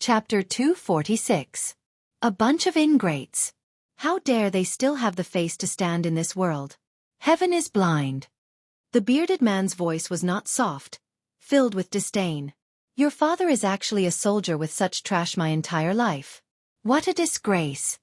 Chapter 246. A bunch of ingrates. How dare they still have the face to stand in this world? Heaven is blind. The bearded man's voice was not soft, filled with disdain. Your father is actually a soldier with such trash my entire life. What a disgrace.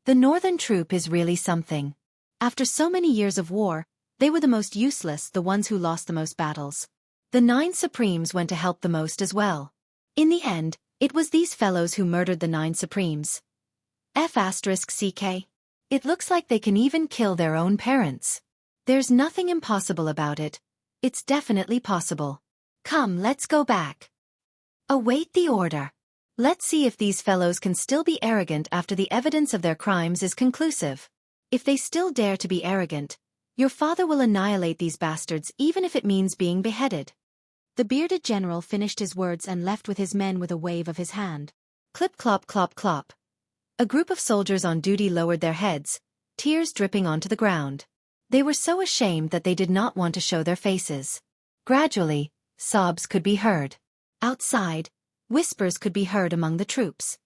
The northern troop is really something. After so many years of war, they were the most useless, the ones who lost the most battles. The 9 Supremes went to help the most as well. In the end, it was these fellows who murdered the 9 Supremes. Xueqi. It looks like they can even kill their own parents. There's nothing impossible about it. It's definitely possible. Come, let's go back. Await the order. Let's see if these fellows can still be arrogant after the evidence of their crimes is conclusive. If they still dare to be arrogant, your father will annihilate these bastards even if it means being beheaded. The bearded general finished his words and left with his men with a wave of his hand. Clip clop clop clop. A group of soldiers on duty lowered their heads, tears dripping onto the ground. They were so ashamed that they did not want to show their faces. Gradually, sobs could be heard. Outside, whispers could be heard among the troops.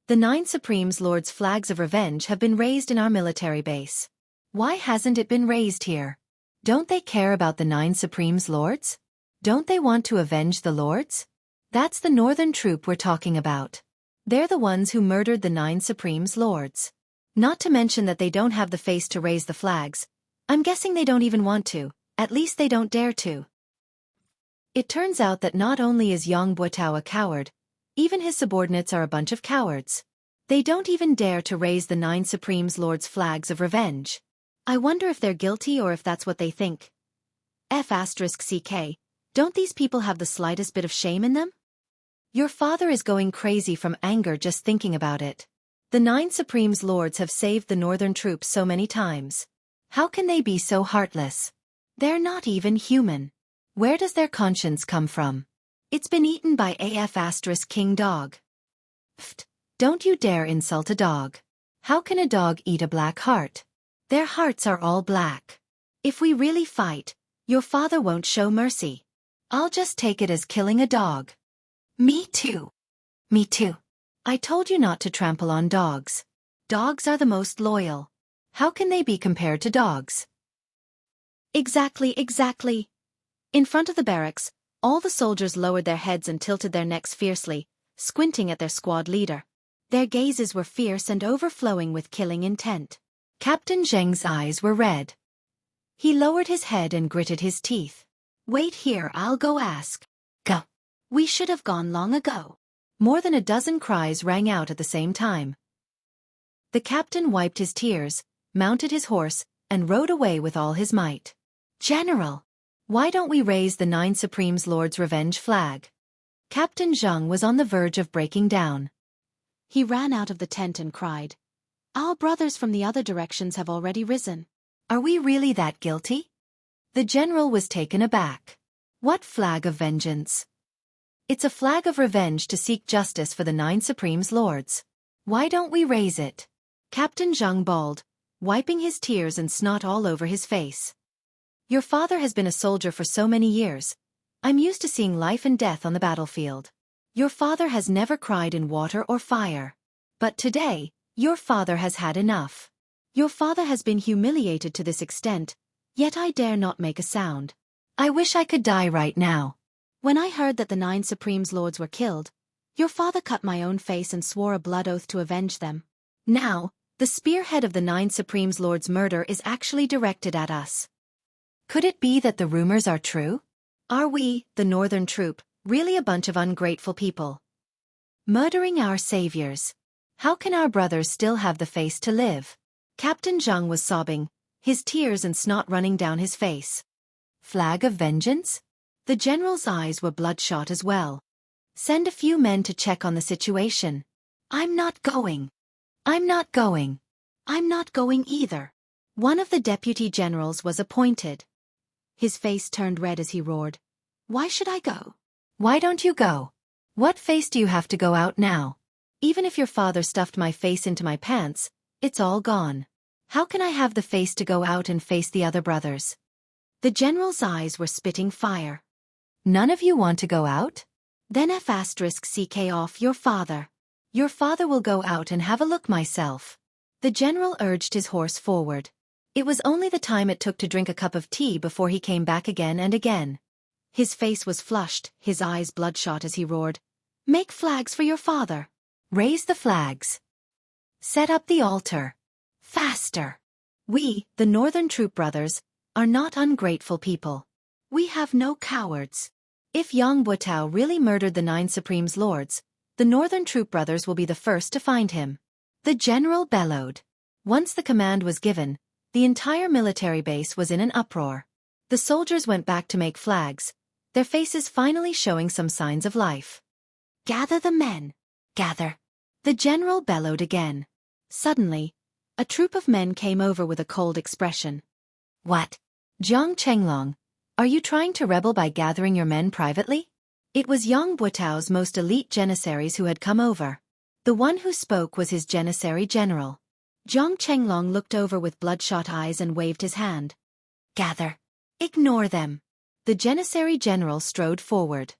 The 9 Supremes Lord's flags of revenge have been raised in our military base. Why hasn't it been raised here? Don't they care about the 9 Supremes Lords? Don't they want to avenge the Lords? That's the northern troop we're talking about. They're the ones who murdered the 9 Supremes Lords. Not to mention that they don't have the face to raise the flags. I'm guessing they don't even want to, at least they don't dare to. It turns out that not only is Yang Buotao a coward, even his subordinates are a bunch of cowards. They don't even dare to raise the 9 Supremes Lords' flags of revenge. I wonder if they're guilty or if that's what they think. Xueqi. Don't these people have the slightest bit of shame in them? Your father is going crazy from anger just thinking about it. The 9 Supremes Lords have saved the northern troops so many times. How can they be so heartless? They're not even human. Where does their conscience come from? It's been eaten by King Dog. Pfft, don't you dare insult a dog. How can a dog eat a black heart? Their hearts are all black. If we really fight, your father won't show mercy. I'll just take it as killing a dog. Me too. Me too. I told you not to trample on dogs. Dogs are the most loyal. How can they be compared to dogs? Exactly. In front of the barracks, all the soldiers lowered their heads and tilted their necks fiercely, squinting at their squad leader. Their gazes were fierce and overflowing with killing intent. Captain Zheng's eyes were red. He lowered his head and gritted his teeth. Wait here, I'll go ask. Go. We should have gone long ago. More than a dozen cries rang out at the same time. The captain wiped his tears, mounted his horse, and rode away with all his might. General! Why don't we raise the 9 Supremes Lord's revenge flag? Captain Zheng was on the verge of breaking down. He ran out of the tent and cried. Our brothers from the other directions have already risen. Are we really that guilty? The general was taken aback. What flag of vengeance? It's a flag of revenge to seek justice for the 9 Supremes Lords. Why don't we raise it? Captain Zheng bawled, wiping his tears and snot all over his face. Your father has been a soldier for so many years. I'm used to seeing life and death on the battlefield. Your father has never cried in water or fire. But today, your father has had enough. Your father has been humiliated to this extent, yet I dare not make a sound. I wish I could die right now. When I heard that the 9 Supremes Lords were killed, your father cut my own face and swore a blood oath to avenge them. Now, the spearhead of the 9 Supremes Lords' murder is actually directed at us. Could it be that the rumors are true? Are we, the northern troop, really a bunch of ungrateful people? Murdering our saviors. How can our brothers still have the face to live? Captain Zheng was sobbing, his tears and snot running down his face. Flag of vengeance? The general's eyes were bloodshot as well. Send a few men to check on the situation. I'm not going. I'm not going. I'm not going either. One of the deputy generals was appointed. His face turned red as he roared. Why should I go? Why don't you go? What face do you have to go out now? Even if your father stuffed my face into my pants, it's all gone. How can I have the face to go out and face the other brothers? The general's eyes were spitting fire. None of you want to go out? Then F***CK off your father. Your father will go out and have a look myself. The general urged his horse forward. It was only the time it took to drink a cup of tea before he came back again and again. His face was flushed, his eyes bloodshot as he roared, "Make flags for your father. Raise the flags. Set up the altar. Faster. We, the Northern Troop Brothers, are not ungrateful people. We have no cowards. If Yang Butao really murdered the 9 Supremes Lords, the Northern Troop Brothers will be the first to find him." The general bellowed. Once the command was given, the entire military base was in an uproar. The soldiers went back to make flags, their faces finally showing some signs of life. "Gather the men. Gather." The general bellowed again. Suddenly, a troop of men came over with a cold expression. "What? Jiang Chenglong, are you trying to rebel by gathering your men privately?" It was Yang Butao's most elite janissaries who had come over. The one who spoke was his janissary general. Jiang Chenglong looked over with bloodshot eyes and waved his hand. "Gather. Ignore them." The janissary general strode forward.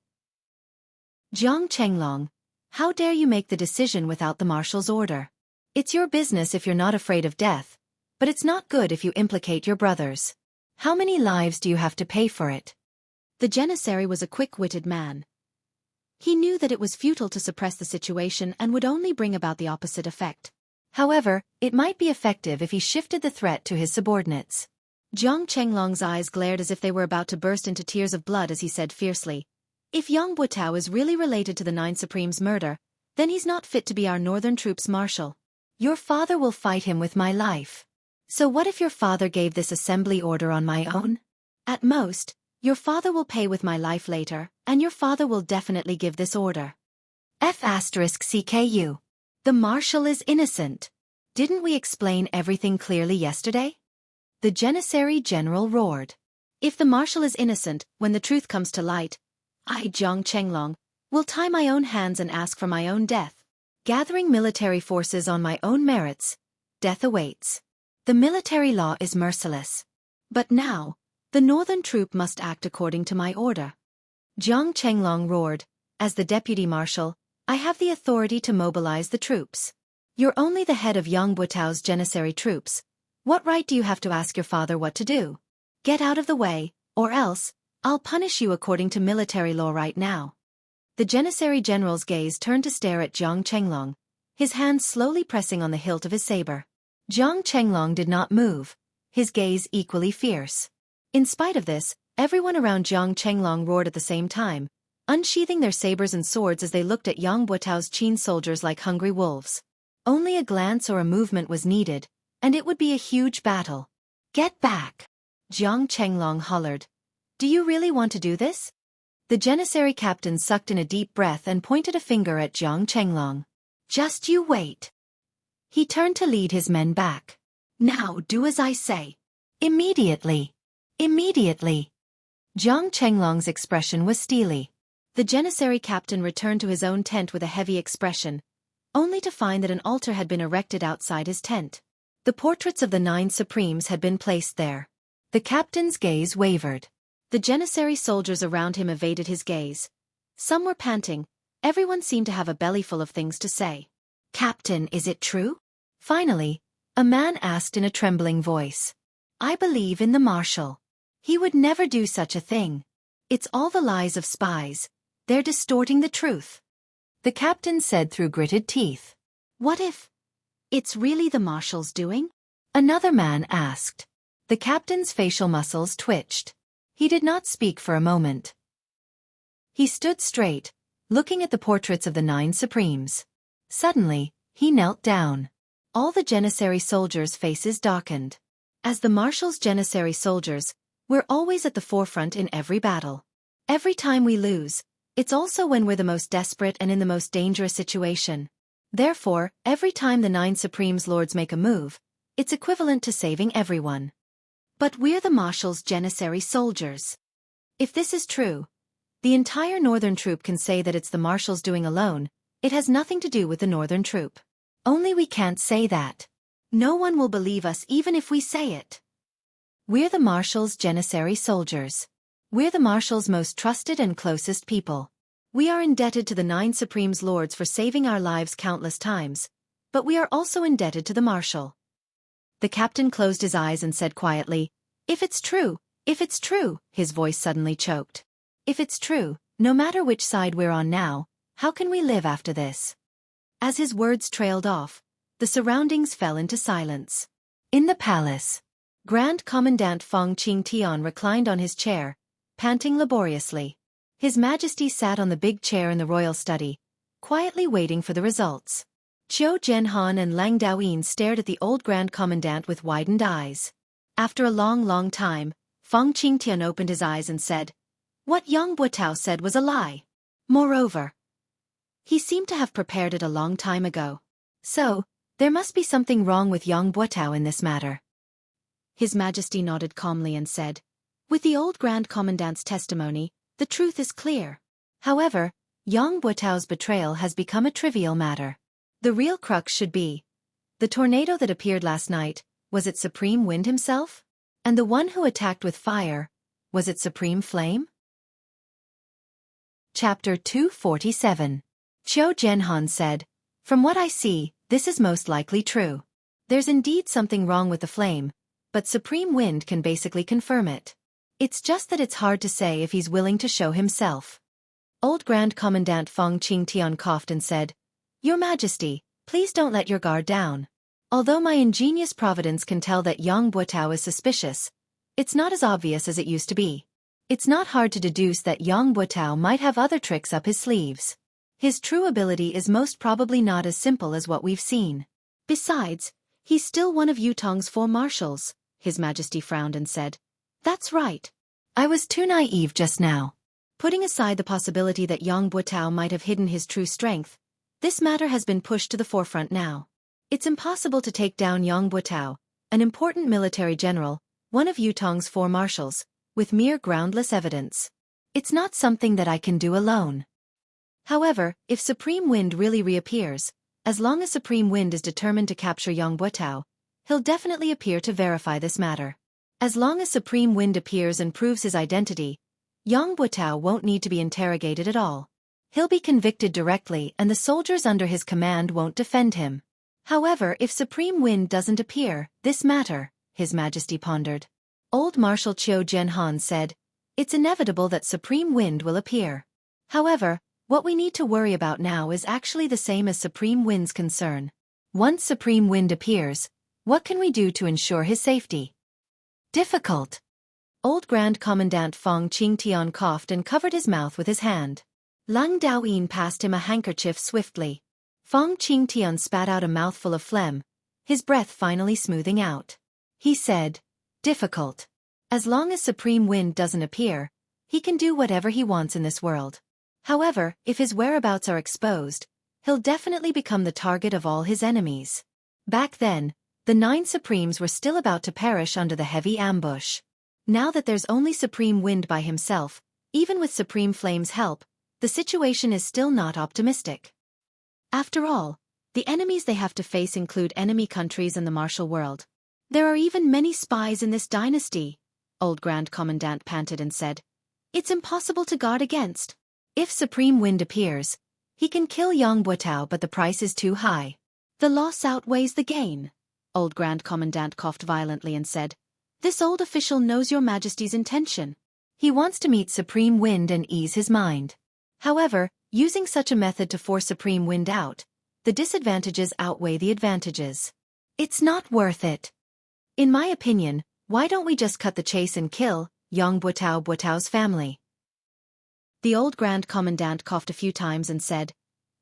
"Jiang Chenglong, how dare you make the decision without the marshal's order? It's your business if you're not afraid of death, but it's not good if you implicate your brothers. How many lives do you have to pay for it?" The janissary was a quick-witted man. He knew that it was futile to suppress the situation and would only bring about the opposite effect. However, it might be effective if he shifted the threat to his subordinates. Jiang Chenglong's eyes glared as if they were about to burst into tears of blood as he said fiercely, "If Yang Butao is really related to the 9 Supremes' murder, then he's not fit to be our northern troops' marshal. Your father will fight him with my life. So what if your father gave this assembly order on my own? At most, your father will pay with my life later, and your father will definitely give this order. F***CKU. The marshal is innocent. Didn't we explain everything clearly yesterday?" The janissary general roared. "If the marshal is innocent, when the truth comes to light, I, Jiang Chenglong, will tie my own hands and ask for my own death. Gathering military forces on my own merits, death awaits. The military law is merciless. But now, the northern troop must act according to my order." Jiang Chenglong roared, "As the deputy marshal, I have the authority to mobilize the troops. You're only the head of Yang Butao's janissary troops. What right do you have to ask your father what to do? Get out of the way, or else, I'll punish you according to military law right now." The janissary general's gaze turned to stare at Jiang Chenglong, his hand slowly pressing on the hilt of his saber. Jiang Chenglong did not move, his gaze equally fierce. In spite of this, everyone around Jiang Chenglong roared at the same time, unsheathing their sabers and swords as they looked at Yang Butao's Qin soldiers like hungry wolves. Only a glance or a movement was needed, and it would be a huge battle. "Get back!" Jiang Chenglong hollered. "Do you really want to do this?" The janissary captain sucked in a deep breath and pointed a finger at Jiang Chenglong. "Just you wait." He turned to lead his men back. "Now do as I say. Immediately. Immediately." Jiang Chenglong's expression was steely. The janissary captain returned to his own tent with a heavy expression, only to find that an altar had been erected outside his tent. The portraits of the 9 Supremes had been placed there. The captain's gaze wavered. The janissary soldiers around him evaded his gaze. Some were panting, everyone seemed to have a bellyful of things to say. "Captain, is it true?" Finally, a man asked in a trembling voice. "I believe in the marshal. He would never do such a thing. It's all the lies of spies. They're distorting the truth." The captain said through gritted teeth. "What if it's really the marshal's doing?" Another man asked. The captain's facial muscles twitched. He did not speak for a moment. He stood straight, looking at the portraits of the 9 Supremes. Suddenly, he knelt down. All the janissary soldiers' faces darkened. As the marshal's janissary soldiers, we're always at the forefront in every battle. Every time we lose, it's also when we're the most desperate and in the most dangerous situation. Therefore, every time the 9 Supremes Lords make a move, it's equivalent to saving everyone. But we're the marshal's janissary soldiers. If this is true, the entire northern troop can say that it's the marshal's doing alone. It has nothing to do with the northern troop. Only we can't say that. No one will believe us even if we say it. We're the marshal's janissary soldiers. We're the marshal's most trusted and closest people. We are indebted to the 9 Supreme's lords for saving our lives countless times, but we are also indebted to the Marshal. The captain closed his eyes and said quietly, if it's true, his voice suddenly choked. If it's true, no matter which side we're on now, how can we live after this? As his words trailed off, the surroundings fell into silence. In the palace, Grand Commandant Feng Qingtian reclined on his chair, panting laboriously. His Majesty sat on the big chair in the royal study, quietly waiting for the results. Qiu Zhenhan and Lang Daoyin stared at the old Grand Commandant with widened eyes. After a long time, Feng Qingtian opened his eyes and said, what Yang Buotao said was a lie. Moreover, he seemed to have prepared it a long time ago. So, there must be something wrong with Yang Buotao in this matter. His Majesty nodded calmly and said, with the old Grand Commandant's testimony, the truth is clear. However, Yang Buotao's betrayal has become a trivial matter. The real crux should be, the tornado that appeared last night, was it Supreme Wind himself? And the one who attacked with fire, was it Supreme Flame? Chapter 247. Qiu Zhenhan said, from what I see, this is most likely true. There's indeed something wrong with the flame, but Supreme Wind can basically confirm it. It's just that it's hard to say if he's willing to show himself. Old Grand Commandant Feng Qingtian coughed and said, Your Majesty, please don't let your guard down. Although my ingenious providence can tell that Yang Buotao is suspicious, it's not as obvious as it used to be. It's not hard to deduce that Yang Buotao might have other tricks up his sleeves. His true ability is most probably not as simple as what we've seen. Besides, he's still one of Yutong's 4 marshals, His Majesty frowned and said. That's right. I was too naive just now. Putting aside the possibility that Yang Buotao might have hidden his true strength, this matter has been pushed to the forefront now. It's impossible to take down Yang Buotao, an important military general, one of Yutong's 4 marshals, with mere groundless evidence. It's not something that I can do alone. However, if Supreme Wind really reappears, as long as Supreme Wind is determined to capture Yang Buotao, he'll definitely appear to verify this matter. As long as Supreme Wind appears and proves his identity, Yang Buotao won't need to be interrogated at all. He'll be convicted directly and the soldiers under his command won't defend him. However, if Supreme Wind doesn't appear, this matter, His Majesty pondered. Old Marshal Qiu Zhenhan said, It's inevitable that Supreme Wind will appear. However, what we need to worry about now is actually the same as Supreme Wind's concern. Once Supreme Wind appears, what can we do to ensure his safety? Difficult. Old Grand Commandant Feng Qingtian coughed and covered his mouth with his hand. Lang Daoyin passed him a handkerchief swiftly. Feng Qingtian spat out a mouthful of phlegm, his breath finally smoothing out. He said, Difficult. As long as Supreme Wind doesn't appear, he can do whatever he wants in this world. However, if his whereabouts are exposed, he'll definitely become the target of all his enemies. Back then, the 9 Supremes were still about to perish under the heavy ambush. Now that there's only Supreme Wind by himself, even with Supreme Flame's help, the situation is still not optimistic. After all, the enemies they have to face include enemy countries and the martial world. There are even many spies in this dynasty, Old Grand Commandant panted and said. It's impossible to guard against. If Supreme Wind appears, he can kill Yang Buotao but the price is too high. The loss outweighs the gain. Old Grand Commandant coughed violently and said, This old official knows Your Majesty's intention. He wants to meet Supreme Wind and ease his mind. However, using such a method to force Supreme Wind out, the disadvantages outweigh the advantages. It's not worth it. In my opinion, why don't we just cut the chase and kill Yang Buotao's family? The old Grand Commandant coughed a few times and said,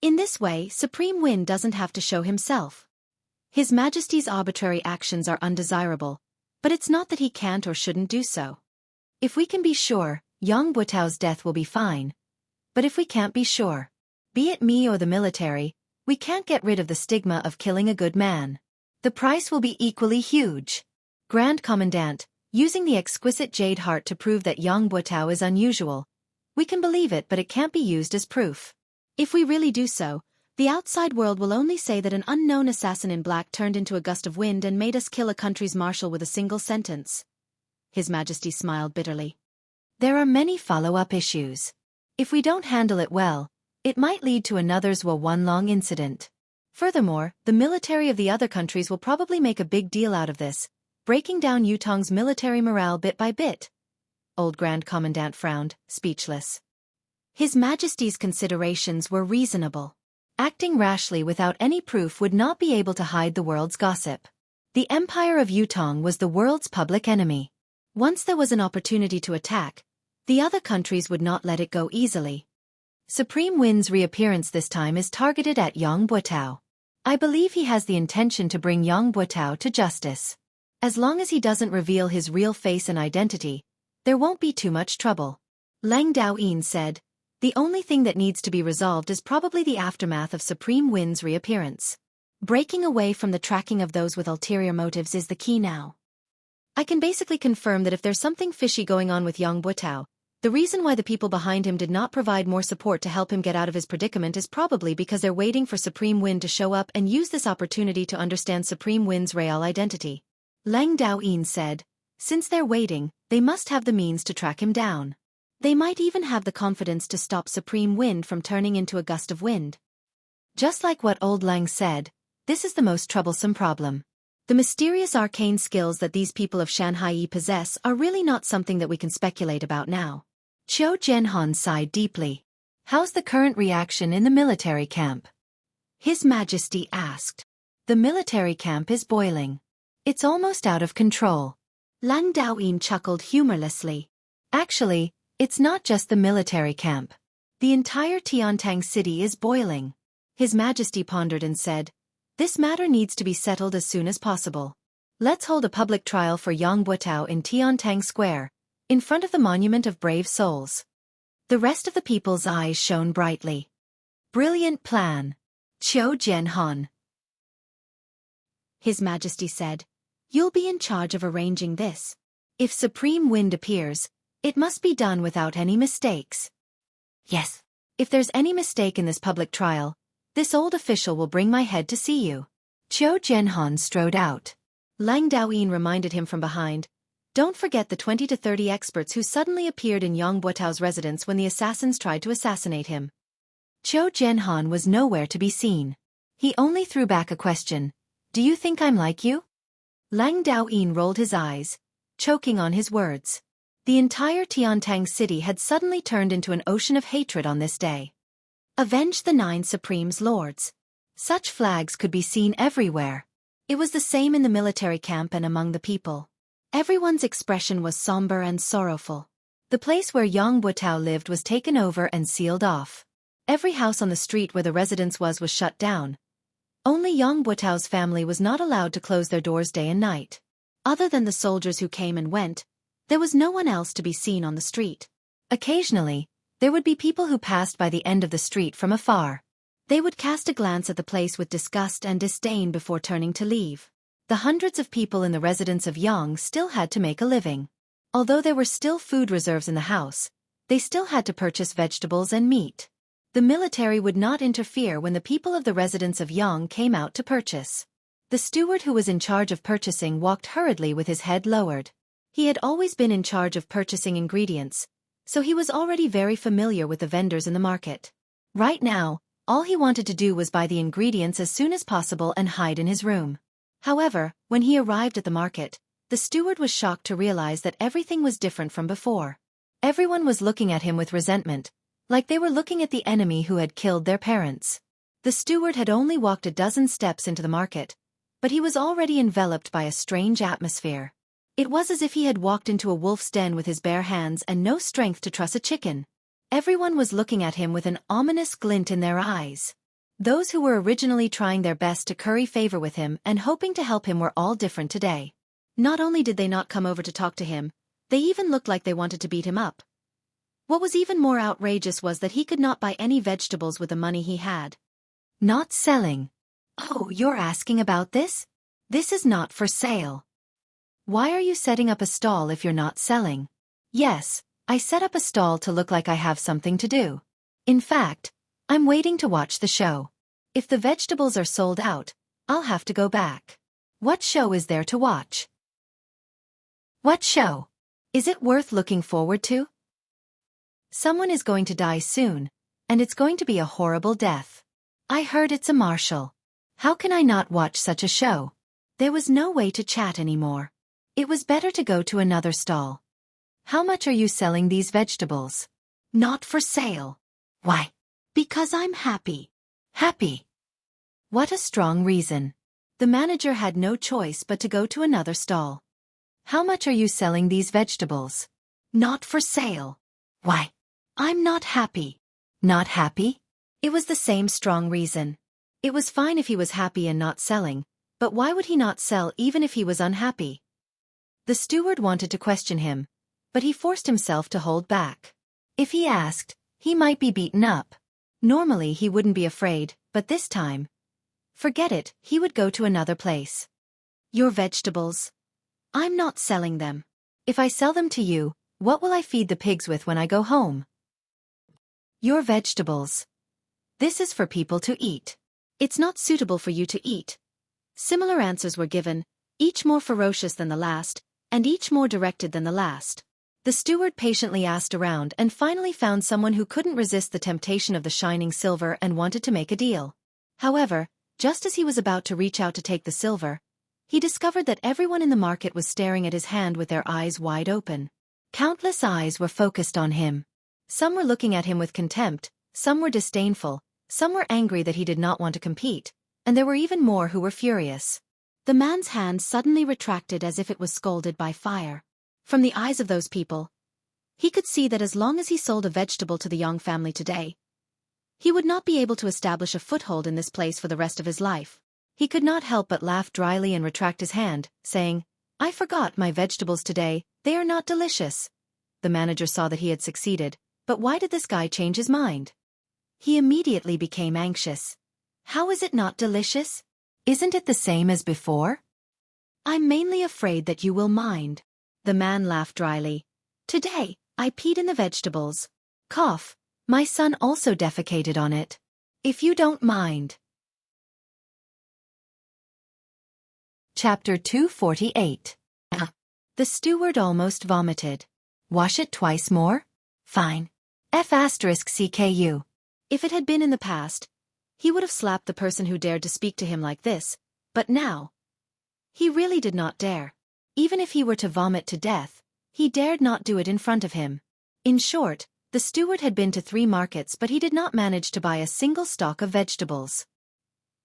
In this way, Supreme Wind doesn't have to show himself. His Majesty's arbitrary actions are undesirable, but it's not that he can't or shouldn't do so. If we can be sure, Yang Buotao's death will be fine. But if we can't be sure, be it me or the military, we can't get rid of the stigma of killing a good man. The price will be equally huge. Grand Commandant, using the exquisite jade heart to prove that Yang Buotao is unusual, we can believe it but it can't be used as proof. If we really do so, the outside world will only say that an unknown assassin in black turned into a gust of wind and made us kill a country's marshal with a single sentence. His Majesty smiled bitterly. There are many follow-up issues. If we don't handle it well, it might lead to another Xueqi incident. Furthermore, the military of the other countries will probably make a big deal out of this, breaking down Yutong's military morale bit by bit. Old Grand Commandant frowned, speechless. His Majesty's considerations were reasonable. Acting rashly without any proof would not be able to hide the world's gossip. The Empire of Yutong was the world's public enemy. Once there was an opportunity to attack, the other countries would not let it go easily. Supreme Win's reappearance this time is targeted at Yang Buotao. I believe he has the intention to bring Yang Buotao to justice. As long as he doesn't reveal his real face and identity, there won't be too much trouble. Lang Daoyin said, the only thing that needs to be resolved is probably the aftermath of Supreme Win's reappearance. Breaking away from the tracking of those with ulterior motives is the key now. I can basically confirm that if there's something fishy going on with Yang Buotao, the reason why the people behind him did not provide more support to help him get out of his predicament is probably because they're waiting for Supreme Win to show up and use this opportunity to understand Supreme Win's real identity. Lang Daoyin said, since they're waiting, they must have the means to track him down. They might even have the confidence to stop Supreme Wind from turning into a gust of wind. Just like what old Lang said, this is the most troublesome problem. The mysterious arcane skills that these people of Shanhai possess are really not something that we can speculate about now. Qiu Jianhan sighed deeply. How's the current reaction in the military camp? His Majesty asked. The military camp is boiling. It's almost out of control. Lang Daoyin chuckled humorlessly. Actually, it's not just the military camp. The entire Tiantang city is boiling. His Majesty pondered and said, this matter needs to be settled as soon as possible. Let's hold a public trial for Yang Buotao in Tiantang Square, in front of the Monument of Brave Souls. The rest of the people's eyes shone brightly. Brilliant plan. Qiu Jianhan. His Majesty said, you'll be in charge of arranging this. If Supreme Wind appears, it must be done without any mistakes. Yes. If there's any mistake in this public trial, this old official will bring my head to see you. Qiu Jianhan strode out. Lang Daoyin reminded him from behind, don't forget the 20 to 30 experts who suddenly appeared in Yang Buotao's residence when the assassins tried to assassinate him. Qiu Jianhan was nowhere to be seen. He only threw back a question. Do you think I'm like you? Lang Daoyin rolled his eyes, choking on his words. The entire Tiantang city had suddenly turned into an ocean of hatred on this day. Avenge the 9 Supremes Lords. Such flags could be seen everywhere. It was the same in the military camp and among the people. Everyone's expression was somber and sorrowful. The place where Yang Buotao lived was taken over and sealed off. Every house on the street where the residence was shut down. Only Yang Buotao's family was not allowed to close their doors day and night. Other than the soldiers who came and went, there was no one else to be seen on the street. Occasionally, there would be people who passed by the end of the street from afar. They would cast a glance at the place with disgust and disdain before turning to leave. The hundreds of people in the residence of Yang still had to make a living. Although there were still food reserves in the house, they still had to purchase vegetables and meat. The military would not interfere when the people of the residence of Yang came out to purchase. The steward who was in charge of purchasing walked hurriedly with his head lowered. He had always been in charge of purchasing ingredients, so he was already very familiar with the vendors in the market. Right now, all he wanted to do was buy the ingredients as soon as possible and hide in his room. However, when he arrived at the market, the steward was shocked to realize that everything was different from before. Everyone was looking at him with resentment, like they were looking at the enemy who had killed their parents. The steward had only walked a dozen steps into the market, but he was already enveloped by a strange atmosphere. It was as if he had walked into a wolf's den with his bare hands and no strength to truss a chicken. Everyone was looking at him with an ominous glint in their eyes. Those who were originally trying their best to curry favor with him and hoping to help him were all different today. Not only did they not come over to talk to him, they even looked like they wanted to beat him up. What was even more outrageous was that he could not buy any vegetables with the money he had. Not selling. Oh, you're asking about this? This is not for sale. Why are you setting up a stall if you're not selling? Yes, I set up a stall to look like I have something to do. In fact, I'm waiting to watch the show. If the vegetables are sold out, I'll have to go back. What show is there to watch? What show? Is it worth looking forward to? Someone is going to die soon, and it's going to be a horrible death. I heard it's a marshal. How can I not watch such a show? There was no way to chat anymore. It was better to go to another stall. How much are you selling these vegetables? Not for sale. Why? Because I'm happy. Happy. What a strong reason. The manager had no choice but to go to another stall. How much are you selling these vegetables? Not for sale. Why? I'm not happy. Not happy? It was the same strong reason. It was fine if he was happy and not selling, but why would he not sell even if he was unhappy? The steward wanted to question him, but he forced himself to hold back. If he asked, he might be beaten up. Normally he wouldn't be afraid, but this time, forget it, he would go to another place. Your vegetables. I'm not selling them. If I sell them to you, what will I feed the pigs with when I go home? Your vegetables. This is for people to eat. It's not suitable for you to eat. Similar answers were given, each more ferocious than the last, and each more directed than the last. The steward patiently asked around and finally found someone who couldn't resist the temptation of the shining silver and wanted to make a deal. However, just as he was about to reach out to take the silver, he discovered that everyone in the market was staring at his hand with their eyes wide open. Countless eyes were focused on him. Some were looking at him with contempt, some were disdainful, some were angry that he did not want to compete, and there were even more who were furious. The man's hand suddenly retracted as if it was scalded by fire. From the eyes of those people, he could see that as long as he sold a vegetable to the Young family today, he would not be able to establish a foothold in this place for the rest of his life. He could not help but laugh dryly and retract his hand, saying, I forgot my vegetables today, they are not delicious. The manager saw that he had succeeded, but why did this guy change his mind? He immediately became anxious. How is it not delicious? Isn't it the same as before? I'm mainly afraid that you will mind. The man laughed dryly. Today, I peed in the vegetables. Cough. My son also defecated on it. If you don't mind. Chapter 248. The steward almost vomited. Wash it twice more? Fine. F***CKU. If it had been in the past, he would have slapped the person who dared to speak to him like this, but now, he really did not dare. Even if he were to vomit to death, he dared not do it in front of him. In short, the steward had been to 3 markets but he did not manage to buy a single stalk of vegetables.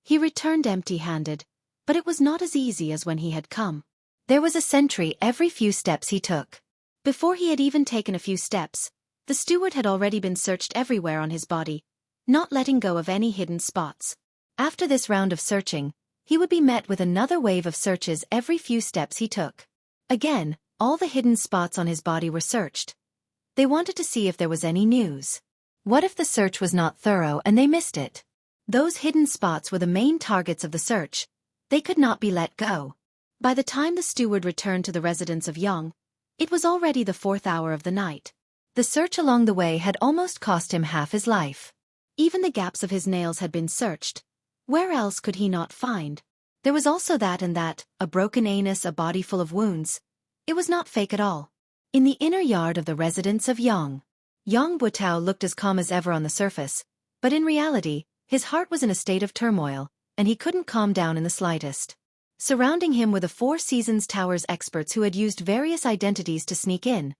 He returned empty-handed, but it was not as easy as when he had come. There was a sentry every few steps he took. Before he had even taken a few steps, the steward had already been searched everywhere on his body, not letting go of any hidden spots. After this round of searching, he would be met with another wave of searches every few steps he took. Again, all the hidden spots on his body were searched. They wanted to see if there was any news. What if the search was not thorough and they missed it? Those hidden spots were the main targets of the search. They could not be let go. By the time the steward returned to the residence of Young, it was already the 4th hour of the night. The search along the way had almost cost him half his life. Even the gaps of his nails had been searched. Where else could he not find? There was also that and that, a broken anus, a body full of wounds. It was not fake at all. In the inner yard of the residence of Young Butao looked as calm as ever on the surface, but in reality, his heart was in a state of turmoil, and he couldn't calm down in the slightest. Surrounding him were the Four Seasons Tower's experts who had used various identities to sneak in.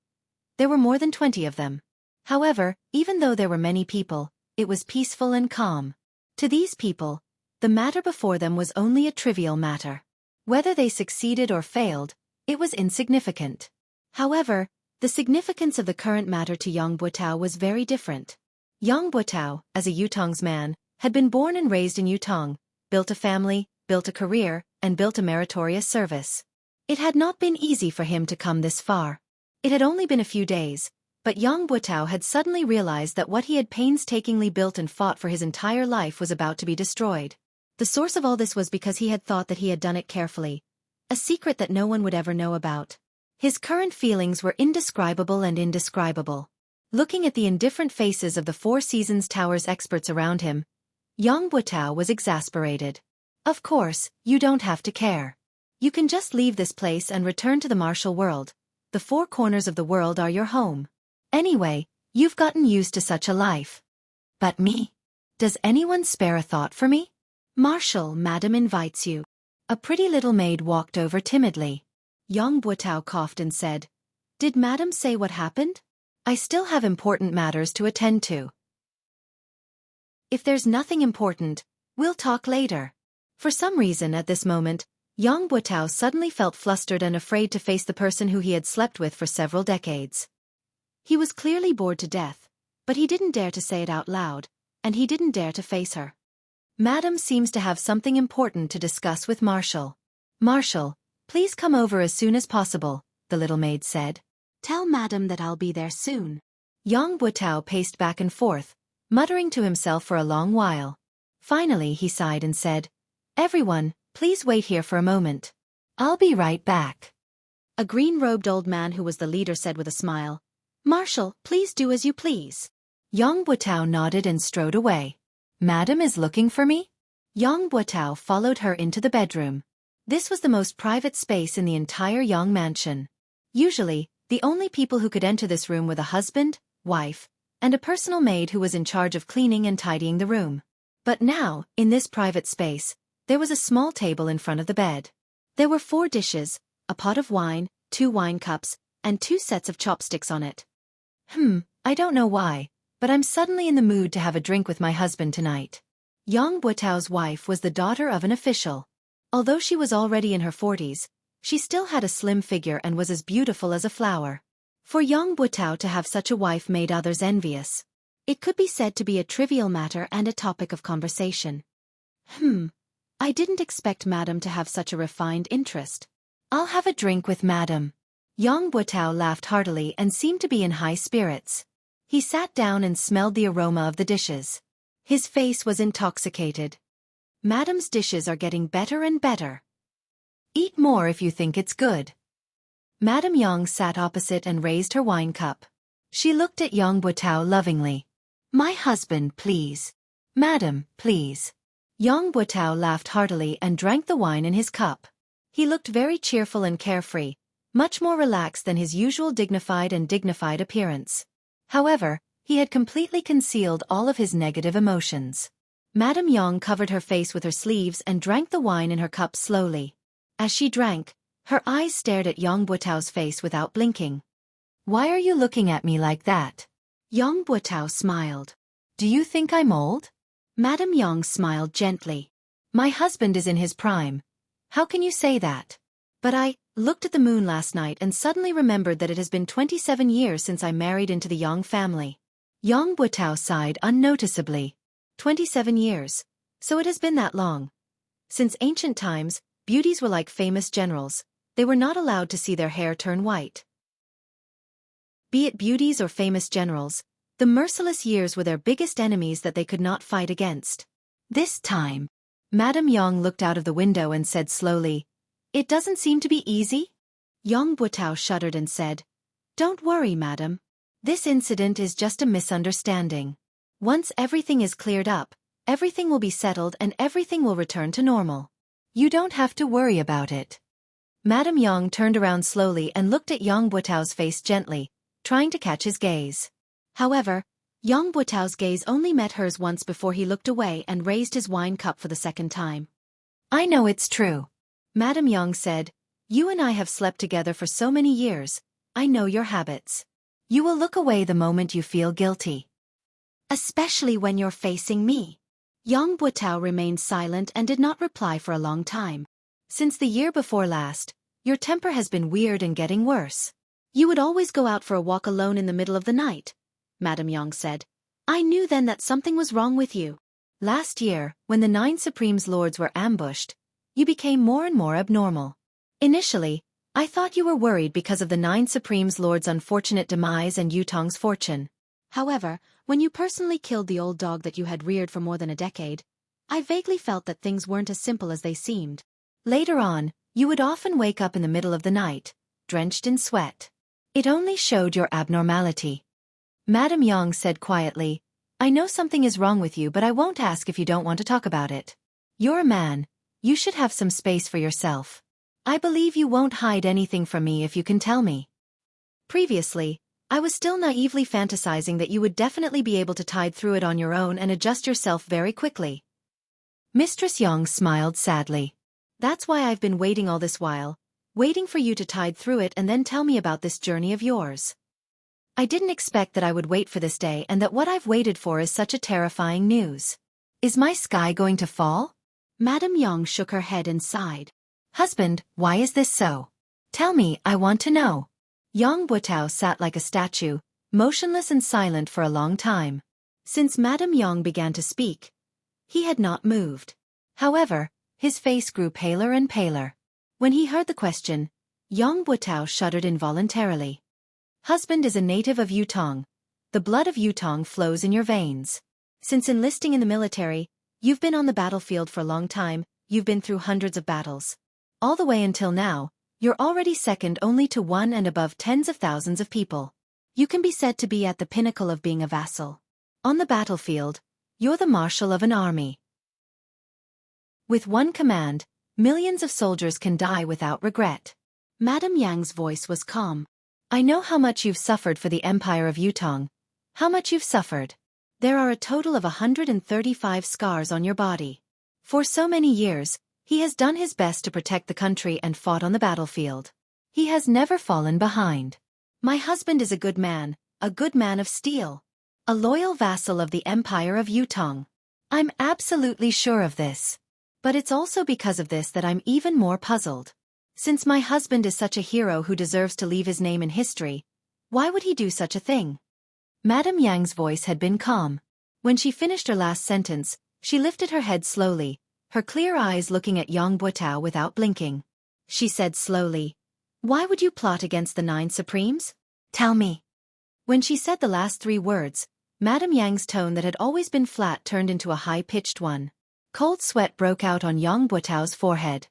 There were more than 20 of them. However, even though there were many people, it was peaceful and calm. To these people, the matter before them was only a trivial matter. Whether they succeeded or failed, it was insignificant. However, the significance of the current matter to Yang Butao was very different. Yang Butao, as a Yutong's man, had been born and raised in Yutong, built a family, built a career, and built a meritorious service. It had not been easy for him to come this far. It had only been a few days, but Yang Butao had suddenly realized that what he had painstakingly built and fought for his entire life was about to be destroyed. The source of all this was because he had thought that he had done it carefully, a secret that no one would ever know about. His current feelings were indescribable and indescribable. Looking at the indifferent faces of the Four Seasons Tower's experts around him, Yang Butao was exasperated. Of course, you don't have to care. You can just leave this place and return to the martial world. The 4 corners of the world are your home. Anyway, You've gotten used to such a life. But me? Does anyone spare a thought for me? Marshal, Madam invites you. A pretty little maid walked over timidly. Yang Buotao coughed and said, Did Madam say what happened? I still have important matters to attend to. If there's nothing important, we'll talk later. For some reason at this moment, Yang Buotao suddenly felt flustered and afraid to face the person who he had slept with for several decades. He was clearly bored to death, but he didn't dare to say it out loud, and he didn't dare to face her. Madam seems to have something important to discuss with Marshal. Marshal, please come over as soon as possible, the little maid said. Tell Madam that I'll be there soon. Yang Buotao paced back and forth, muttering to himself for a long while. Finally he sighed and said, Everyone, please wait here for a moment. I'll be right back. A green-robed old man who was the leader said with a smile, Marshal, please do as you please. Yang Buotao nodded and strode away. Madam is looking for me? Yang Buotao followed her into the bedroom. This was the most private space in the entire Yang mansion. Usually, the only people who could enter this room were the husband, wife, and a personal maid who was in charge of cleaning and tidying the room. But now, in this private space, there was a small table in front of the bed. There were 4 dishes, a pot of wine, 2 wine cups, and 2 sets of chopsticks on it. I don't know why, but I'm suddenly in the mood to have a drink with my husband tonight. Yang Buotao's wife was the daughter of an official. Although she was already in her 40s, she still had a slim figure and was as beautiful as a flower. For Yang Buotao to have such a wife made others envious. It could be said to be a trivial matter and a topic of conversation. I didn't expect Madam to have such a refined interest. I'll have a drink with Madam. Yang Buotao laughed heartily and seemed to be in high spirits. He sat down and smelled the aroma of the dishes. His face was intoxicated. Madam's dishes are getting better and better. Eat more if you think it's good. Madam Yang sat opposite and raised her wine cup. She looked at Yang Buotao lovingly. My husband, please. Madam, please. Yang Buotao laughed heartily and drank the wine in his cup. He looked very cheerful and carefree, much more relaxed than his usual dignified appearance. However, he had completely concealed all of his negative emotions. Madam Yang covered her face with her sleeves and drank the wine in her cup slowly. As she drank, her eyes stared at Yang Buotao's face without blinking. Why are you looking at me like that? Yang Buotao smiled. Do you think I'm old? Madam Yang smiled gently. My husband is in his prime. How can you say that? But I looked at the moon last night and suddenly remembered that it has been 27 years since I married into the Yang family. Yang Buotao sighed unnoticeably. 27 years. So it has been that long. Since ancient times, beauties were like famous generals. They were not allowed to see their hair turn white. Be it beauties or famous generals, the merciless years were their biggest enemies that they could not fight against. This time, Madam Yang looked out of the window and said slowly, It doesn't seem to be easy? Yang Buotao shuddered and said, Don't worry, Madam. This incident is just a misunderstanding. Once everything is cleared up, everything will be settled and everything will return to normal. You don't have to worry about it. Madam Yang turned around slowly and looked at Yang Buotao's face gently, trying to catch his gaze. However, Yang Buotao's gaze only met hers once before he looked away and raised his wine cup for the second time. I know it's true. Madam Yang said, You and I have slept together for so many years. I know your habits. You will look away the moment you feel guilty. Especially when you're facing me. Yang Buotao remained silent and did not reply for a long time. Since the year before last, your temper has been weird and getting worse. You would always go out for a walk alone in the middle of the night, Madam Yang said. I knew then that something was wrong with you. Last year, when the 9 Supremes Lords were ambushed, you became more and more abnormal. Initially, I thought you were worried because of the 9 Supremes Lords' unfortunate demise and Yutong's fortune. However, when you personally killed the old dog that you had reared for more than a decade, I vaguely felt that things weren't as simple as they seemed. Later on, you would often wake up in the middle of the night, drenched in sweat. It only showed your abnormality. Madam Yang said quietly, I know something is wrong with you, but I won't ask if you don't want to talk about it. You're a man. You should have some space for yourself. I believe you won't hide anything from me if you can tell me. Previously, I was still naively fantasizing that you would definitely be able to tide through it on your own and adjust yourself very quickly. Mistress Yang smiled sadly. That's why I've been waiting all this while, waiting for you to tide through it and then tell me about this journey of yours. I didn't expect that I would wait for this day and that what I've waited for is such a terrifying news. Is my sky going to fall? Madame Yang shook her head and sighed. Husband, why is this so? Tell me, I want to know. Yang Butao sat like a statue, motionless and silent for a long time. Since Madame Yang began to speak, he had not moved. However, his face grew paler and paler. When he heard the question, Yang Butao shuddered involuntarily. Husband is a native of Yutong. The blood of Yutong flows in your veins. Since enlisting in the military, you've been on the battlefield for a long time, you've been through hundreds of battles. All the way until now, you're already second only to one and above tens of thousands of people. You can be said to be at the pinnacle of being a vassal. On the battlefield, you're the marshal of an army. With one command, millions of soldiers can die without regret. Madame Yang's voice was calm. I know how much you've suffered for the Empire of Yutong. How much you've suffered. There are a total of 135 scars on your body. For so many years, he has done his best to protect the country and fought on the battlefield. He has never fallen behind. My husband is a good man of steel. A loyal vassal of the Empire of Yutong. I'm absolutely sure of this. But it's also because of this that I'm even more puzzled. Since my husband is such a hero who deserves to leave his name in history, why would he do such a thing? Madame Yang's voice had been calm. When she finished her last sentence, she lifted her head slowly, her clear eyes looking at Yang Butao without blinking. She said slowly, why would you plot against the 9 Supremes? Tell me. When she said the last 3 words, Madame Yang's tone that had always been flat turned into a high-pitched one. Cold sweat broke out on Yang Butao's forehead.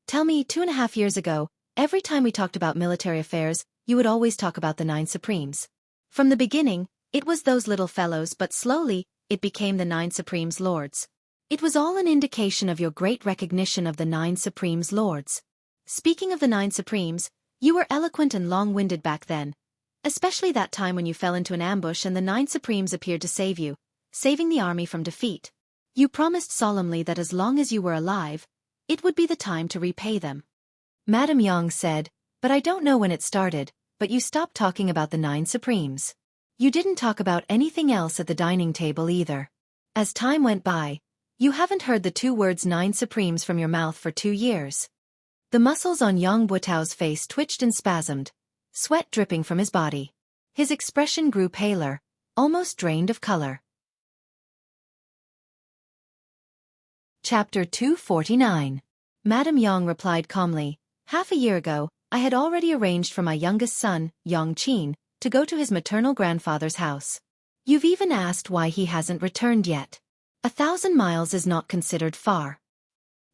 Tell me, 2.5 years ago, every time we talked about military affairs, you would always talk about the 9 Supremes. From the beginning, it was those little fellows, but slowly, it became the 9 Supremes Lords. It was all an indication of your great recognition of the 9 Supremes Lords. Speaking of the 9 Supremes, you were eloquent and long-winded back then. Especially that time when you fell into an ambush and the 9 Supremes appeared to save you, saving the army from defeat. You promised solemnly that as long as you were alive, it would be the time to repay them. Madame Yang said, but I don't know when it started, but you stopped talking about the 9 Supremes. You didn't talk about anything else at the dining table either. As time went by, you haven't heard the 2 words 9 Supremes from your mouth for 2 years. The muscles on Yang Butao's face twitched and spasmed, sweat dripping from his body. His expression grew paler, almost drained of color. Chapter 249. Madame Yang replied calmly, half a year ago, I had already arranged for my youngest son, Yang Qin, to go to his maternal grandfather's house. You've even asked why he hasn't returned yet. 1,000 miles is not considered far.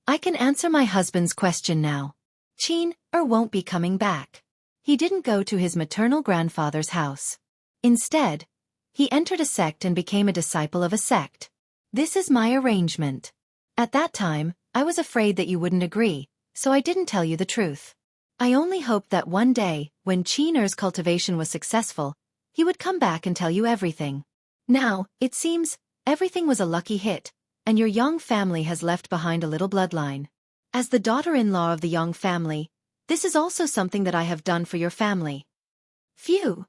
I can answer my husband's question now. Qin won't be coming back. He didn't go to his maternal grandfather's house. Instead, he entered a sect and became a disciple of a sect. This is my arrangement. At that time, I was afraid that you wouldn't agree, so I didn't tell you the truth. I only hoped that one day, when Qin cultivation was successful, he would come back and tell you everything. Now, it seems, everything was a lucky hit, and your Yang family has left behind a little bloodline. As the daughter-in-law of the Yang family, this is also something that I have done for your family. Phew!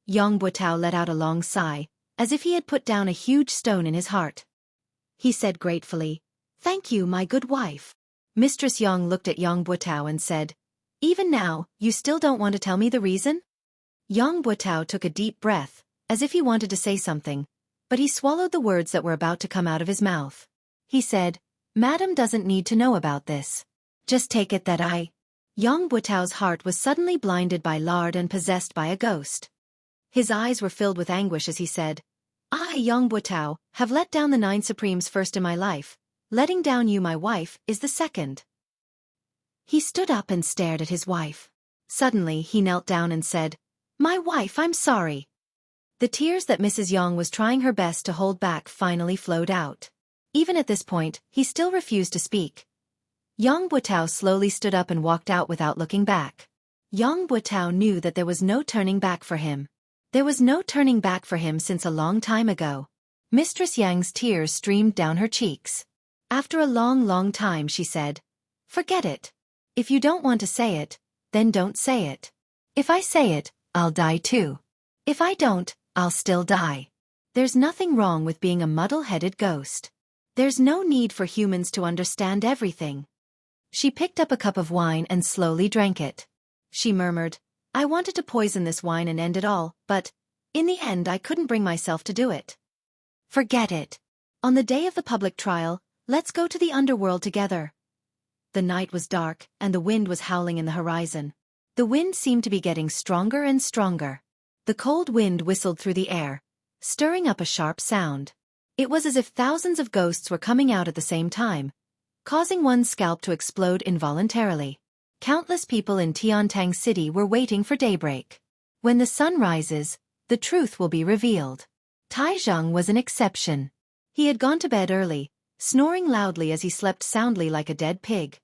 Yang Butao let out a long sigh, as if he had put down a huge stone in his heart. He said gratefully, Thank you, my good wife. Mistress Yang looked at Yang Butao and said, Even now, you still don't want to tell me the reason? Yang Butao took a deep breath, as if he wanted to say something, but he swallowed the words that were about to come out of his mouth. He said, Madam doesn't need to know about this. Just take it that I... Yang Butao's heart was suddenly blinded by lard and possessed by a ghost. His eyes were filled with anguish as he said, I, Yang Butao, have let down the 9 Supremes first in my life. Letting down you, my wife, is the second. He stood up and stared at his wife. Suddenly, he knelt down and said, My wife, I'm sorry. The tears that Mrs. Yang was trying her best to hold back finally flowed out. Even at this point, he still refused to speak. Yang Butao slowly stood up and walked out without looking back. Yang Butao knew that there was no turning back for him. There was no turning back for him since a long time ago. Mistress Yang's tears streamed down her cheeks. After a long time she said, "Forget it. If you don't want to say it, then don't say it. If I say it, I'll die too. If I don't, I'll still die. There's nothing wrong with being a muddle-headed ghost. There's no need for humans to understand everything." She picked up a cup of wine and slowly drank it. She murmured, "I wanted to poison this wine and end it all, but, in the end I couldn't bring myself to do it. Forget it. On the day of the public trial, let's go to the underworld together." The night was dark, and the wind was howling in the horizon. The wind seemed to be getting stronger and stronger. The cold wind whistled through the air, stirring up a sharp sound. It was as if thousands of ghosts were coming out at the same time, causing one's scalp to explode involuntarily. Countless people in Tiantang City were waiting for daybreak. When the sun rises, the truth will be revealed. Tai Zhang was an exception. He had gone to bed early, snoring loudly as he slept soundly like a dead pig.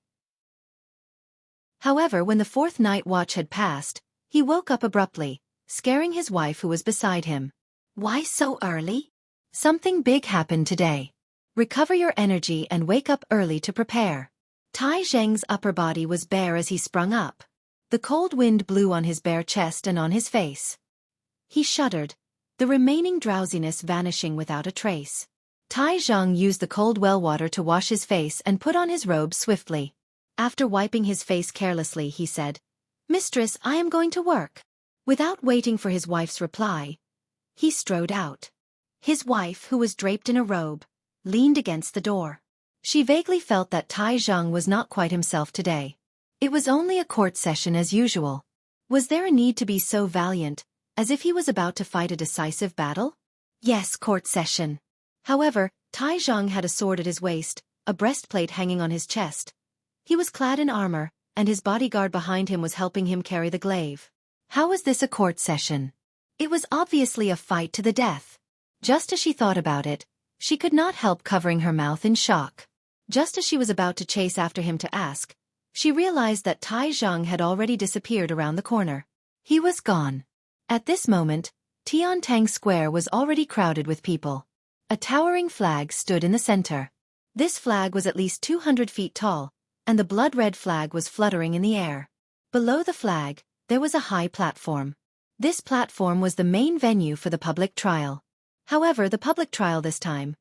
However, when the fourth night watch had passed, he woke up abruptly, scaring his wife who was beside him. "Why so early? Something big happened today. Recover your energy and wake up early to prepare." Tai Zheng's upper body was bare as he sprung up. The cold wind blew on his bare chest and on his face. He shuddered, the remaining drowsiness vanishing without a trace. Tai Zheng used the cold well water to wash his face and put on his robe swiftly. After wiping his face carelessly, he said, "Mistress, I am going to work." Without waiting for his wife's reply, he strode out. His wife, who was draped in a robe, leaned against the door. She vaguely felt that Tai Zheng was not quite himself today. It was only a court session as usual. Was there a need to be so valiant, as if he was about to fight a decisive battle? Yes, court session. However, Tai Zheng had a sword at his waist, a breastplate hanging on his chest. He was clad in armor, and his bodyguard behind him was helping him carry the glaive. How was this a court session? It was obviously a fight to the death. Just as she thought about it, she could not help covering her mouth in shock. Just as she was about to chase after him to ask, she realized that Tai Zheng had already disappeared around the corner. He was gone. At this moment, Tiantang Square was already crowded with people. A towering flag stood in the center. This flag was at least 200 feet tall, and the blood-red flag was fluttering in the air. Below the flag, there was a high platform. This platform was the main venue for the public trial. However, the public trial this time,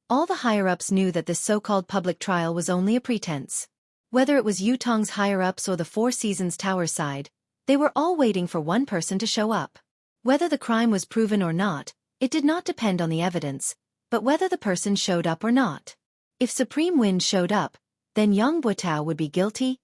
all the higher-ups knew that this so-called public trial was only a pretense. Whether it was Yutong's higher-ups or the Four Seasons Tower side, they were all waiting for one person to show up. Whether the crime was proven or not, it did not depend on the evidence, but whether the person showed up or not. If Supreme Wind showed up, then Yang Butao would be guilty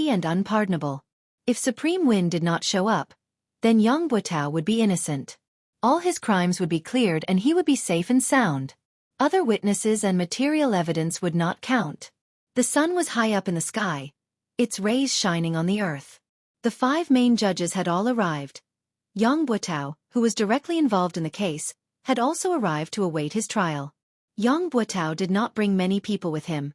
and unpardonable. If Supreme Wind did not show up, then Yang Butao would be innocent. All his crimes would be cleared and he would be safe and sound. Other witnesses and material evidence would not count. The sun was high up in the sky, its rays shining on the earth. The 5 main judges had all arrived. Yang Butao, who was directly involved in the case, had also arrived to await his trial. Yang Butao did not bring many people with him.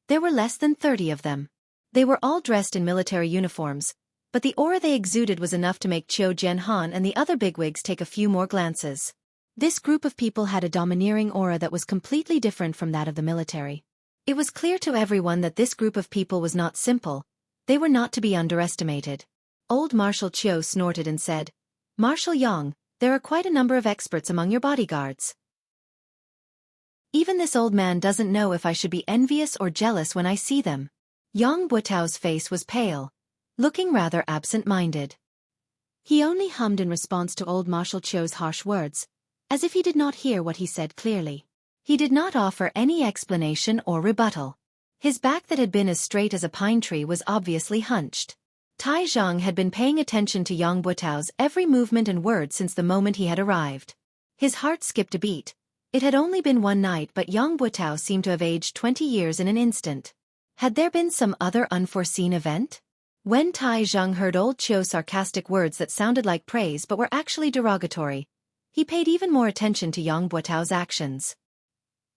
There were less than 30 of them. They were all dressed in military uniforms, but the aura they exuded was enough to make Qiu Jianhan and the other bigwigs take a few more glances. This group of people had a domineering aura that was completely different from that of the military. It was clear to everyone that this group of people was not simple. They were not to be underestimated. Old Marshal Qiu snorted and said, "Marshal Yang, there are quite a number of experts among your bodyguards. Even this old man doesn't know if I should be envious or jealous when I see them." Yang Butao's face was pale, looking rather absent-minded. He only hummed in response to old Marshal Qiu's harsh words, as if he did not hear what he said clearly. He did not offer any explanation or rebuttal. His back that had been as straight as a pine tree was obviously hunched. Tai Zheng had been paying attention to Yang Butao's every movement and word since the moment he had arrived. His heart skipped a beat. It had only been one night, but Yang Butao seemed to have aged 20 years in an instant. Had there been some other unforeseen event? When Tai Zheng heard old Qiu's sarcastic words that sounded like praise but were actually derogatory, he paid even more attention to Yang Butao's actions.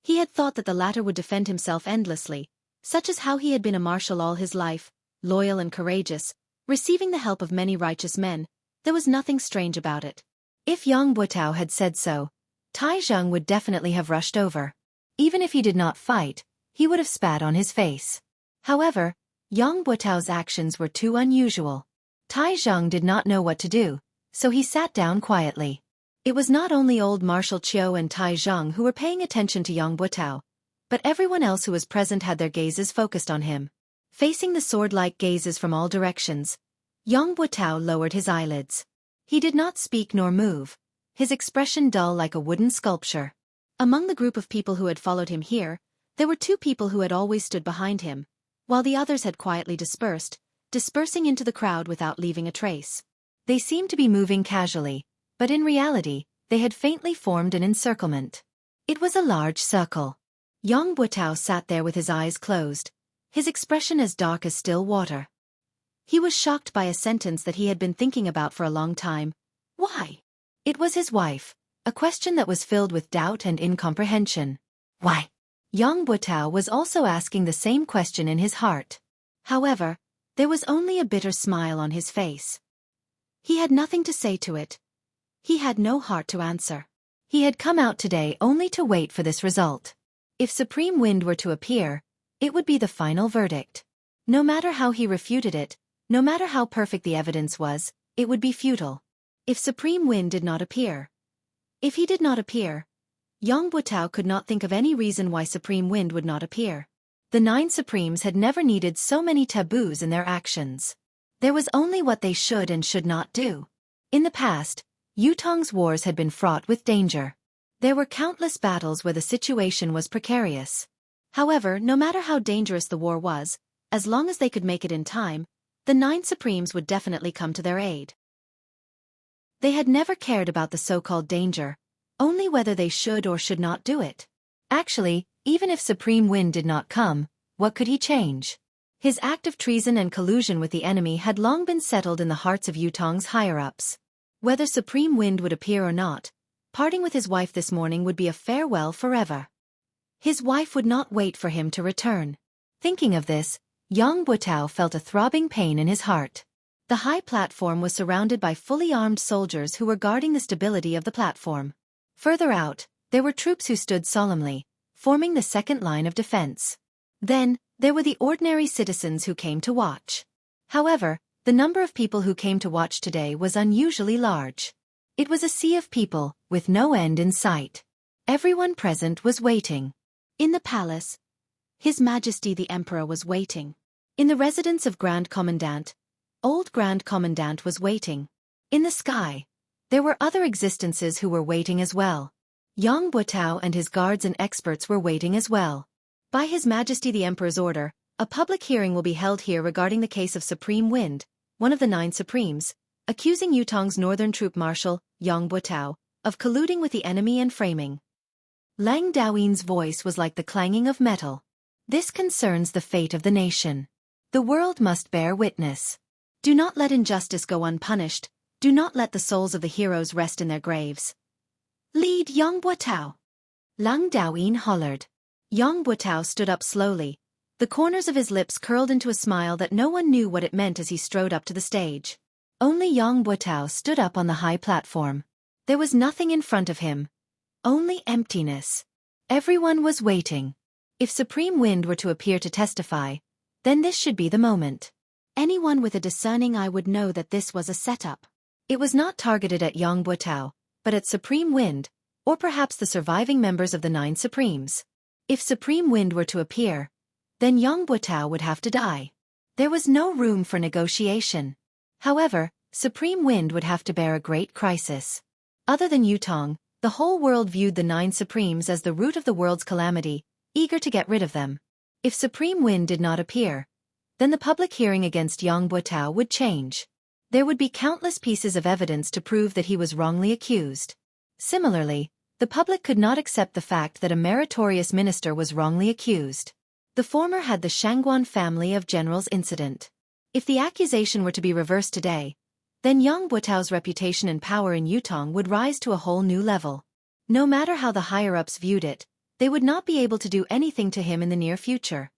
He had thought that the latter would defend himself endlessly, such as how he had been a marshal all his life, loyal and courageous, receiving the help of many righteous men. There was nothing strange about it. If Yang Butao had said so, Tai Zheng would definitely have rushed over. Even if he did not fight, he would have spat on his face. However, Yang Butao's actions were too unusual. Tai Zheng did not know what to do, so he sat down quietly. It was not only old Marshal Qiu and Tai Zheng who were paying attention to Yang Butao, but everyone else who was present had their gazes focused on him. Facing the sword-like gazes from all directions, Yang Butao lowered his eyelids. He did not speak nor move, his expression dull like a wooden sculpture. Among the group of people who had followed him here, there were two people who had always stood behind him, while the others had quietly dispersing into the crowd without leaving a trace. They seemed to be moving casually, but in reality, they had faintly formed an encirclement. It was a large circle. Yang Butao sat there with his eyes closed, his expression as dark as still water. He was shocked by a sentence that he had been thinking about for a long time. Why? It was his wife, a question that was filled with doubt and incomprehension. Why? Yang Butao was also asking the same question in his heart. However, there was only a bitter smile on his face. He had nothing to say to it. He had no heart to answer. He had come out today only to wait for this result. If Supreme Wind were to appear, it would be the final verdict. No matter how he refuted it, no matter how perfect the evidence was, it would be futile. If Supreme Wind did not appear. If he did not appear, Yang Butao could not think of any reason why Supreme Wind would not appear. The 9 Supremes had never needed so many taboos in their actions. There was only what they should and should not do. In the past, Yutong's wars had been fraught with danger. There were countless battles where the situation was precarious. However, no matter how dangerous the war was, as long as they could make it in time, the 9 Supremes would definitely come to their aid. They had never cared about the so-called danger, only whether they should or should not do it. Actually, even if Supreme Wind did not come, what could he change? His act of treason and collusion with the enemy had long been settled in the hearts of Yutong's higher-ups. Whether Supreme Wind would appear or not, parting with his wife this morning would be a farewell forever. His wife would not wait for him to return. Thinking of this, Yang Butao felt a throbbing pain in his heart. The high platform was surrounded by fully armed soldiers who were guarding the stability of the platform. Further out, there were troops who stood solemnly, forming the second line of defense. Then, there were the ordinary citizens who came to watch. However, the number of people who came to watch today was unusually large. It was a sea of people, with no end in sight. Everyone present was waiting. In the palace, His Majesty the Emperor was waiting. In the residence of Grand Commandant, Old Grand Commandant was waiting. In the sky, there were other existences who were waiting as well. Yang Butao and his guards and experts were waiting as well. By His Majesty the Emperor's order, a public hearing will be held here regarding the case of Supreme Wind, one of the 9 Supremes, accusing Yutong's northern troop marshal, Yang Butao, of colluding with the enemy and framing. Lang Daoyin's voice was like the clanging of metal. This concerns the fate of the nation. The world must bear witness. Do not let injustice go unpunished, do not let the souls of the heroes rest in their graves. Lead Yang Butao. Lang Daoyin hollered. Yang Butao stood up slowly. The corners of his lips curled into a smile that no one knew what it meant as he strode up to the stage. Only Yang Butao stood up on the high platform. There was nothing in front of him. Only emptiness. Everyone was waiting. If Supreme Wind were to appear to testify, then this should be the moment. Anyone with a discerning eye would know that this was a setup. It was not targeted at Yang Butao, but at Supreme Wind, or perhaps the surviving members of the 9 Supremes. If Supreme Wind were to appear, then Yang Butao would have to die. There was no room for negotiation. However, Supreme Wind would have to bear a great crisis. Other than Yutong, the whole world viewed the 9 Supremes as the root of the world's calamity, eager to get rid of them. If Supreme Wind did not appear, then the public hearing against Yang Butao would change. There would be countless pieces of evidence to prove that he was wrongly accused. Similarly, the public could not accept the fact that a meritorious minister was wrongly accused. The former had the Shangguan family of generals incident. If the accusation were to be reversed today, then Yang Butao's reputation and power in Yutong would rise to a whole new level. No matter how the higher-ups viewed it, they would not be able to do anything to him in the near future.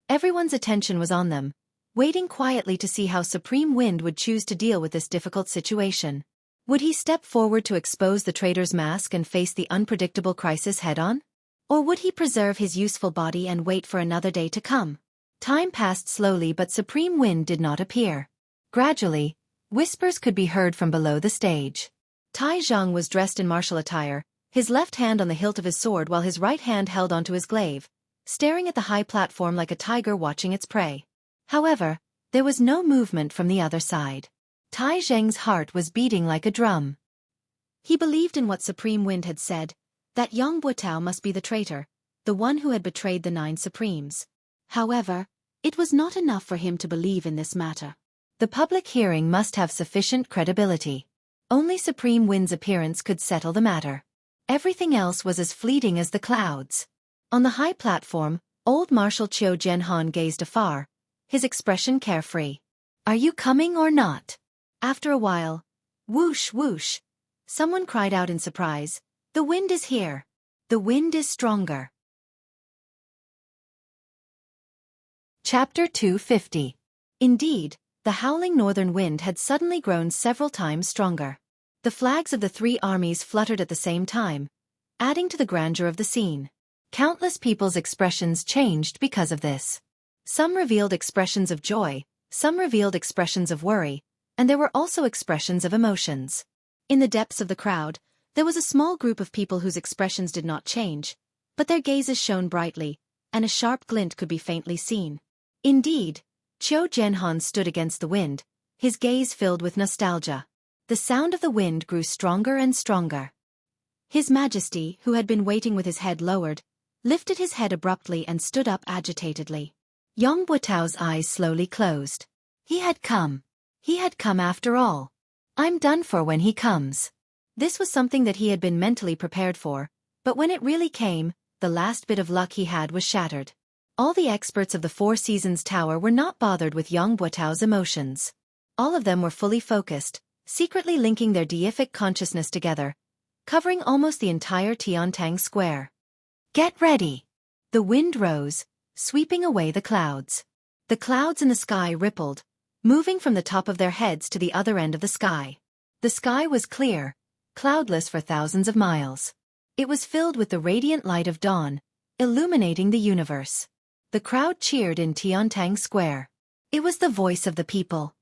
Everyone's attention was on them, waiting quietly to see how Supreme Wind would choose to deal with this difficult situation. Would he step forward to expose the traitor's mask and face the unpredictable crisis head-on? Or would he preserve his useful body and wait for another day to come? Time passed slowly, but Supreme Wind did not appear. Gradually, whispers could be heard from below the stage. Tai Zhang was dressed in martial attire, his left hand on the hilt of his sword while his right hand held onto his glaive, staring at the high platform like a tiger watching its prey. However, there was no movement from the other side. Tai Zheng's heart was beating like a drum. He believed in what Supreme Wind had said, that Yang Buotao must be the traitor, the one who had betrayed the 9 Supremes. However, it was not enough for him to believe in this matter. The public hearing must have sufficient credibility. Only Supreme Wind's appearance could settle the matter. Everything else was as fleeting as the clouds. On the high platform, old Marshal Qiu Jianhan gazed afar, his expression carefree. "Are you coming or not?" After a while, whoosh whoosh, someone cried out in surprise, "The wind is here. The wind is stronger." Chapter 250. Indeed, the howling northern wind had suddenly grown several times stronger. The flags of the 3 armies fluttered at the same time, adding to the grandeur of the scene. Countless people's expressions changed because of this. Some revealed expressions of joy, some revealed expressions of worry, and there were also expressions of emotions. In the depths of the crowd, there was a small group of people whose expressions did not change, but their gazes shone brightly, and a sharp glint could be faintly seen. Indeed, Qiu Jianhan stood against the wind, his gaze filled with nostalgia. The sound of the wind grew stronger and stronger. His Majesty, who had been waiting with his head lowered, lifted his head abruptly and stood up agitatedly. Yang Buotao's eyes slowly closed. He had come. He had come after all. I'm done for when he comes. This was something that he had been mentally prepared for, but when it really came, the last bit of luck he had was shattered. All the experts of the 4 Seasons Tower were not bothered with Yang Buotao's emotions. All of them were fully focused, secretly linking their deific consciousness together, covering almost the entire Tiantang Square. Get ready! The wind rose, sweeping away the clouds. The clouds in the sky rippled, moving from the top of their heads to the other end of the sky. The sky was clear, cloudless for thousands of miles. It was filled with the radiant light of dawn, illuminating the universe. The crowd cheered in Tiantang Square. It was the voice of the people.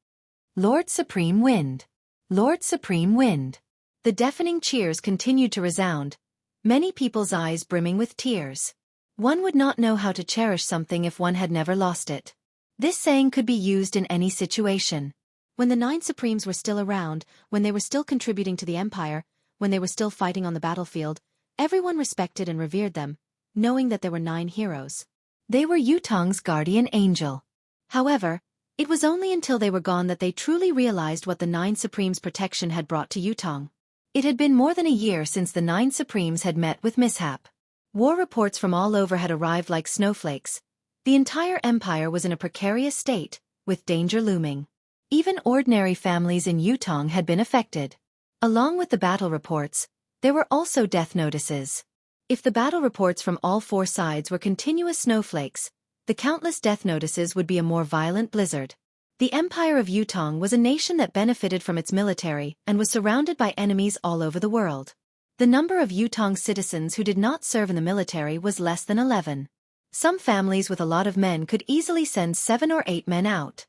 Lord Supreme Wind! Lord Supreme Wind! The deafening cheers continued to resound, many people's eyes brimming with tears. One would not know how to cherish something if one had never lost it. This saying could be used in any situation. When the 9 Supremes were still around, when they were still contributing to the empire, when they were still fighting on the battlefield, everyone respected and revered them, knowing that there were 9 heroes. They were Yutong's guardian angel. However, it was only until they were gone that they truly realized what the 9 Supremes' protection had brought to Yutong. It had been more than a year since the 9 Supremes had met with mishap. War reports from all over had arrived like snowflakes. The entire empire was in a precarious state, with danger looming. Even ordinary families in Yutong had been affected. Along with the battle reports, there were also death notices. If the battle reports from all 4 sides were continuous snowflakes, the countless death notices would be a more violent blizzard. The Empire of Yutong was a nation that benefited from its military and was surrounded by enemies all over the world. The number of Yutong citizens who did not serve in the military was less than 11. Some families with a lot of men could easily send 7 or 8 men out.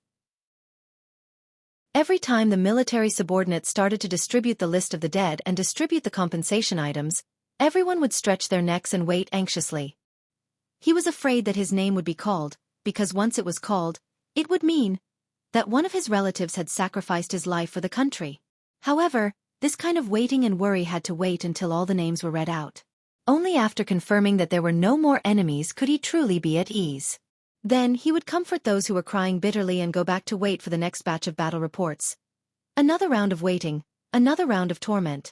Every time the military subordinates started to distribute the list of the dead and distribute the compensation items, everyone would stretch their necks and wait anxiously. He was afraid that his name would be called, because once it was called, it would mean that one of his relatives had sacrificed his life for the country. However, this kind of waiting and worry had to wait until all the names were read out. Only after confirming that there were no more enemies could he truly be at ease. Then he would comfort those who were crying bitterly and go back to wait for the next batch of battle reports. Another round of waiting, another round of torment.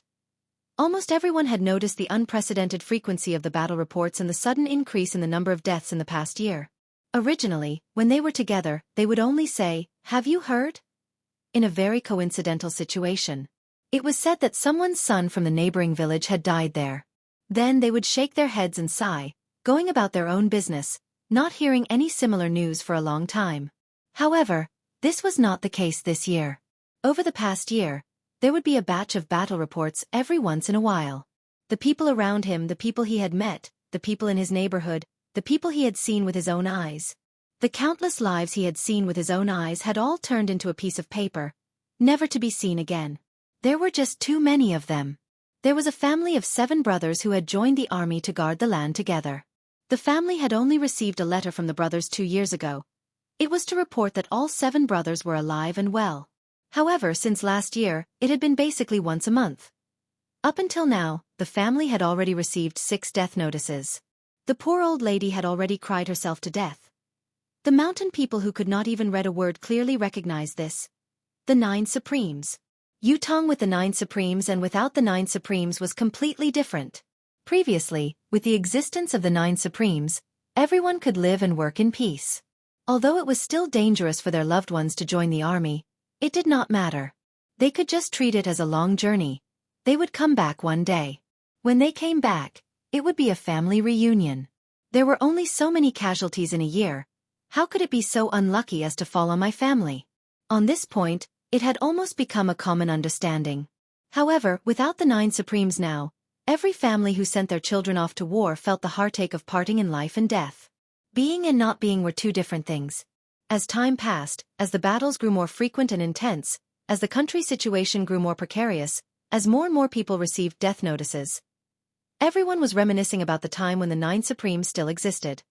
Almost everyone had noticed the unprecedented frequency of the battle reports and the sudden increase in the number of deaths in the past year. Originally, when they were together, they would only say, "Have you heard?" In a very coincidental situation. It was said that someone's son from the neighboring village had died there. Then they would shake their heads and sigh, going about their own business, not hearing any similar news for a long time. However, this was not the case this year. Over the past year, There would be a batch of battle reports every once in a while. The people around him, the people he had met, the people in his neighborhood, the people he had seen with his own eyes. The countless lives he had seen with his own eyes had all turned into a piece of paper, never to be seen again. There were just too many of them. There was a family of 7 brothers who had joined the army to guard the land together. The family had only received a letter from the brothers 2 years ago. It was to report that all 7 brothers were alive and well. However, since last year, it had been basically once a month. Up until now, the family had already received 6 death notices. The poor old lady had already cried herself to death. The mountain people who could not even read a word clearly recognized this. The 9 Supremes. Yutong with the 9 Supremes and without the 9 Supremes was completely different. Previously, with the existence of the 9 Supremes, everyone could live and work in peace. Although it was still dangerous for their loved ones to join the army, it did not matter. They could just treat it as a long journey. They would come back one day. When they came back, it would be a family reunion. There were only so many casualties in a year. How could it be so unlucky as to fall on my family? On this point, it had almost become a common understanding. However, without the 9 Supremes now, every family who sent their children off to war felt the heartache of parting in life and death. Being and not being were 2 different things. As time passed, as the battles grew more frequent and intense, as the country's situation grew more precarious, as more and more people received death notices, everyone was reminiscing about the time when the 9 Supremes still existed.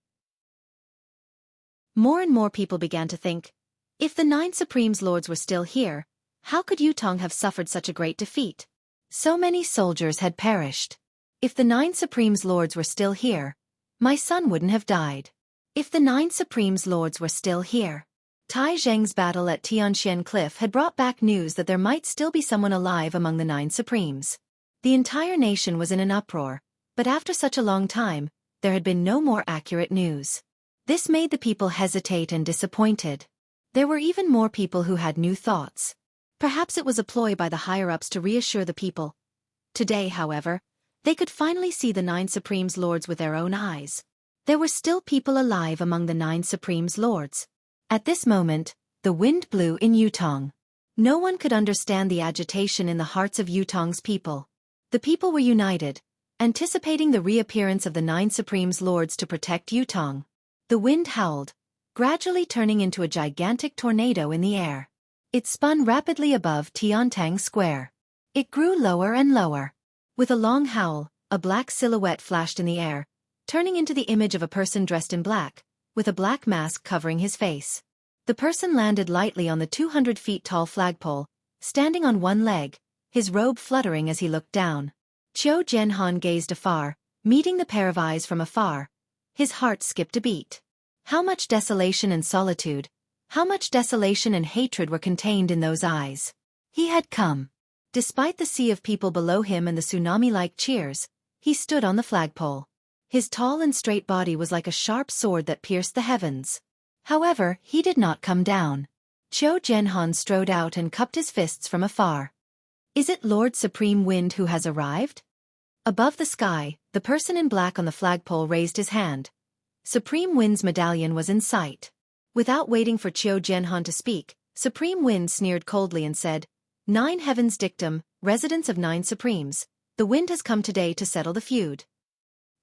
More and more people began to think, if the 9 Supremes Lords were still here, how could Yutong have suffered such a great defeat? So many soldiers had perished. If the 9 Supremes Lords were still here, my son wouldn't have died. If the 9 Supremes Lords were still here. Tai Zheng's battle at Tianxian Cliff had brought back news that there might still be someone alive among the 9 Supremes. The entire nation was in an uproar, but after such a long time, there had been no more accurate news. This made the people hesitate and disappointed. There were even more people who had new thoughts. Perhaps it was a ploy by the higher-ups to reassure the people. Today, however, they could finally see the 9 Supremes Lords with their own eyes. There were still people alive among the 9 Supremes Lords. At this moment, the wind blew in Yutong. No one could understand the agitation in the hearts of Yutong's people. The people were united, anticipating the reappearance of the 9 Supremes Lords to protect Yutong. The wind howled, gradually turning into a gigantic tornado in the air. It spun rapidly above Tiantang Square. It grew lower and lower. With a long howl, a black silhouette flashed in the air, turning into the image of a person dressed in black, with a black mask covering his face. The person landed lightly on the 200 feet tall flagpole, standing on one leg, his robe fluttering as he looked down. Qiu Jianhan gazed afar, meeting the pair of eyes from afar. His heart skipped a beat. How much desolation and solitude, how much desolation and hatred were contained in those eyes. He had come. Despite the sea of people below him and the tsunami-like cheers, he stood on the flagpole. His tall and straight body was like a sharp sword that pierced the heavens. However, he did not come down. Qiu Jianhan strode out and cupped his fists from afar. Is it Lord Supreme Wind who has arrived? Above the sky, the person in black on the flagpole raised his hand. Supreme Wind's medallion was in sight. Without waiting for Qiu Jianhan to speak, Supreme Wind sneered coldly and said, 9 Heavens Dictum, residents of 9 Supremes, the wind has come today to settle the feud.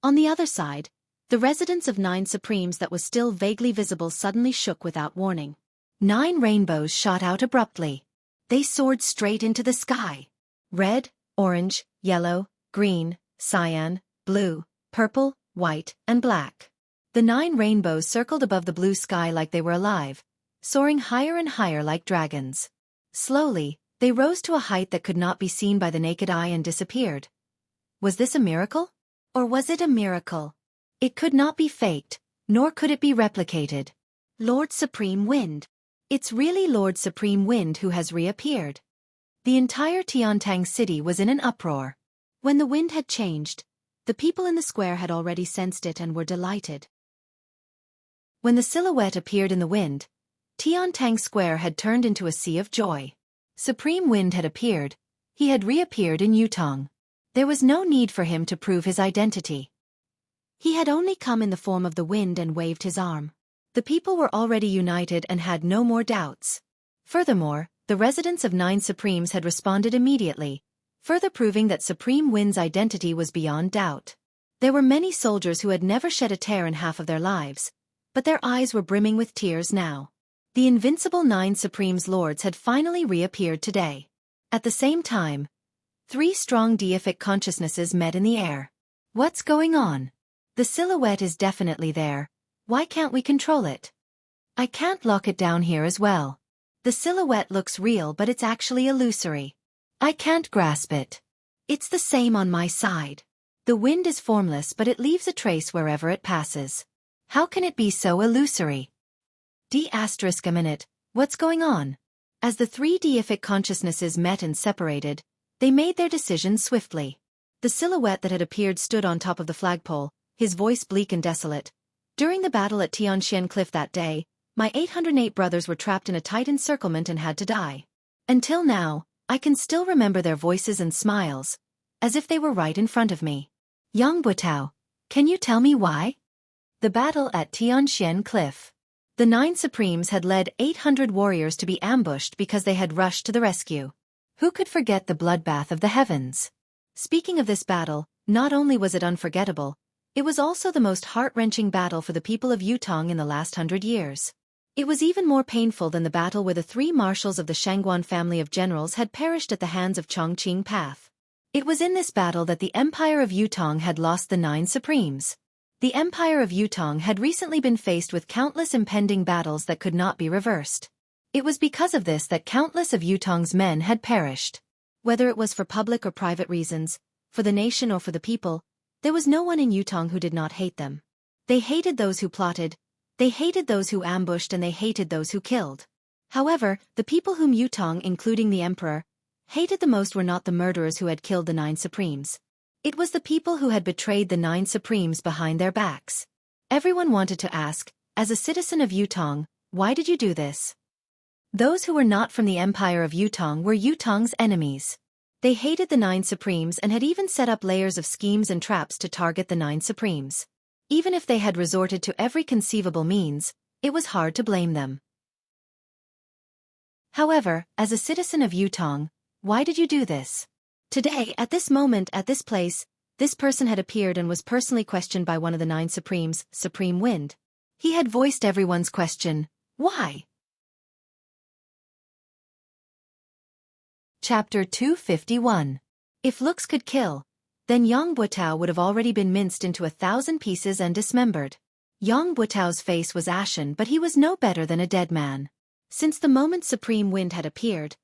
On the other side, the residents of 9 Supremes that was still vaguely visible suddenly shook without warning. 9 rainbows shot out abruptly. They soared straight into the sky. Red, orange, yellow, green, cyan, blue, purple, white, and black. The 9 rainbows circled above the blue sky like they were alive, soaring higher and higher like dragons. Slowly, they rose to a height that could not be seen by the naked eye and disappeared. Was this a miracle? Or was it a miracle? It could not be faked, nor could it be replicated. Lord Supreme Wind. It's really Lord Supreme Wind who has reappeared. The entire Tiantang city was in an uproar. When the wind had changed, the people in the square had already sensed it and were delighted. When the silhouette appeared in the wind, Tiantang Square had turned into a sea of joy. Supreme Wind had appeared. He had reappeared in Yutong. There was no need for him to prove his identity. He had only come in the form of the wind and waved his arm. The people were already united and had no more doubts. Furthermore, The residents of 9 Supremes had responded immediately, further proving that Supreme Wind's identity was beyond doubt. There were many soldiers who had never shed a tear in half of their lives, but their eyes were brimming with tears now. The invincible 9 Supremes lords had finally reappeared today. At the same time, 3 strong deific consciousnesses met in the air. What's going on? The silhouette is definitely there. Why can't we control it? I can't lock it down here as well. The silhouette looks real, but it's actually illusory. I can't grasp it. It's the same on my side. The wind is formless, but it leaves a trace wherever it passes. How can it be so illusory? A minute, what's going on? As the 3 deific consciousnesses met and separated, they made their decision swiftly. The silhouette that had appeared stood on top of the flagpole, his voice bleak and desolate. During the battle at Tianxian Cliff that day, my 808 brothers were trapped in a tight encirclement and had to die. Until now, I can still remember their voices and smiles, as if they were right in front of me. Yang Butao, can you tell me why? The battle at Tianxian Cliff. The 9 Supremes had led 800 warriors to be ambushed because they had rushed to the rescue. Who could forget the bloodbath of the heavens? Speaking of this battle, not only was it unforgettable, it was also the most heart-wrenching battle for the people of Yutong in the last 100 years. It was even more painful than the battle where the 3 marshals of the Shangguan family of generals had perished at the hands of Chongqing Path. It was in this battle that the Empire of Yutong had lost the 9 Supremes. The Empire of Yutong had recently been faced with countless impending battles that could not be reversed. It was because of this that countless of Yutong's men had perished. Whether it was for public or private reasons, for the nation or for the people, there was no one in Yutong who did not hate them. They hated those who plotted, they hated those who ambushed, and they hated those who killed. However, the people whom Yutong, including the emperor, hated the most were not the murderers who had killed the 9 Supremes. It was the people who had betrayed the 9 Supremes behind their backs. Everyone wanted to ask, as a citizen of Yutong, why did you do this? Those who were not from the Empire of Yutong were Yutong's enemies. They hated the 9 Supremes and had even set up layers of schemes and traps to target the 9 Supremes. Even if they had resorted to every conceivable means, it was hard to blame them. However, as a citizen of Yutong, why did you do this? Today, at this moment, at this place, this person had appeared and was personally questioned by one of the 9 Supremes, Supreme Wind. He had voiced everyone's question, why? Chapter 251. If looks could kill, then Yang Butao would have already been minced into 1,000 pieces and dismembered. Yang Butao's face was ashen, but he was no better than a dead man. Since the moment Supreme Wind had appeared,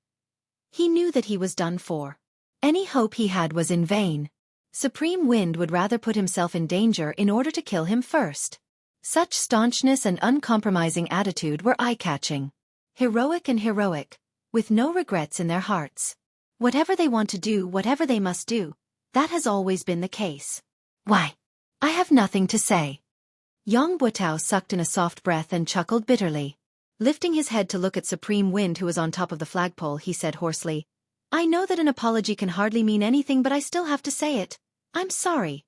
he knew that he was done for. Any hope he had was in vain. Supreme Wind would rather put himself in danger in order to kill him first. Such staunchness and uncompromising attitude were eye-catching. Heroic and heroic, with no regrets in their hearts. Whatever they want to do, whatever they must do, that has always been the case. Why? I have nothing to say. Yang Butao sucked in a soft breath and chuckled bitterly. Lifting his head to look at Supreme Wind, who was on top of the flagpole, he said hoarsely, I know that an apology can hardly mean anything, but I still have to say it. I'm sorry.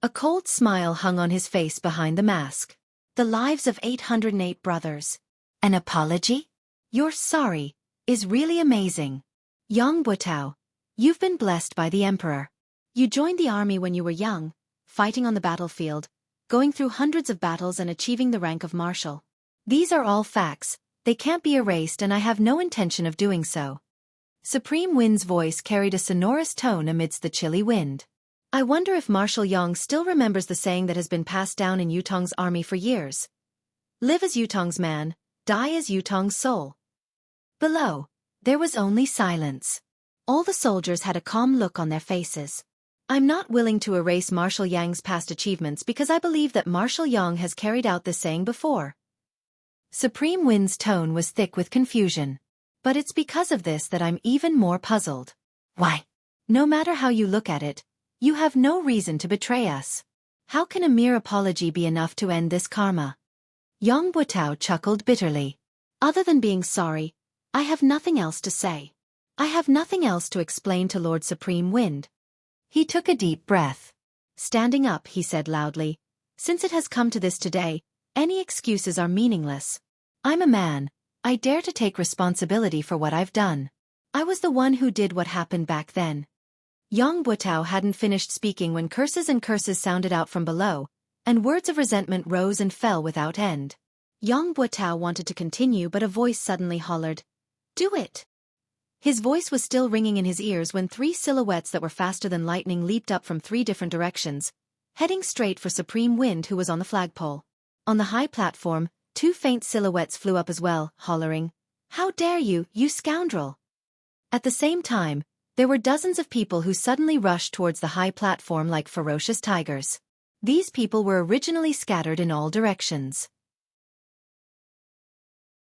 A cold smile hung on his face behind the mask. The lives of 808 brothers. An apology? You're sorry, is really amazing. Yang Butao, you've been blessed by the emperor. You joined the army when you were young, fighting on the battlefield, going through hundreds of battles and achieving the rank of marshal. These are all facts, they can't be erased, and I have no intention of doing so. Supreme Wind's voice carried a sonorous tone amidst the chilly wind. I wonder if Marshal Yang still remembers the saying that has been passed down in Yutong's army for years. Live as Yutong's man, die as Yutong's soul. Below, there was only silence. All the soldiers had a calm look on their faces. I'm not willing to erase Marshal Yang's past achievements because I believe that Marshal Yang has carried out this saying before. Supreme Wind's tone was thick with confusion. But it's because of this that I'm even more puzzled. Why? No matter how you look at it, you have no reason to betray us. How can a mere apology be enough to end this karma? Yang Butao chuckled bitterly. Other than being sorry, I have nothing else to say. I have nothing else to explain to Lord Supreme Wind. He took a deep breath. Standing up, he said loudly, since it has come to this today, any excuses are meaningless. I'm a man, I dare to take responsibility for what I've done. I was the one who did what happened back then. Yang Butao hadn't finished speaking when curses and curses sounded out from below, and words of resentment rose and fell without end. Yang Butao wanted to continue, but a voice suddenly hollered, "Do it!" His voice was still ringing in his ears when 3 silhouettes that were faster than lightning leaped up from 3 different directions, heading straight for Supreme Wind, who was on the flagpole. On the high platform, 2 faint silhouettes flew up as well, hollering, "How dare you, you scoundrel!" At the same time, there were dozens of people who suddenly rushed towards the high platform like ferocious tigers. These people were originally scattered in all directions.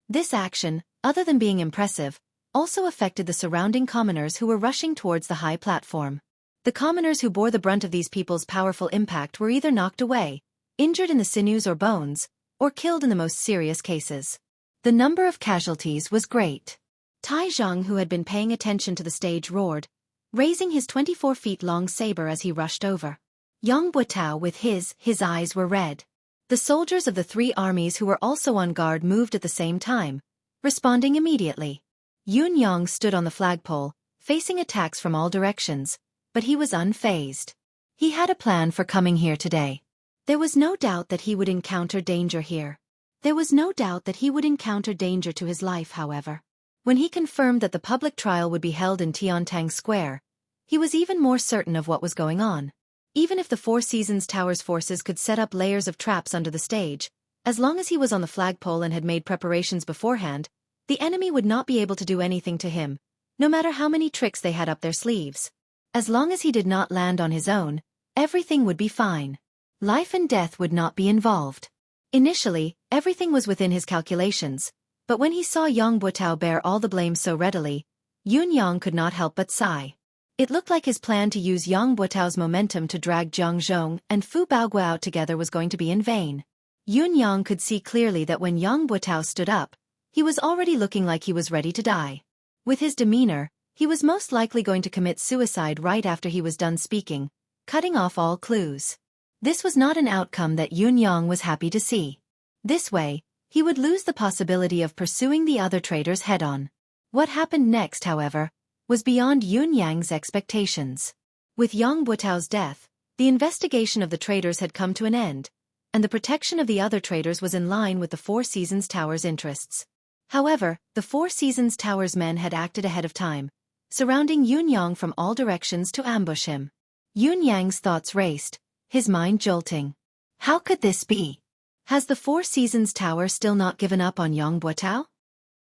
This action, other than being impressive, also affected the surrounding commoners who were rushing towards the high platform. The commoners who bore the brunt of these people's powerful impact were either knocked away, injured in the sinews or bones, or killed in the most serious cases. The number of casualties was great. Tai Zhang, who had been paying attention to the stage, roared, raising his 24-feet-long saber as he rushed over. Yang Butao, with his eyes were red. The soldiers of the 3 armies who were also on guard moved at the same time, responding immediately. Yun Yang stood on the flagpole, facing attacks from all directions, but he was unfazed. He had a plan for coming here today. There was no doubt that he would encounter danger here. There was no doubt that he would encounter danger to his life, however. When he confirmed that the public trial would be held in Tiantang Square, he was even more certain of what was going on. Even if the Four Seasons Tower's forces could set up layers of traps under the stage, as long as he was on the flagpole and had made preparations beforehand, the enemy would not be able to do anything to him, no matter how many tricks they had up their sleeves. As long as he did not land on his own, everything would be fine. Life and death would not be involved. Initially, everything was within his calculations, but when he saw Yang Butao bear all the blame so readily, Yun Yang could not help but sigh. It looked like his plan to use Yang Butao's momentum to drag Zhang Zhong and Fu Baoguo out together was going to be in vain. Yun Yang could see clearly that when Yang Butao stood up, he was already looking like he was ready to die. With his demeanor, he was most likely going to commit suicide right after he was done speaking, cutting off all clues. This was not an outcome that Yun Yang was happy to see. This way, he would lose the possibility of pursuing the other traitors head-on. What happened next, however, was beyond Yun Yang's expectations. With Yang Butao's death, the investigation of the traitors had come to an end, and the protection of the other traitors was in line with the Four Seasons Tower's interests. However, the Four Seasons Tower's men had acted ahead of time, surrounding Yun Yang from all directions to ambush him. Yun Yang's thoughts raced, his mind jolting. How could this be? Has the Four Seasons Tower still not given up on Yang Butao?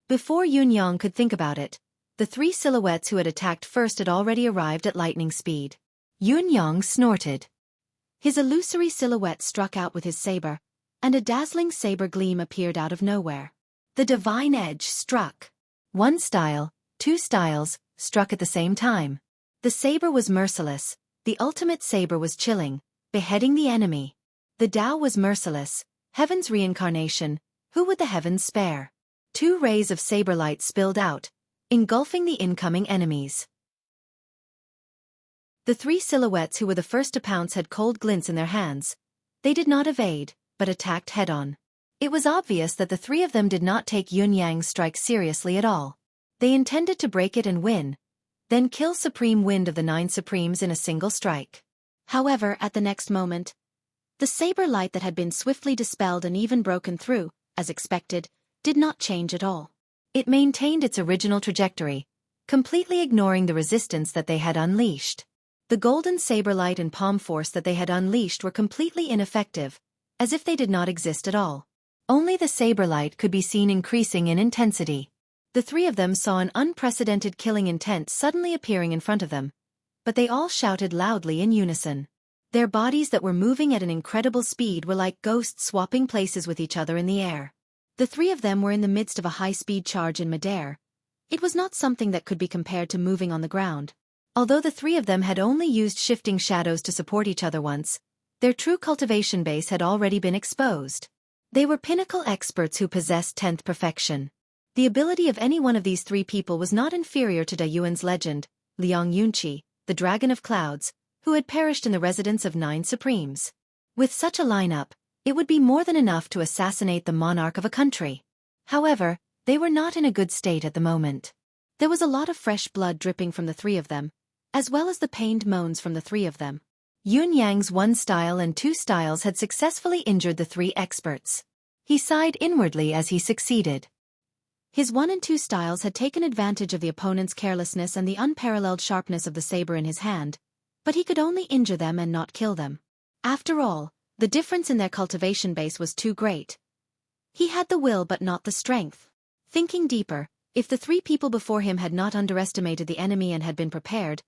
Before Yun Yang could think about it, the 3 silhouettes who had attacked first had already arrived at lightning speed. Yun Yang snorted. His illusory silhouette struck out with his saber, and a dazzling saber gleam appeared out of nowhere. The divine edge struck. 1 style, 2 styles, struck at the same time. The saber was merciless, the ultimate saber was chilling, beheading the enemy. The Tao was merciless, heaven's reincarnation, who would the heavens spare? 2 rays of saber light spilled out, engulfing the incoming enemies. The 3 silhouettes who were the first to pounce had cold glints in their hands. They did not evade, but attacked head-on. It was obvious that the 3 of them did not take Yun Yang's strike seriously at all. They intended to break it and win, then kill Supreme Wind of the 9 Supremes in a single strike. However, at the next moment, the saber light that had been swiftly dispelled and even broken through, as expected, did not change at all. It maintained its original trajectory, completely ignoring the resistance that they had unleashed. The golden saber light and palm force that they had unleashed were completely ineffective, as if they did not exist at all. Only the saber light could be seen increasing in intensity. The 3 of them saw an unprecedented killing intent suddenly appearing in front of them, but they all shouted loudly in unison. Their bodies that were moving at an incredible speed were like ghosts swapping places with each other in the air. The 3 of them were in the midst of a high-speed charge in midair. It was not something that could be compared to moving on the ground. Although the 3 of them had only used shifting shadows to support each other once, their true cultivation base had already been exposed. They were pinnacle experts who possessed 10th perfection. The ability of any one of these 3 people was not inferior to Da Yuan's legend, Liang Yunqi, the Dragon of Clouds, who had perished in the residence of 9 Supremes. With such a lineup, it would be more than enough to assassinate the monarch of a country. However, They were not in a good state at the moment. There was a lot of fresh blood dripping from the three of them, as well as the pained moans from the three of them. Yun Yang's 1 style and 2 styles had successfully injured the 3 experts. He sighed inwardly as he succeeded. His 1 and 2 styles had taken advantage of the opponent's carelessness and the unparalleled sharpness of the saber in his hand, but he could only injure them and not kill them. After all, the difference in their cultivation base was too great. He had the will but not the strength. Thinking deeper, if the 3 people before him had not underestimated the enemy and had been prepared,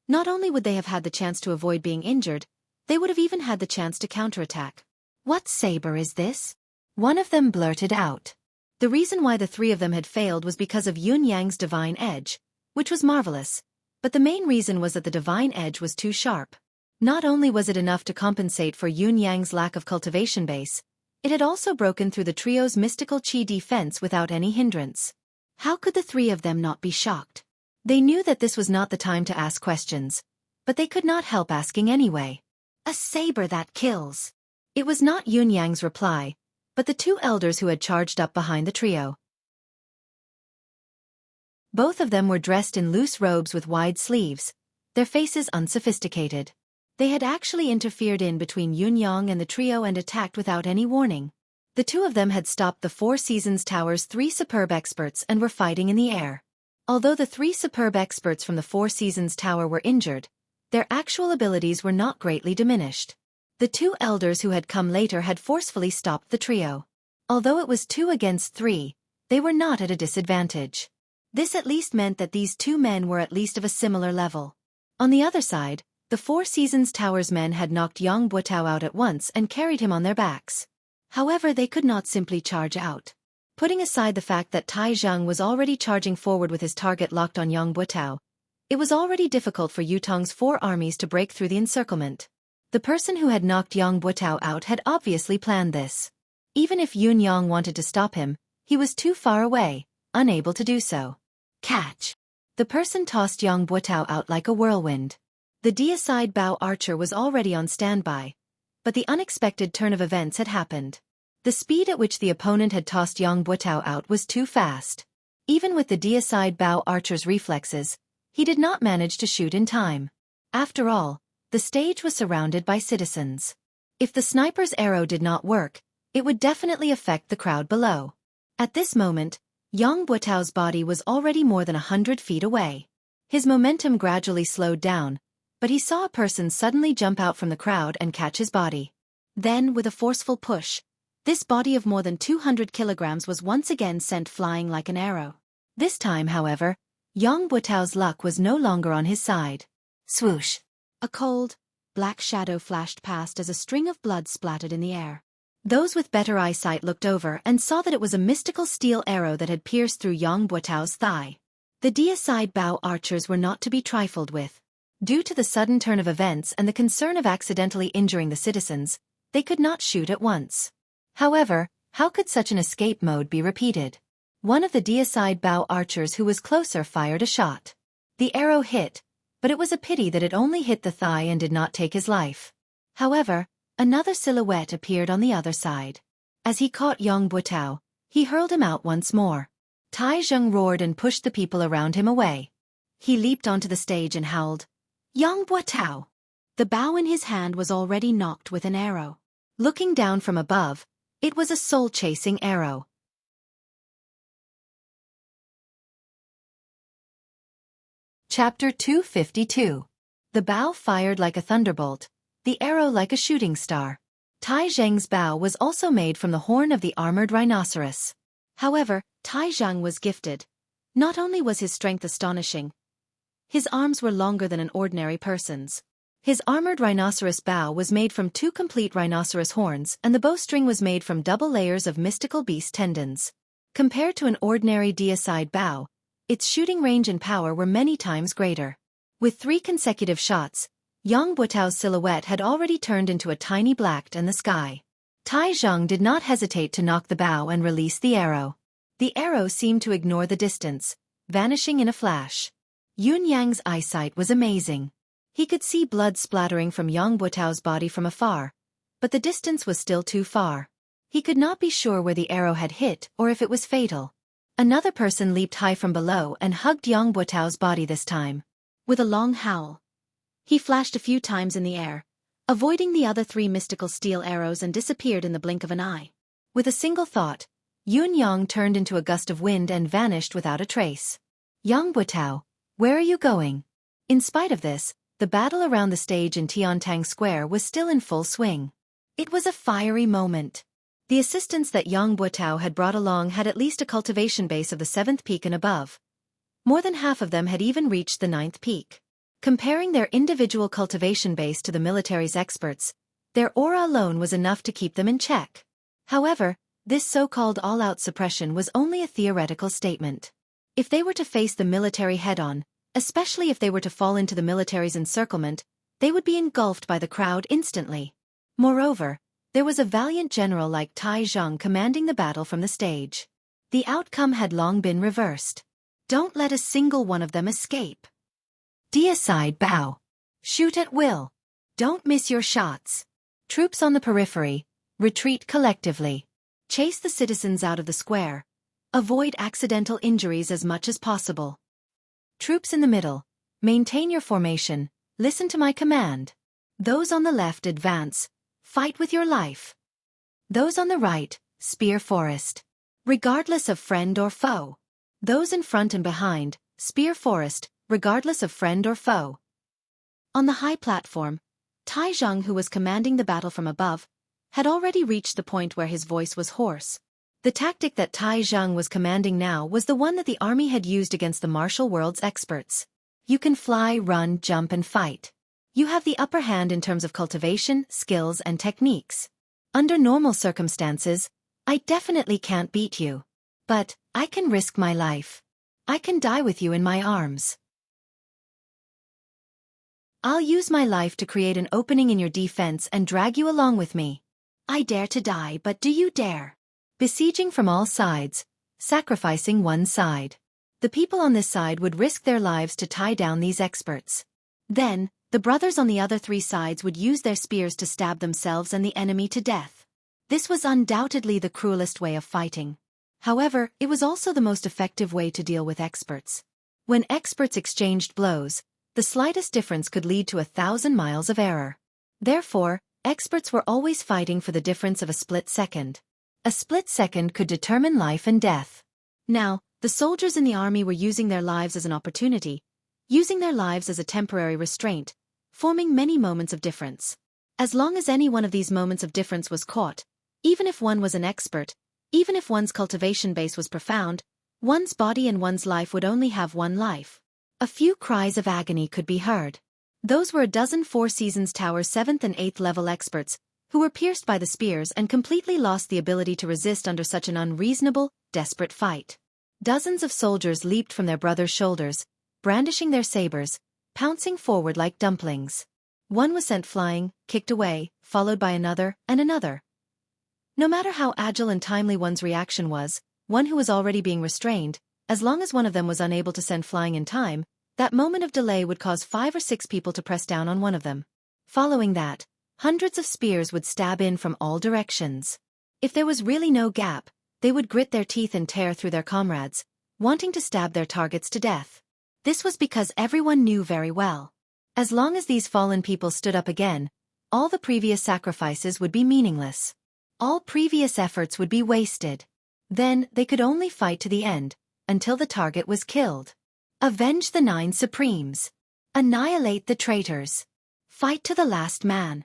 not only would they have had the chance to avoid being injured, they would have even had the chance to counterattack. "What saber is this?" one of them blurted out. The reason why the 3 of them had failed was because of Yun Yang's divine edge, which was marvelous, but the main reason was that the divine edge was too sharp. Not only was it enough to compensate for Yun Yang's lack of cultivation base, it had also broken through the trio's mystical chi defense without any hindrance. How could the 3 of them not be shocked? They knew that this was not the time to ask questions, but they could not help asking anyway. "A saber that kills." It was not Yun Yang's reply, but the 2 elders who had charged up behind the trio. Both of them were dressed in loose robes with wide sleeves, their faces unsophisticated. They had actually interfered in between Yun Yang and the trio and attacked without any warning. The 2 of them had stopped the 4 Seasons Tower's 3 superb experts and were fighting in the air. Although the 3 superb experts from the 4 Seasons Tower were injured, their actual abilities were not greatly diminished. The 2 elders who had come later had forcefully stopped the trio. Although it was 2 against 3, they were not at a disadvantage. This at least meant that these 2 men were at least of a similar level. On the other side, the 4 Seasons Tower's men had knocked Yang Buotao out at once and carried him on their backs. However, they could not simply charge out. Putting aside the fact that Tai Zheng was already charging forward with his target locked on Yang Buotao, it was already difficult for Yutong's 4 armies to break through the encirclement. The person who had knocked Yang Buotao out had obviously planned this. Even if Yun Yang wanted to stop him, he was too far away, unable to do so. Catch! The person tossed Yang Buotao out like a whirlwind. The deicide bow archer was already on standby, but the unexpected turn of events had happened. The speed at which the opponent had tossed Yang Buotao out was too fast. Even with the deicide bow archer's reflexes, he did not manage to shoot in time. After all, the stage was surrounded by citizens. If the sniper's arrow did not work, it would definitely affect the crowd below. At this moment, Yang Buotao's body was already more than 100 feet away. His momentum gradually slowed down, but he saw a person suddenly jump out from the crowd and catch his body. Then, with a forceful push, this body of more than 200 kilograms was once again sent flying like an arrow. This time, however, Yang Buotao's luck was no longer on his side. Swoosh! A cold, black shadow flashed past as a string of blood splattered in the air. Those with better eyesight looked over and saw that it was a mystical steel arrow that had pierced through Yang Buotao's thigh. The deicide bow archers were not to be trifled with. Due to the sudden turn of events and the concern of accidentally injuring the citizens, they could not shoot at once. However, how could such an escape mode be repeated? One of the deicide bow archers who was closer fired a shot. The arrow hit, but it was a pity that it only hit the thigh and did not take his life. However, another silhouette appeared on the other side. As he caught Yang Buotao, he hurled him out once more. Tai Zheng roared and pushed the people around him away. He leaped onto the stage and howled, "Yang Buotao!" The bow in his hand was already knocked with an arrow. Looking down from above, it was a soul-chasing arrow. Chapter 252. The bow fired like a thunderbolt, the arrow like a shooting star. Tai Zheng's bow was also made from the horn of the armored rhinoceros. However, Tai Zheng was gifted. Not only was his strength astonishing, his arms were longer than an ordinary person's. His armored rhinoceros bow was made from 2 complete rhinoceros horns and the bowstring was made from double layers of mystical beast tendons. Compared to an ordinary deicide bow, its shooting range and power were many times greater. With 3 consecutive shots, Yang Buotao's silhouette had already turned into a tiny black in the sky. Tai Zheng did not hesitate to knock the bow and release the arrow. The arrow seemed to ignore the distance, vanishing in a flash. Yun Yang's eyesight was amazing. He could see blood splattering from Yang Buotao's body from afar, but the distance was still too far. He could not be sure where the arrow had hit or if it was fatal. Another person leaped high from below and hugged Yang Buotao's body this time. With a long howl, he flashed a few times in the air, avoiding the other three mystical steel arrows, and disappeared in the blink of an eye. With a single thought, Yun Yang turned into a gust of wind and vanished without a trace. Yang Buotao, where are you going? In spite of this, the battle around the stage in Tiantang Square was still in full swing. It was a fiery moment. The assistants that Yang Buotao had brought along had at least a cultivation base of the 7th peak and above. More than half of them had even reached the 9th peak. Comparing their individual cultivation base to the military's experts, their aura alone was enough to keep them in check. However, this so-called all-out suppression was only a theoretical statement. If they were to face the military head-on, especially if they were to fall into the military's encirclement, they would be engulfed by the crowd instantly. Moreover, there was a valiant general like Tai Zhang commanding the battle from the stage. The outcome had long been reversed. Don't let a single one of them escape. Deicide bow. Shoot at will. Don't miss your shots. Troops on the periphery, retreat collectively. Chase the citizens out of the square. Avoid accidental injuries as much as possible. Troops in the middle, maintain your formation, listen to my command. Those on the left advance, fight with your life. Those on the right, spear forest. Regardless of friend or foe. Those in front and behind, spear forest, regardless of friend or foe. On the high platform, Tai Zhang, who was commanding the battle from above, had already reached the point where his voice was hoarse. The tactic that Tai Zhang was commanding now was the one that the army had used against the martial world's experts. You can fly, run, jump, and fight. You have the upper hand in terms of cultivation, skills, and techniques. Under normal circumstances, I definitely can't beat you. But I can risk my life. I can die with you in my arms. I'll use my life to create an opening in your defense and drag you along with me. I dare to die, but do you dare? Besieging from all sides, sacrificing one side. The people on this side would risk their lives to tie down these experts. Then, the brothers on the other three sides would use their spears to stab themselves and the enemy to death. This was undoubtedly the cruelest way of fighting. However, it was also the most effective way to deal with experts. When experts exchanged blows, the slightest difference could lead to 1,000 miles of error. Therefore, experts were always fighting for the difference of a split second. A split second could determine life and death. Now, the soldiers in the army were using their lives as an opportunity, using their lives as a temporary restraint, forming many moments of difference. As long as any one of these moments of difference was caught, even if one was an expert, even if one's cultivation base was profound, one's body and one's life would only have one life. A few cries of agony could be heard. Those were a dozen Four Seasons Tower 7th and 8th level experts, who were pierced by the spears and completely lost the ability to resist under such an unreasonable, desperate fight. Dozens of soldiers leaped from their brothers' shoulders, brandishing their sabers, pouncing forward like dumplings. One was sent flying, kicked away, followed by another, and another. No matter how agile and timely one's reaction was, one who was already being restrained, as long as one of them was unable to send flying in time, that moment of delay would cause 5 or 6 people to press down on one of them. Following that, hundreds of spears would stab in from all directions. If there was really no gap, they would grit their teeth and tear through their comrades, wanting to stab their targets to death. This was because everyone knew very well. As long as these fallen people stood up again, all the previous sacrifices would be meaningless. All previous efforts would be wasted. Then they could only fight to the end, until the target was killed. Avenge the 9 Supremes. Annihilate the traitors. Fight to the last man.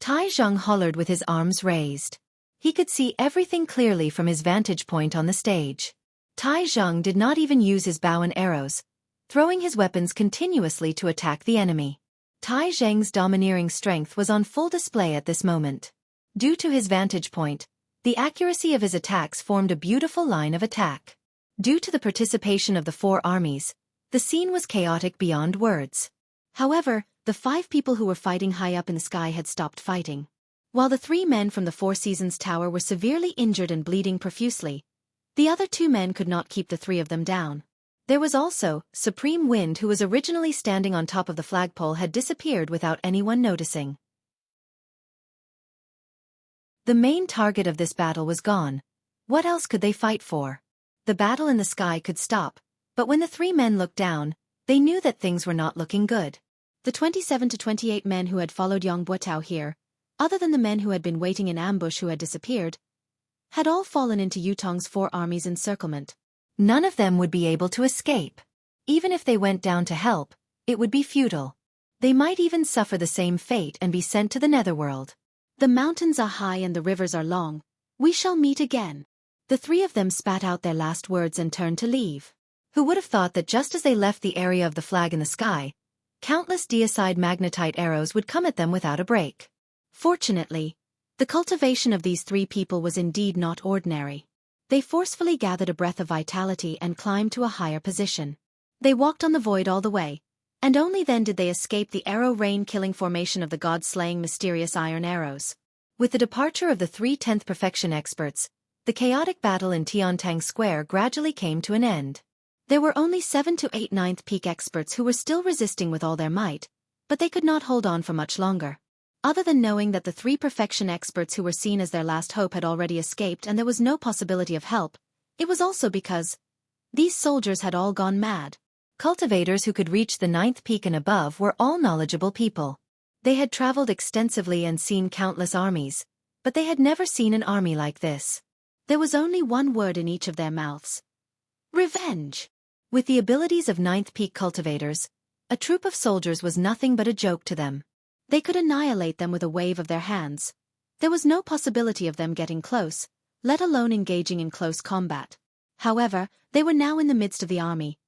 Tai Zhang hollered with his arms raised. He could see everything clearly from his vantage point on the stage. Tai Zhang did not even use his bow and arrows, throwing his weapons continuously to attack the enemy. Tai Zhang's domineering strength was on full display at this moment. Due to his vantage point, the accuracy of his attacks formed a beautiful line of attack. Due to the participation of the 4 armies, the scene was chaotic beyond words. However, the 5 people who were fighting high up in the sky had stopped fighting. While the 3 men from the Four Seasons Tower were severely injured and bleeding profusely, the other 2 men could not keep the 3 of them down. There was also Supreme Wind, who was originally standing on top of the flagpole, had disappeared without anyone noticing. The main target of this battle was gone. What else could they fight for? the battle in the sky could stop, but when the three men looked down, they knew that things were not looking good. The 27 to 28 men who had followed Yang Buotao here, other than the men who had been waiting in ambush who had disappeared, had all fallen into Yutong's 4 armies' encirclement. None of them would be able to escape. Even if they went down to help, it would be futile. They might even suffer the same fate and be sent to the netherworld. The mountains are high and the rivers are long. We shall meet again. The 3 of them spat out their last words and turned to leave. Who would have thought that just as they left the area of the flag in the sky, countless deicide magnetite arrows would come at them without a break. Fortunately, the cultivation of these 3 people was indeed not ordinary. They forcefully gathered a breath of vitality and climbed to a higher position. They walked on the void all the way, and only then did they escape the arrow rain-killing formation of the god-slaying mysterious iron arrows. With the departure of the 3 10th perfection experts, the chaotic battle in Tiantang Square gradually came to an end. There were only 7 to 8 9th peak experts who were still resisting with all their might, but they could not hold on for much longer. Other than knowing that the 3 perfection experts who were seen as their last hope had already escaped and there was no possibility of help, it was also because these soldiers had all gone mad. Cultivators who could reach the 9th peak and above were all knowledgeable people. They had traveled extensively and seen countless armies, but they had never seen an army like this. There was only one word in each of their mouths: revenge. With the abilities of 9th peak cultivators, a troop of soldiers was nothing but a joke to them. They could annihilate them with a wave of their hands. There was no possibility of them getting close, let alone engaging in close combat. However, they were now in the midst of the army.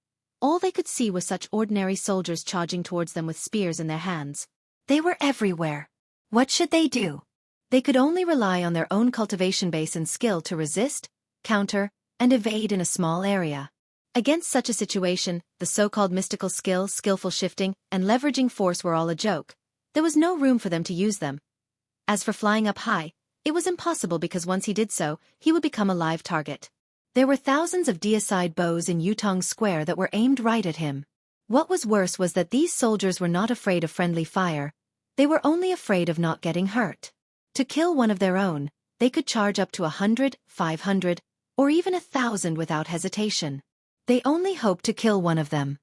All they could see were such ordinary soldiers charging towards them with spears in their hands. They were everywhere. What should they do? They could only rely on their own cultivation base and skill to resist, counter, and evade in a small area. Against such a situation, the so-called mystical skill, skillful shifting, and leveraging force were all a joke. There was no room for them to use them. As for flying up high, it was impossible because once he did so, he would become a live target. There were thousands of deicide bows in Yutong Square that were aimed right at him. What was worse was that these soldiers were not afraid of friendly fire. They were only afraid of not getting hurt. To kill one of their own, they could charge up to 100, 500, or even 1,000 without hesitation. They only hoped to kill one of them.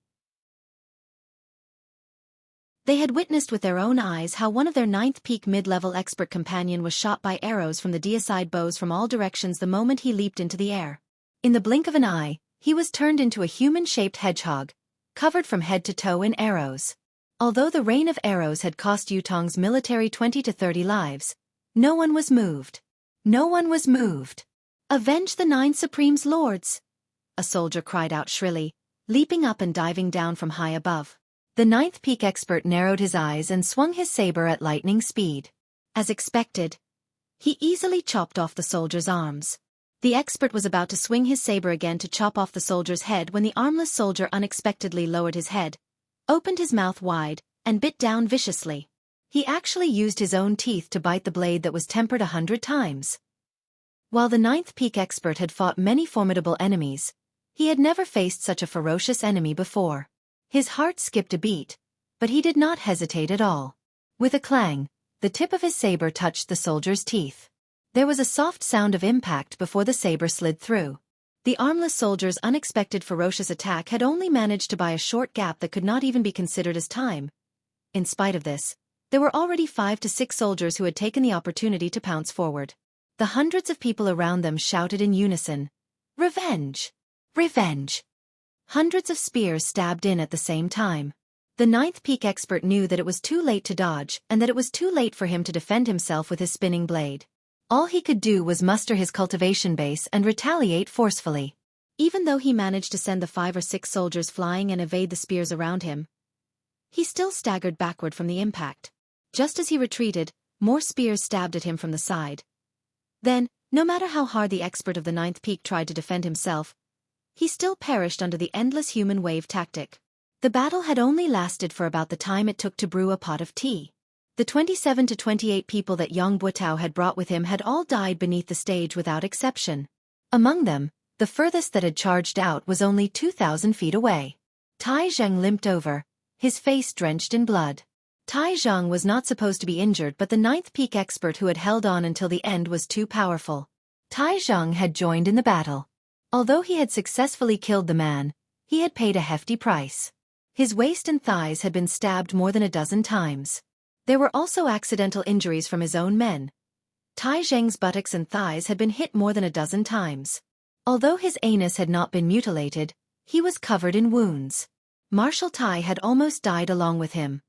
They had witnessed with their own eyes how one of their 9th peak mid-level expert companion was shot by arrows from the deicide bows from all directions the moment he leaped into the air. In the blink of an eye, he was turned into a human-shaped hedgehog, covered from head to toe in arrows. Although the rain of arrows had cost Yutong's military 20 to 30 lives, no one was moved. No one was moved. "Avenge the 9 Supreme's lords!" a soldier cried out shrilly, leaping up and diving down from high above. The 9th peak expert narrowed his eyes and swung his saber at lightning speed. As expected, he easily chopped off the soldier's arms. The expert was about to swing his saber again to chop off the soldier's head when the armless soldier unexpectedly lowered his head, opened his mouth wide, and bit down viciously. He actually used his own teeth to bite the blade that was tempered 100 times. While the 9th peak expert had fought many formidable enemies, he had never faced such a ferocious enemy before. His heart skipped a beat, but he did not hesitate at all. With a clang, the tip of his saber touched the soldier's teeth. There was a soft sound of impact before the saber slid through. The armless soldier's unexpected ferocious attack had only managed to buy a short gap that could not even be considered as time. In spite of this, there were already 5 to 6 soldiers who had taken the opportunity to pounce forward. The hundreds of people around them shouted in unison, "Revenge! Revenge!" Hundreds of spears stabbed in at the same time. The 9th peak expert knew that it was too late to dodge and that it was too late for him to defend himself with his spinning blade. All he could do was muster his cultivation base and retaliate forcefully. Even though he managed to send the 5 or 6 soldiers flying and evade the spears around him, he still staggered backward from the impact. Just as he retreated, more spears stabbed at him from the side. Then, no matter how hard the expert of the 9th peak tried to defend himself, he still perished under the endless human wave tactic. The battle had only lasted for about the time it took to brew a pot of tea. The 27 to 28 people that Yang Buotao had brought with him had all died beneath the stage without exception. Among them, the furthest that had charged out was only 2,000 feet away. Tai Zheng limped over, his face drenched in blood. Tai Zheng was not supposed to be injured, but the 9th peak expert who had held on until the end was too powerful. Tai Zheng had joined in the battle. Although he had successfully killed the man, he had paid a hefty price. His waist and thighs had been stabbed more than a dozen times. There were also accidental injuries from his own men. Tai Zheng's buttocks and thighs had been hit more than a dozen times. Although his anus had not been mutilated, he was covered in wounds. Marshal Tai had almost died along with him.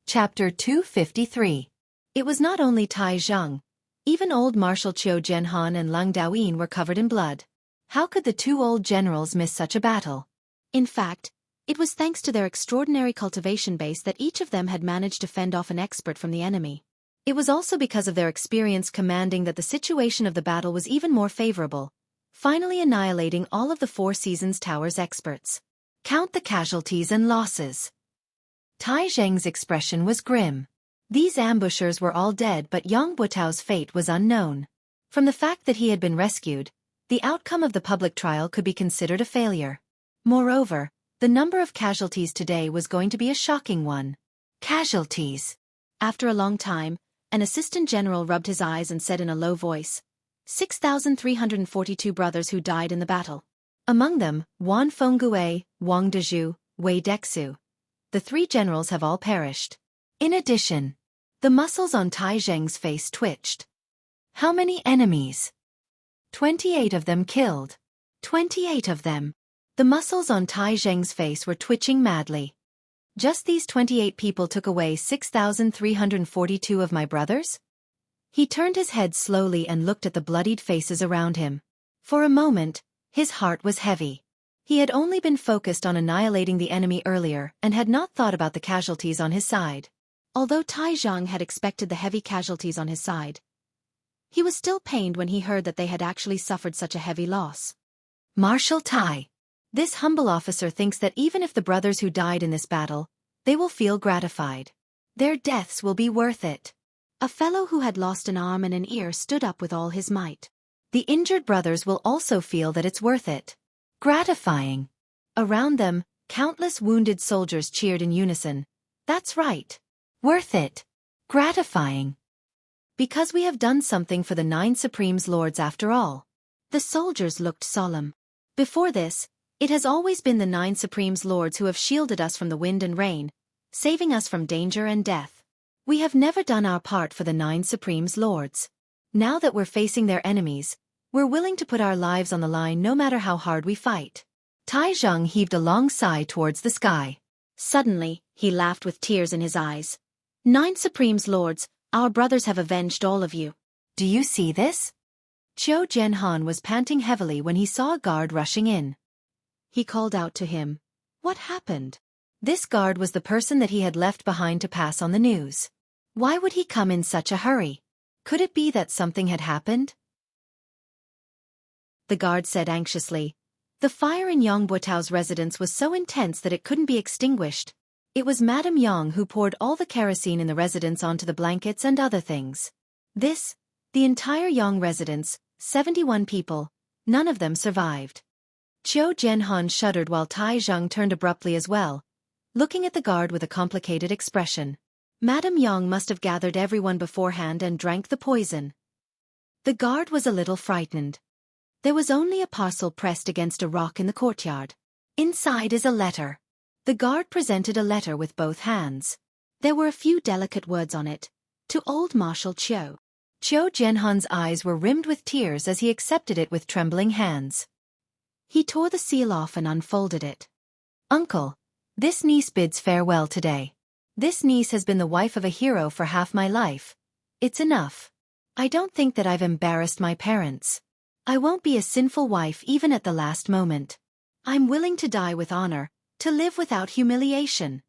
Chapter 253. It was not only Tai Zheng. Even old Marshal Qiu Jianhan and Leng Daoyin were covered in blood. How could the two old generals miss such a battle? In fact, it was thanks to their extraordinary cultivation base that each of them had managed to fend off an expert from the enemy. It was also because of their experience commanding that the situation of the battle was even more favorable, finally annihilating all of the Four Seasons Tower's experts. Count the casualties and losses. Tai Zheng's expression was grim. These ambushers were all dead, but Yang Buotao's fate was unknown. From the fact that he had been rescued, the outcome of the public trial could be considered a failure. Moreover, the number of casualties today was going to be a shocking one. Casualties. After a long time, an assistant general rubbed his eyes and said in a low voice, 6,342 brothers who died in the battle. Among them, Wan Fenggue, Wang Dezhu, Wei Dexu. The three generals have all perished. In addition, the muscles on Tai Zheng's face twitched. How many enemies? 28 of them killed. 28 of them. The muscles on Tai Zheng's face were twitching madly. Just these 28 people took away 6,342 of my brothers? He turned his head slowly and looked at the bloodied faces around him. For a moment, his heart was heavy. He had only been focused on annihilating the enemy earlier and had not thought about the casualties on his side. Although Tai Zheng had expected the heavy casualties on his side, he was still pained when he heard that they had actually suffered such a heavy loss. Marshal Tai. This humble officer thinks that even if the brothers who died in this battle, they will feel gratified. Their deaths will be worth it. A fellow who had lost an arm and an ear stood up with all his might. The injured brothers will also feel that it's worth it. Gratifying. Around them, countless wounded soldiers cheered in unison. That's right. Worth it. Gratifying. Because we have done something for the 9 Supremes Lords after all. The soldiers looked solemn. Before this, it has always been the 9 Supremes Lords who have shielded us from the wind and rain, saving us from danger and death. We have never done our part for the 9 Supremes Lords. Now that we're facing their enemies, we're willing to put our lives on the line no matter how hard we fight. Tai Zheng heaved a long sigh towards the sky. Suddenly, he laughed with tears in his eyes. 9 Supremes Lords, our brothers have avenged all of you. Do you see this? Qiu Jianhan was panting heavily when he saw a guard rushing in. He called out to him. What happened? This guard was the person that he had left behind to pass on the news. Why would he come in such a hurry? Could it be that something had happened? The guard said anxiously. The fire in Yang Buotao's residence was so intense that it couldn't be extinguished. It was Madame Yang who poured all the kerosene in the residence onto the blankets and other things. The entire Yang residence, 71 people, none of them survived. Qiu Jianhan shuddered while Tai Zheng turned abruptly as well, looking at the guard with a complicated expression. Madame Yang must have gathered everyone beforehand and drank the poison. The guard was a little frightened. There was only a parcel pressed against a rock in the courtyard. Inside is a letter. The guard presented a letter with both hands. There were a few delicate words on it. To old Marshal Qiu. Qiu Jianhan's eyes were rimmed with tears as he accepted it with trembling hands. He tore the seal off and unfolded it. Uncle, this niece bids farewell today. This niece has been the wife of a hero for half my life. It's enough. I don't think that I've embarrassed my parents. I won't be a sinful wife even at the last moment. I'm willing to die with honor, to live without humiliation.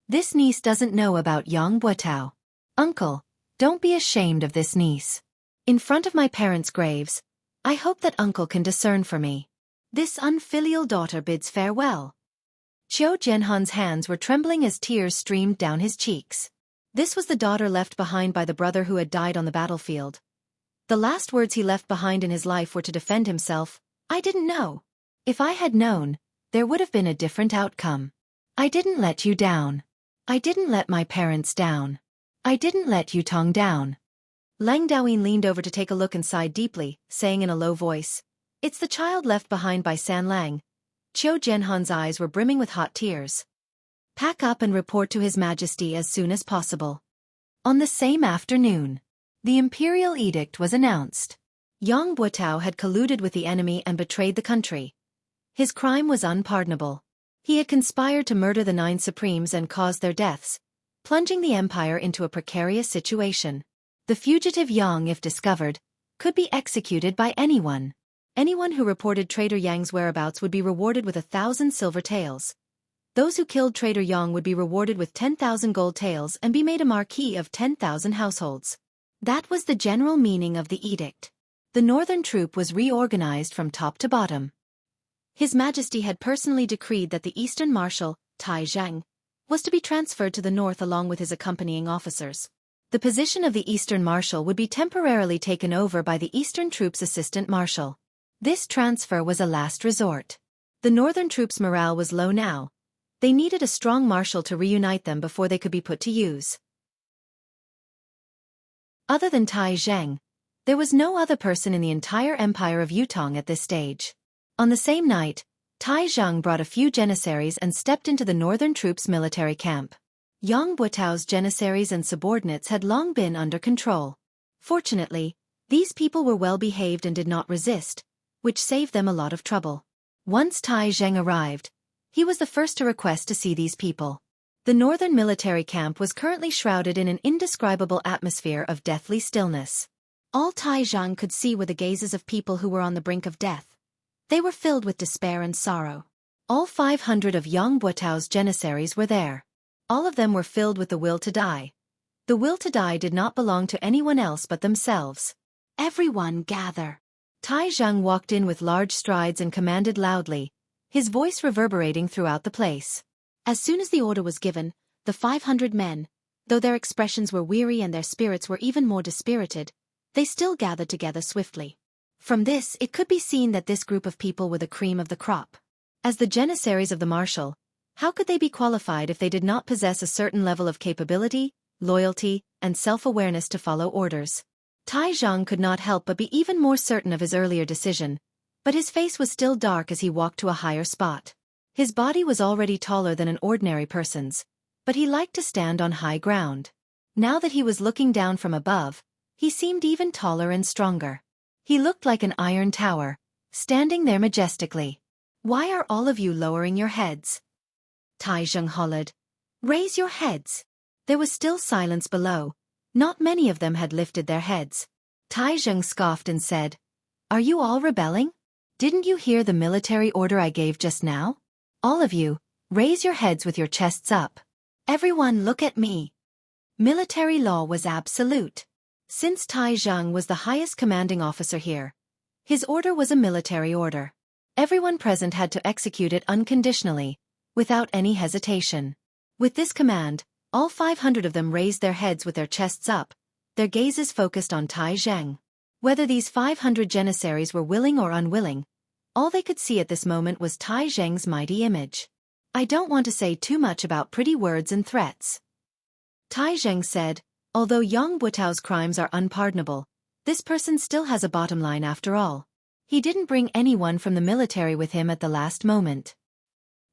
This niece doesn't know about Yang Buotao. Uncle, don't be ashamed of this niece. In front of my parents' graves, I hope that uncle can discern for me. This unfilial daughter bids farewell. Qiu Jianhan's hands were trembling as tears streamed down his cheeks. This was the daughter left behind by the brother who had died on the battlefield. The last words he left behind in his life were to defend himself. I didn't know. If I had known, there would have been a different outcome. I didn't let you down. I didn't let my parents down. I didn't let Yutong down. Lang Daoyin leaned over to take a look and sighed deeply, saying in a low voice, "It's the child left behind by San Lang." Qiu Jianhan's eyes were brimming with hot tears. "Pack up and report to His Majesty as soon as possible." On the same afternoon, the imperial edict was announced. Yang Buotao had colluded with the enemy and betrayed the country. His crime was unpardonable. He had conspired to murder the 9 supremes and caused their deaths, plunging the empire into a precarious situation. The fugitive Yang, if discovered, could be executed by anyone. Anyone who reported traitor Yang's whereabouts would be rewarded with 1,000 silver taels. Those who killed traitor Yang would be rewarded with 10,000 gold taels and be made a marquis of 10,000 households. That was the general meaning of the edict. The northern troop was reorganized from top to bottom. His Majesty had personally decreed that the eastern marshal, Tai Zhang, was to be transferred to the north along with his accompanying officers. The position of the eastern marshal would be temporarily taken over by the eastern troops' assistant marshal. This transfer was a last resort. The northern troops' morale was low now. They needed a strong marshal to reunite them before they could be put to use. Other than Tai Zhang, there was no other person in the entire empire of Yutong at this stage. On the same night, Tai Zhang brought a few janissaries and stepped into the northern troops' military camp. Yang Buotao's janissaries and subordinates had long been under control. Fortunately, these people were well behaved and did not resist, which saved them a lot of trouble. Once Tai Zhang arrived, he was the first to request to see these people. The northern military camp was currently shrouded in an indescribable atmosphere of deathly stillness. All Tai Zhang could see were the gazes of people who were on the brink of death. They were filled with despair and sorrow. All 500 of Yang Buotao's janissaries were there. All of them were filled with the will to die. The will to die did not belong to anyone else but themselves. "Everyone gather." Tai Zhang walked in with large strides and commanded loudly, his voice reverberating throughout the place. As soon as the order was given, the 500 men, though their expressions were weary and their spirits were even more dispirited, they still gathered together swiftly. From this, it could be seen that this group of people were the cream of the crop. As the janissaries of the marshal, how could they be qualified if they did not possess a certain level of capability, loyalty, and self-awareness to follow orders? Tai Zhang could not help but be even more certain of his earlier decision, but his face was still dark as he walked to a higher spot. His body was already taller than an ordinary person's, but he liked to stand on high ground. Now that he was looking down from above, he seemed even taller and stronger. He looked like an iron tower, standing there majestically. "Why are all of you lowering your heads?" Tai Zhang hollered. "Raise your heads." There was still silence below. Not many of them had lifted their heads. Tai Zhang scoffed and said, "Are you all rebelling? Didn't you hear the military order I gave just now? All of you, raise your heads with your chests up. Everyone look at me." Military law was absolute. Since Tai Zhang was the highest commanding officer here, his order was a military order. Everyone present had to execute it unconditionally, without any hesitation. With this command, all 500 of them raised their heads with their chests up, their gazes focused on Tai Zhang. Whether these 500 janissaries were willing or unwilling, all they could see at this moment was Tai Zhang's mighty image. "I don't want to say too much about pretty words and threats," Tai Zhang said, "although Yang Buotao's crimes are unpardonable, this person still has a bottom line after all. He didn't bring anyone from the military with him at the last moment.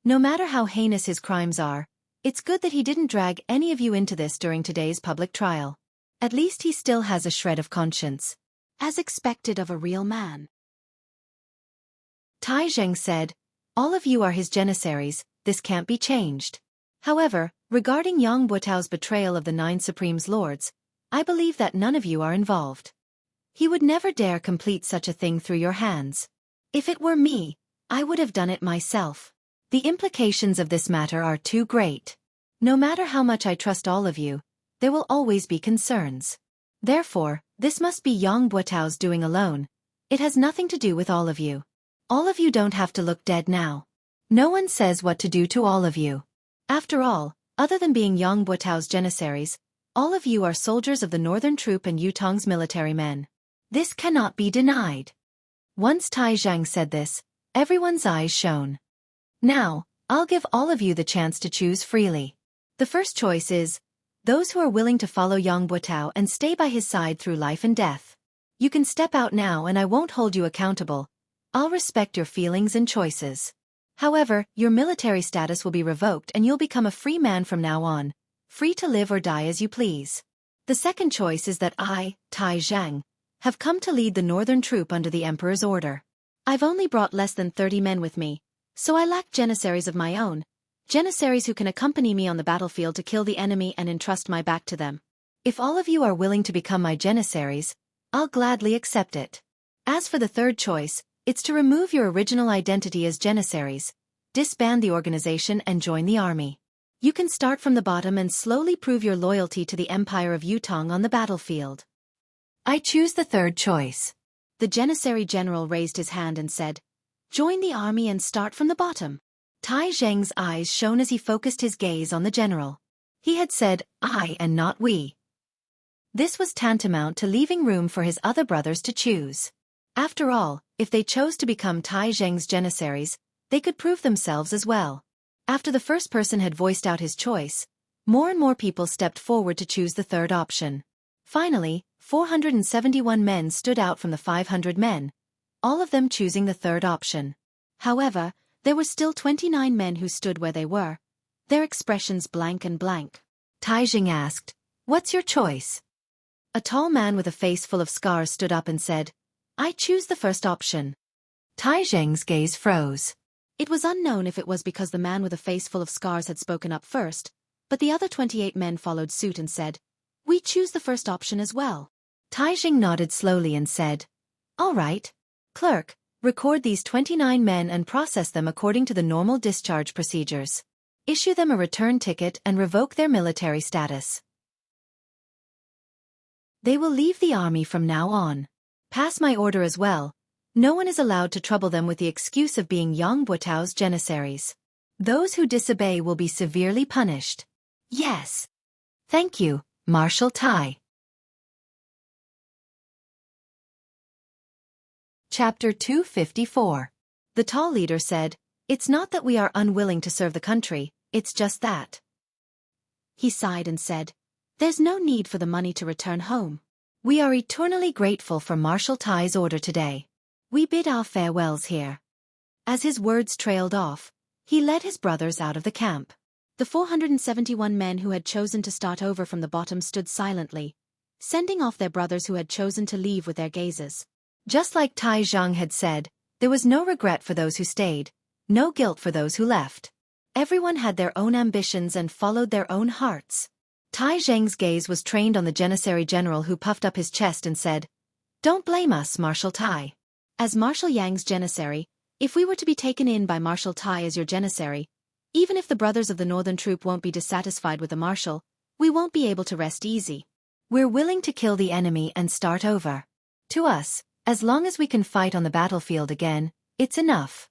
No matter how heinous his crimes are, it's good that he didn't drag any of you into this during today's public trial. At least he still has a shred of conscience, as expected of a real man." Tai Zhang said, "All of you are his janissaries, this can't be changed. However, regarding Yang Buotao's betrayal of the 9 Supremes Lords, I believe that none of you are involved. He would never dare complete such a thing through your hands. If it were me, I would have done it myself. The implications of this matter are too great. No matter how much I trust all of you, there will always be concerns. Therefore, this must be Yang Buotao's doing alone. It has nothing to do with all of you. All of you don't have to look dead now. No one says what to do to all of you. After all, other than being Yang Buotao's janissaries, all of you are soldiers of the northern troop and Yutong's military men. This cannot be denied." Once Tai Zhang said this, everyone's eyes shone. "Now, I'll give all of you the chance to choose freely. The first choice is, Those who are willing to follow Yang Buotao and stay by his side through life and death. You can step out now and I won't hold you accountable. I'll respect your feelings and choices. However, your military status will be revoked and you'll become a free man from now on, free to live or die as you please. The second choice is that I, Tai Zhang, have come to lead the northern troop under the Emperor's order. I've only brought less than 30 men with me, so I lack janissaries of my own, janissaries who can accompany me on the battlefield to kill the enemy and entrust my back to them. If all of you are willing to become my janissaries, I'll gladly accept it. As for the third choice, it's to remove your original identity as janissaries, disband the organization and join the army. You can start from the bottom and slowly prove your loyalty to the Empire of Yutong on the battlefield. I choose the third choice. The Janissary general raised his hand and said, "Join the army and start from the bottom." Tai Zheng's eyes shone as he focused his gaze on the general. He had said, "I" and not "we." This was tantamount to leaving room for his other brothers to choose. After all, if they chose to become Tai Zheng's janissaries, they could prove themselves as well. After the first person had voiced out his choice, more and more people stepped forward to choose the third option. Finally, 471 men stood out from the 500 men, all of them choosing the third option. However, there were still 29 men who stood where they were, their expressions blank and blank. Tai Zheng asked, "What's your choice?" A tall man with a face full of scars stood up and said, "I choose the first option." Tai Zheng's gaze froze. It was unknown if it was because the man with a face full of scars had spoken up first, but the other 28 men followed suit and said, "We choose the first option as well." Tai Zheng nodded slowly and said, "All right. Clerk, record these 29 men and process them according to the normal discharge procedures. Issue them a return ticket and revoke their military status. They will leave the army from now on. Pass my order as well. No one is allowed to trouble them with the excuse of being Yang Buotao's janissaries. Those who disobey will be severely punished." "Yes. Thank you, Marshal Tai." Chapter 254. The tall leader said, "It's not that we are unwilling to serve the country, it's just that." He sighed and said, "There's no need for the money to return home. We are eternally grateful for Marshal Tai's order today. We bid our farewells here." As his words trailed off, he led his brothers out of the camp. The 471 men who had chosen to start over from the bottom stood silently, sending off their brothers who had chosen to leave with their gazes. Just like Tai Zhang had said, there was no regret for those who stayed, no guilt for those who left. Everyone had their own ambitions and followed their own hearts. Tai Zheng's gaze was trained on the Janissary general who puffed up his chest and said, "Don't blame us, Marshal Tai. As Marshal Yang's janissary, if we were to be taken in by Marshal Tai as your janissary, even if the brothers of the northern troop won't be dissatisfied with the marshal, we won't be able to rest easy. We're willing to kill the enemy and start over. To us, as long as we can fight on the battlefield again, it's enough."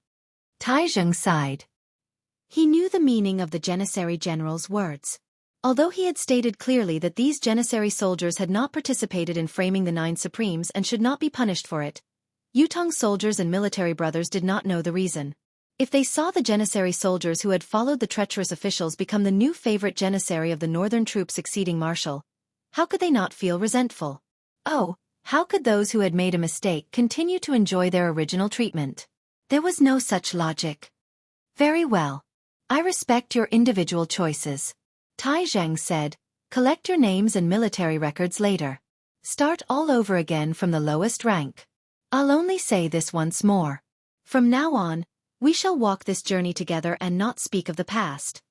Tai Zheng sighed. He knew the meaning of the janissary general's words. Although he had stated clearly that these janissary soldiers had not participated in framing the Nine Supremes and should not be punished for it, Yutong's soldiers and military brothers did not know the reason. If they saw the janissary soldiers who had followed the treacherous officials become the new favorite janissary of the northern troop succeeding marshal, how could they not feel resentful? Oh, how could those who had made a mistake continue to enjoy their original treatment? There was no such logic. "Very well. I respect your individual choices," Tai Zheng said. "Collect your names and military records later. Start all over again from the lowest rank. I'll only say this once more. From now on, we shall walk this journey together and not speak of the past.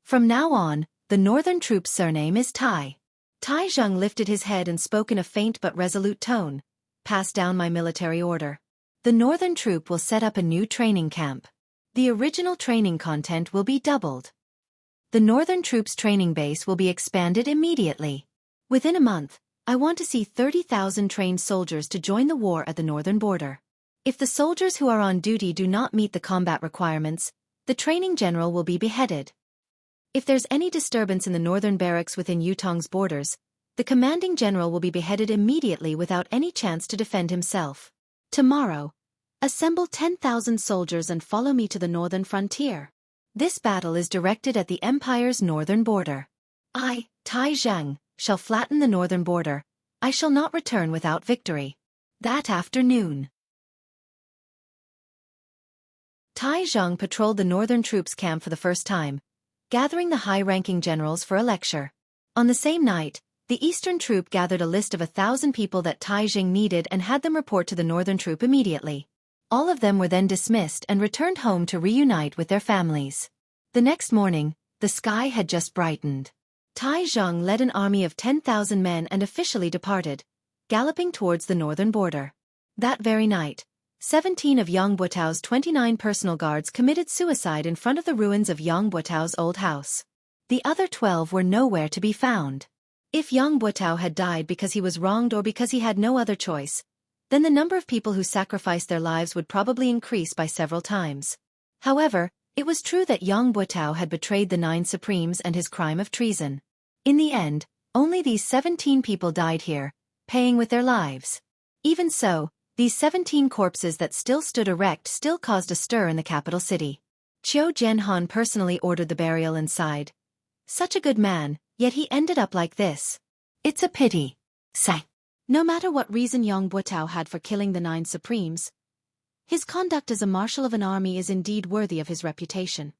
From now on, the northern troop's surname is Tai." Tai Zheng lifted his head and spoke in a faint but resolute tone. "Pass down my military order. The northern troop will set up a new training camp. The original training content will be doubled. The northern troop's training base will be expanded immediately. Within a month, I want to see 30,000 trained soldiers to join the war at the northern border. If the soldiers who are on duty do not meet the combat requirements, the training general will be beheaded. If there's any disturbance in the northern barracks within Yutong's borders, the commanding general will be beheaded immediately without any chance to defend himself. Tomorrow, assemble 10,000 soldiers and follow me to the northern frontier. This battle is directed at the Empire's northern border. I, Tai Zhang shall flatten the northern border. I shall not return without victory. That afternoon, Tai Zhang patrolled the northern troops' camp for the first time, gathering the high-ranking generals for a lecture. On the same night, the eastern troop gathered a list of 1,000 people that Tai Zhang needed and had them report to the northern troop immediately. All of them were then dismissed and returned home to reunite with their families. The next morning, the sky had just brightened. Tai Zhang led an army of 10,000 men and officially departed, galloping towards the northern border. That very night, 17 of Yang Buotao's 29 personal guards committed suicide in front of the ruins of Yang Buotao's old house. The other 12 were nowhere to be found. If Yang Buotao had died because he was wronged or because he had no other choice, then the number of people who sacrificed their lives would probably increase by several times. However, it was true that Yang Buotao had betrayed the 9 Supremes and his crime of treason. In the end, only these 17 people died here, paying with their lives. Even so, these 17 corpses that still stood erect still caused a stir in the capital city. Qiu Jianhan personally ordered the burial and sighed. Such a good man, yet he ended up like this. It's a pity. Sigh. No matter what reason Yang Buotao had for killing the 9 Supremes, his conduct as a marshal of an army is indeed worthy of his reputation.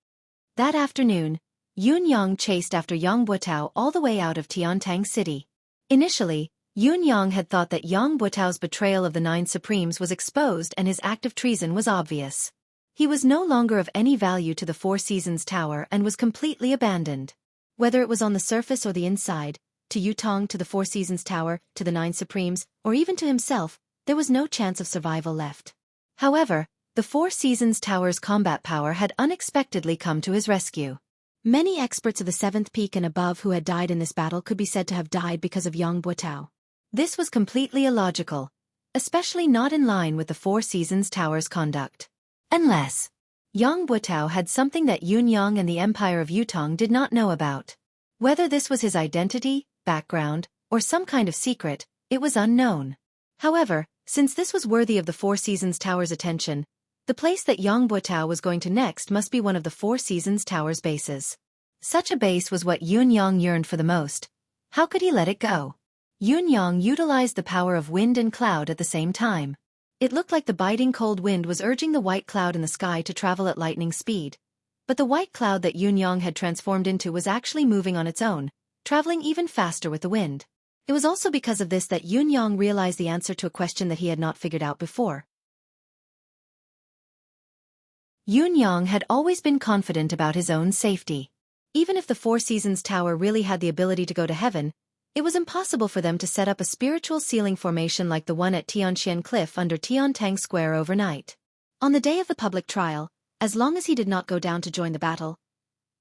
That afternoon, Yun Yang chased after Yang Buotao all the way out of Tiantang City. Initially, Yun Yang had thought that Yang Buotao's betrayal of the 9 Supremes was exposed and his act of treason was obvious. He was no longer of any value to the Four Seasons Tower and was completely abandoned. Whether it was on the surface or the inside, to Yutong, to the Four Seasons Tower, to the 9 Supremes, or even to himself, there was no chance of survival left. However, the Four Seasons Tower's combat power had unexpectedly come to his rescue. Many experts of the 7th peak and above who had died in this battle could be said to have died because of Yang Buotao. This was completely illogical, especially not in line with the Four Seasons Tower's conduct. Unless Yang Buotao had something that Yun Yang and the Empire of Yutong did not know about. Whether this was his identity, background, or some kind of secret, it was unknown. However, since this was worthy of the Four Seasons Tower's attention, the place that Yang Buotao was going to next must be one of the Four Seasons Tower's bases. Such a base was what Yun Yang yearned for the most. How could he let it go? Yun Yang utilized the power of wind and cloud at the same time. It looked like the biting cold wind was urging the white cloud in the sky to travel at lightning speed. But the white cloud that Yun Yang had transformed into was actually moving on its own, traveling even faster with the wind. It was also because of this that Yun Yang realized the answer to a question that he had not figured out before. Yun Yang had always been confident about his own safety. Even if the Four Seasons Tower really had the ability to go to heaven, it was impossible for them to set up a spiritual ceiling formation like the one at Tianxian Cliff under Tiantang Square overnight. On the day of the public trial, as long as he did not go down to join the battle,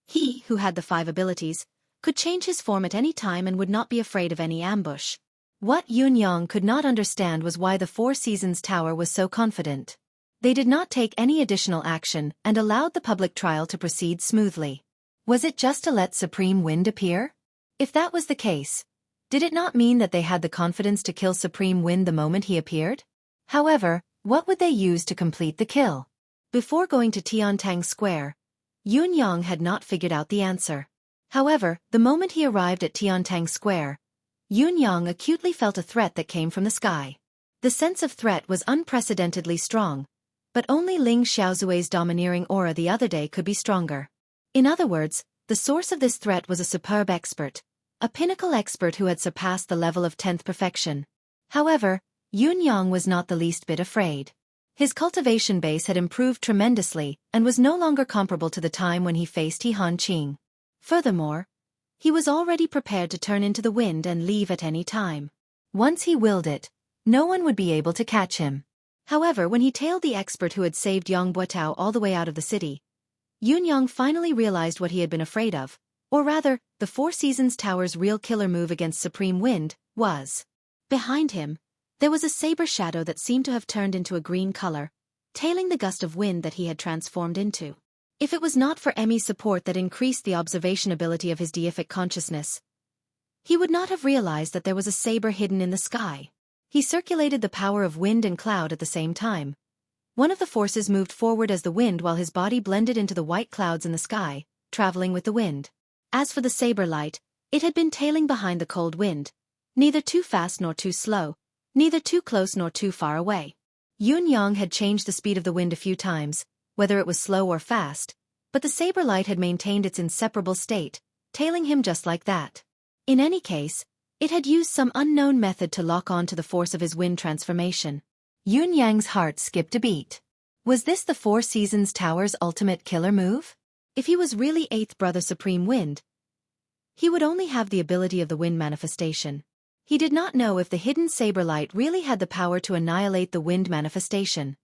he, who had the 5 abilities, could change his form at any time and would not be afraid of any ambush. What Yun Yang could not understand was why the Four Seasons Tower was so confident. They did not take any additional action and allowed the public trial to proceed smoothly. Was it just to let Supreme Wind appear? If that was the case, did it not mean that they had the confidence to kill Supreme Wind the moment he appeared? However, what would they use to complete the kill? Before going to Tiantang Square, Yun Yang had not figured out the answer. However, the moment he arrived at Tiantang Square, Yun Yang acutely felt a threat that came from the sky. The sense of threat was unprecedentedly strong, but only Ling Xiaozui's domineering aura the other day could be stronger. In other words, the source of this threat was a superb expert, a pinnacle expert who had surpassed the level of 10th perfection. However, Yun Yang was not the least bit afraid. His cultivation base had improved tremendously and was no longer comparable to the time when he faced He Han Qing. Furthermore, he was already prepared to turn into the wind and leave at any time. Once he willed it, no one would be able to catch him. However, when he tailed the expert who had saved Yang Buotao all the way out of the city, Yun Yang finally realized what he had been afraid of, or rather, the Four Seasons Tower's real killer move against Supreme Wind was. Behind him, there was a saber shadow that seemed to have turned into a green color, tailing the gust of wind that he had transformed into. If it was not for Emmy's support that increased the observation ability of his deific consciousness, he would not have realized that there was a saber hidden in the sky. He circulated the power of wind and cloud at the same time. One of the forces moved forward as the wind while his body blended into the white clouds in the sky, traveling with the wind. As for the saber light, It had been tailing behind the cold wind, neither too fast nor too slow, neither too close nor too far away. Yun Yang had changed the speed of the wind a few times, whether it was slow or fast, but the saber light had maintained its inseparable state, tailing him just like that. In any case, it had used some unknown method to lock on to the force of his wind transformation. Yun Yang's heart skipped a beat. Was this the Four Seasons Tower's ultimate killer move? If he was really Eighth Brother Supreme Wind, he would only have the ability of the wind manifestation. He did not know if the hidden saber light really had the power to annihilate the wind manifestation.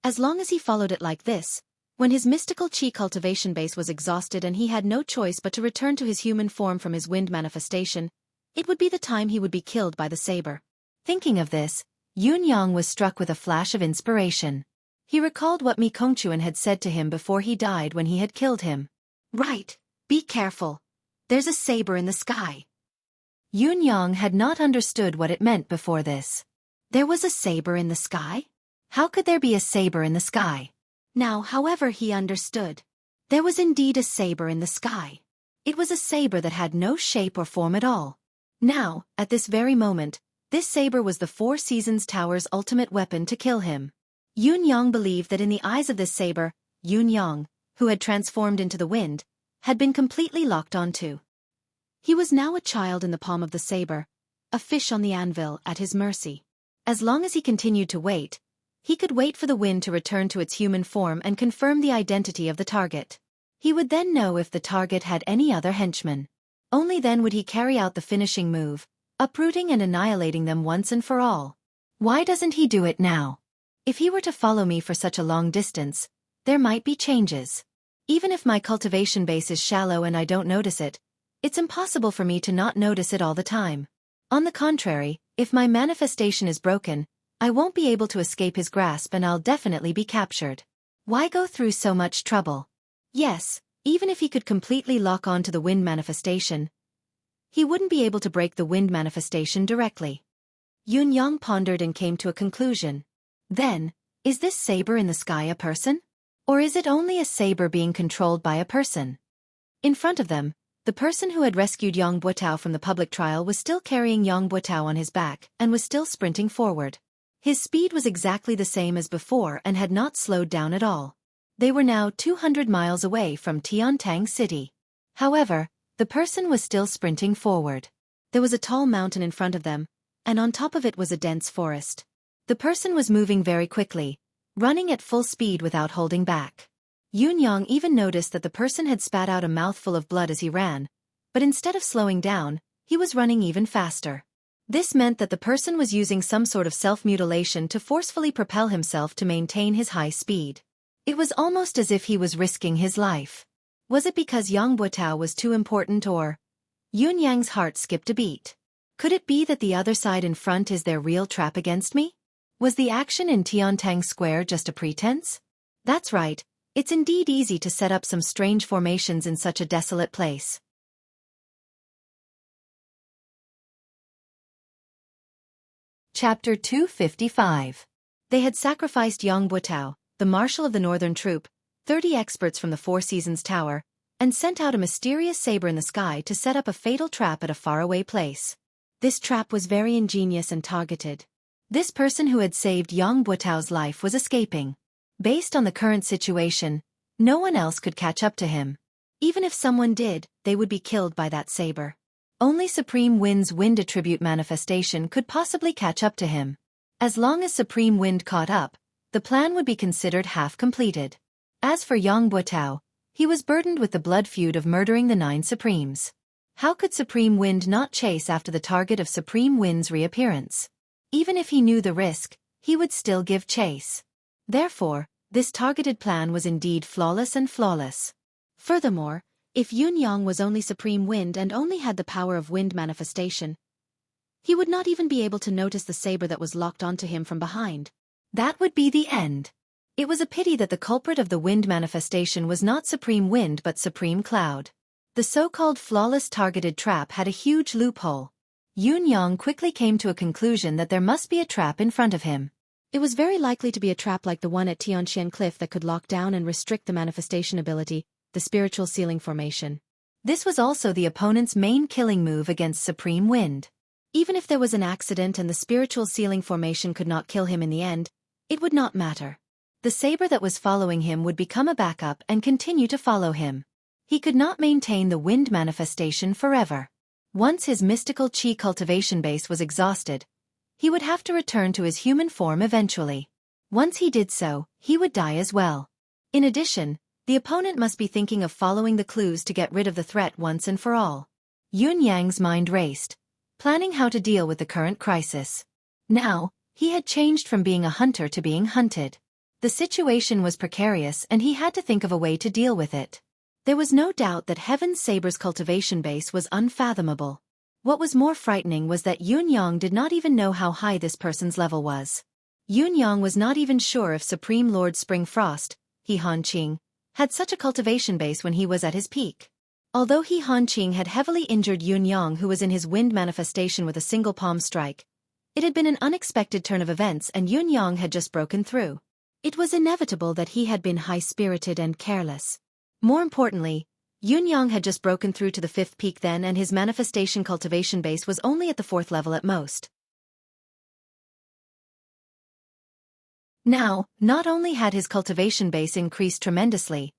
As long as he followed it like this, when his mystical chi cultivation base was exhausted and he had no choice but to return to his human form from his wind manifestation, it would be the time he would be killed by the saber. Thinking of this, Yun Yang was struck with a flash of inspiration. He recalled what Mi Kongchuan had said to him before he died when he had killed him. Right, be careful. There's a saber in the sky. Yun Yang had not understood what it meant before this. There was a saber in the sky? How could there be a saber in the sky? Now, however, he understood. There was indeed a saber in the sky. It was a saber that had no shape or form at all. Now, at this very moment, this saber was the Four Seasons Tower's ultimate weapon to kill him. Yun Yang believed that in the eyes of this saber, Yun Yang, who had transformed into the wind, had been completely locked onto. He was now a child in the palm of the saber, a fish on the anvil at his mercy. As long as he continued to wait, he could wait for the wind to return to its human form and confirm the identity of the target. He would then know if the target had any other henchmen. Only then would he carry out the finishing move, uprooting and annihilating them once and for all. Why doesn't he do it now? If he were to follow me for such a long distance, there might be changes. Even if my cultivation base is shallow and I don't notice it, it's impossible for me to not notice it all the time. On the contrary, if my manifestation is broken, I won't be able to escape his grasp and I'll definitely be captured. Why go through so much trouble? Yes, even if he could completely lock on to the wind manifestation, he wouldn't be able to break the wind manifestation directly. Yun Yang pondered and came to a conclusion. Then, is this saber in the sky a person? Or is it only a saber being controlled by a person? In front of them, the person who had rescued Yang Buotao from the public trial was still carrying Yang Buotao on his back and was still sprinting forward. His speed was exactly the same as before and had not slowed down at all. They were now 200 miles away from Tiantang City. However, the person was still sprinting forward. There was a tall mountain in front of them, and on top of it was a dense forest. The person was moving very quickly, running at full speed without holding back. Yun Yang even noticed that the person had spat out a mouthful of blood as he ran, but instead of slowing down, he was running even faster. This meant that the person was using some sort of self-mutilation to forcefully propel himself to maintain his high speed. It was almost as if he was risking his life. Was it because Yang Buotao was too important or? Yun Yang's heart skipped a beat. Could it be that the other side in front is their real trap against me? Was the action in Tiantang Square just a pretense? That's right, it's indeed easy to set up some strange formations in such a desolate place. Chapter 255. They had sacrificed Yang Buotao, the marshal of the northern troop, 30 experts from the Four Seasons Tower, and sent out a mysterious saber in the sky to set up a fatal trap at a faraway place. This trap was very ingenious and targeted. This person who had saved Yang Buotao's life was escaping. Based on the current situation, no one else could catch up to him. Even if someone did, they would be killed by that saber. Only Supreme Wind's wind attribute manifestation could possibly catch up to him. As long as Supreme Wind caught up, the plan would be considered half completed. As for Yang Buotao, he was burdened with the blood feud of murdering the 9 Supremes. How could Supreme Wind not chase after the target of Supreme Wind's reappearance? Even if he knew the risk, he would still give chase. Therefore, this targeted plan was indeed flawless and flawless. Furthermore, if Yun Yang was only Supreme Wind and only had the power of wind manifestation, he would not even be able to notice the saber that was locked onto him from behind. That would be the end. It was a pity that the culprit of the wind manifestation was not Supreme Wind but Supreme Cloud. The so-called flawless targeted trap had a huge loophole. Yun Yang quickly came to a conclusion that there must be a trap in front of him. It was very likely to be a trap like the one at Tianxian Cliff that could lock down and restrict the manifestation ability, the spiritual sealing formation. This was also the opponent's main killing move against Supreme Wind. Even if there was an accident and the spiritual sealing formation could not kill him in the end, it would not matter. The saber that was following him would become a backup and continue to follow him. He could not maintain the wind manifestation forever. Once his mystical chi cultivation base was exhausted, he would have to return to his human form eventually. Once he did so, he would die as well. In addition, the opponent must be thinking of following the clues to get rid of the threat once and for all. Yun Yang's mind raced, planning how to deal with the current crisis. Now, he had changed from being a hunter to being hunted. The situation was precarious and he had to think of a way to deal with it. There was no doubt that Heaven's Saber's cultivation base was unfathomable. What was more frightening was that Yun Yang did not even know how high this person's level was. Yun Yang was not even sure if Supreme Lord Spring Frost, He Hanqing, had such a cultivation base when he was at his peak. Although He Hanqing had heavily injured Yun Yang, who was in his wind manifestation with a single palm strike, it had been an unexpected turn of events and Yun Yang had just broken through. It was inevitable that he had been high-spirited and careless. More importantly, Yun Yang had just broken through to the 5th peak then, and his manifestation cultivation base was only at the 4th level at most. Now, not only had his cultivation base increased tremendously,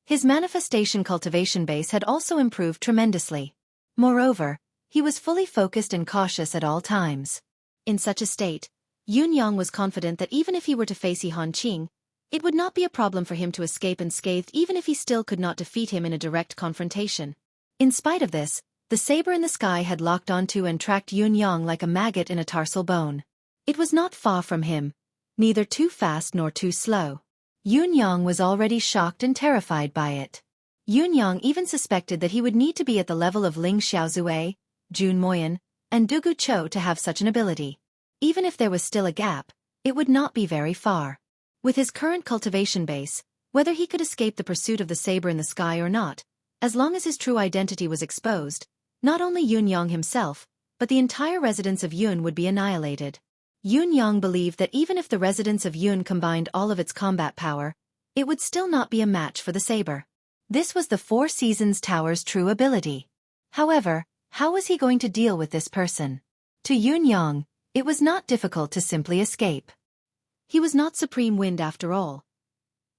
his manifestation cultivation base had also improved tremendously. Moreover, he was fully focused and cautious at all times. In such a state, Yun Yang was confident that even if he were to face He Hanqing, it would not be a problem for him to escape unscathed even if he still could not defeat him in a direct confrontation. In spite of this, the saber in the sky had locked onto and tracked Yun Yang like a maggot in a tarsal bone. It was not far from him, neither too fast nor too slow. Yun Yang was already shocked and terrified by it. Yun Yang even suspected that he would need to be at the level of Ling Xiaozue, Jun Moyan, and Dugu Cho to have such an ability. Even if there was still a gap, it would not be very far. With his current cultivation base, whether he could escape the pursuit of the saber in the sky or not, as long as his true identity was exposed, not only Yun Yang himself, but the entire residence of Yun would be annihilated. Yun Yang believed that even if the residence of Yun combined all of its combat power, it would still not be a match for the saber. This was the Four Seasons Tower's true ability. However, how was he going to deal with this person? To Yun Yang, it was not difficult to simply escape. He was not Supreme Wind after all.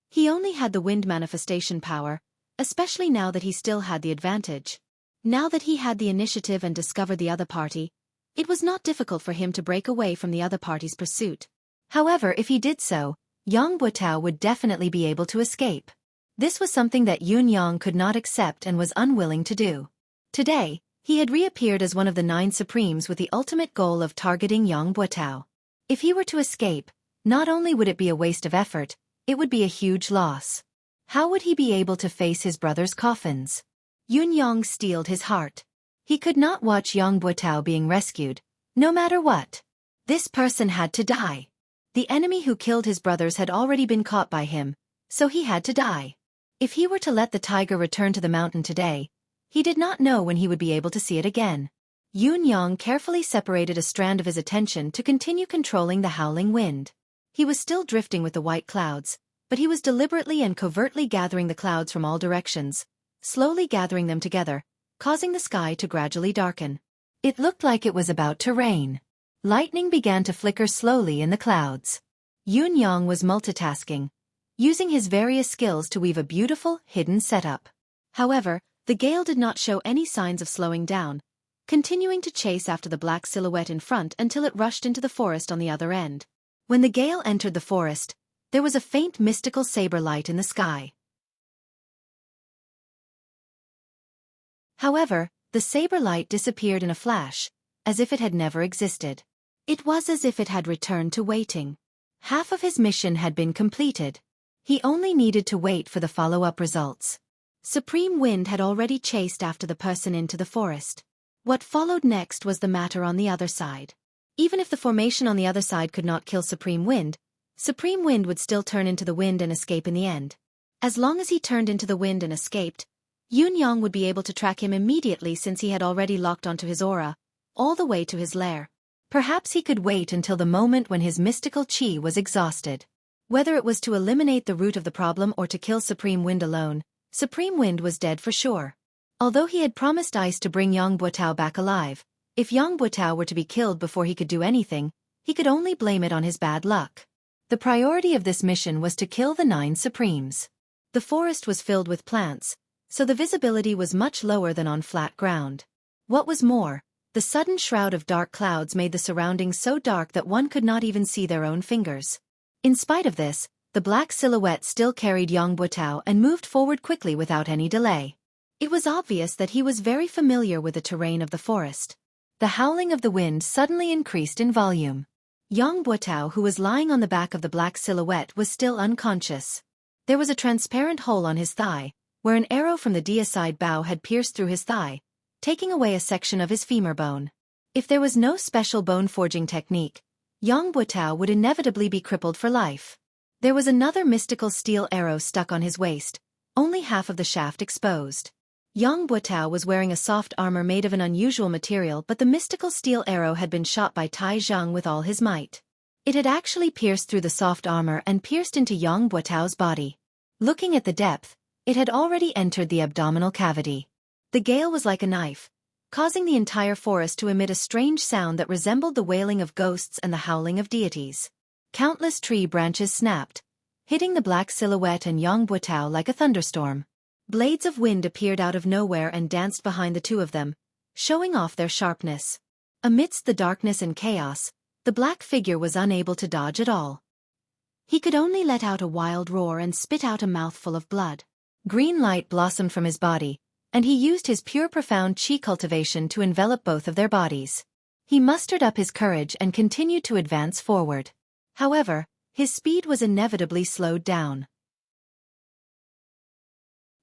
He only had the wind manifestation power, especially now that he still had the advantage. Now that he had the initiative and discovered the other party, it was not difficult for him to break away from the other party's pursuit. However, if he did so, Yang Buotao would definitely be able to escape. This was something that Yun Yang could not accept and was unwilling to do. Today, he had reappeared as one of the 9 Supremes with the ultimate goal of targeting Yang Buotao. If he were to escape, not only would it be a waste of effort, it would be a huge loss. How would he be able to face his brother's coffins? Yun Yang steeled his heart. He could not watch Yang Buotao being rescued, no matter what. This person had to die. The enemy who killed his brothers had already been caught by him, so he had to die. If he were to let the tiger return to the mountain today, he did not know when he would be able to see it again. Yun Yang carefully separated a strand of his attention to continue controlling the howling wind. He was still drifting with the white clouds, but he was deliberately and covertly gathering the clouds from all directions, slowly gathering them together, causing the sky to gradually darken. It looked like it was about to rain. Lightning began to flicker slowly in the clouds. Yun Yang was multitasking, using his various skills to weave a beautiful, hidden setup. However, the gale did not show any signs of slowing down, continuing to chase after the black silhouette in front until it rushed into the forest on the other end. When the gale entered the forest, there was a faint mystical saber light in the sky. However, the saber light disappeared in a flash, as if it had never existed. It was as if it had returned to waiting. Half of his mission had been completed. He only needed to wait for the follow-up results. Supreme Wind had already chased after the person into the forest. What followed next was the matter on the other side. Even if the formation on the other side could not kill Supreme Wind would still turn into the wind and escape in the end. As long as he turned into the wind and escaped, Yun Yang would be able to track him immediately since he had already locked onto his aura, all the way to his lair. Perhaps he could wait until the moment when his mystical chi was exhausted. Whether it was to eliminate the root of the problem or to kill Supreme Wind alone, Supreme Wind was dead for sure. Although he had promised Ice to bring Yang Buotao back alive, if Yang Buotao were to be killed before he could do anything, he could only blame it on his bad luck. The priority of this mission was to kill the 9 Supremes. The forest was filled with plants, so the visibility was much lower than on flat ground. What was more, the sudden shroud of dark clouds made the surroundings so dark that one could not even see their own fingers. In spite of this, the black silhouette still carried Yang Buotao and moved forward quickly without any delay. It was obvious that he was very familiar with the terrain of the forest. The howling of the wind suddenly increased in volume. Yang Buotao, who was lying on the back of the black silhouette, was still unconscious. There was a transparent hole on his thigh, where an arrow from the deicide bow had pierced through his thigh, taking away a section of his femur bone. If there was no special bone-forging technique, Yang Buotao would inevitably be crippled for life. There was another mystical steel arrow stuck on his waist, only half of the shaft exposed. Yang Buotao was wearing a soft armor made of an unusual material, but the mystical steel arrow had been shot by Tai Zhang with all his might. It had actually pierced through the soft armor and pierced into Yang Buotao's body. Looking at the depth, it had already entered the abdominal cavity. The gale was like a knife, causing the entire forest to emit a strange sound that resembled the wailing of ghosts and the howling of deities. Countless tree branches snapped, hitting the black silhouette and Yang Buotao like a thunderstorm. Blades of wind appeared out of nowhere and danced behind the two of them, showing off their sharpness. Amidst the darkness and chaos, the black figure was unable to dodge at all. He could only let out a wild roar and spit out a mouthful of blood. Green light blossomed from his body, and he used his pure profound qi cultivation to envelop both of their bodies. He mustered up his courage and continued to advance forward. However, his speed was inevitably slowed down.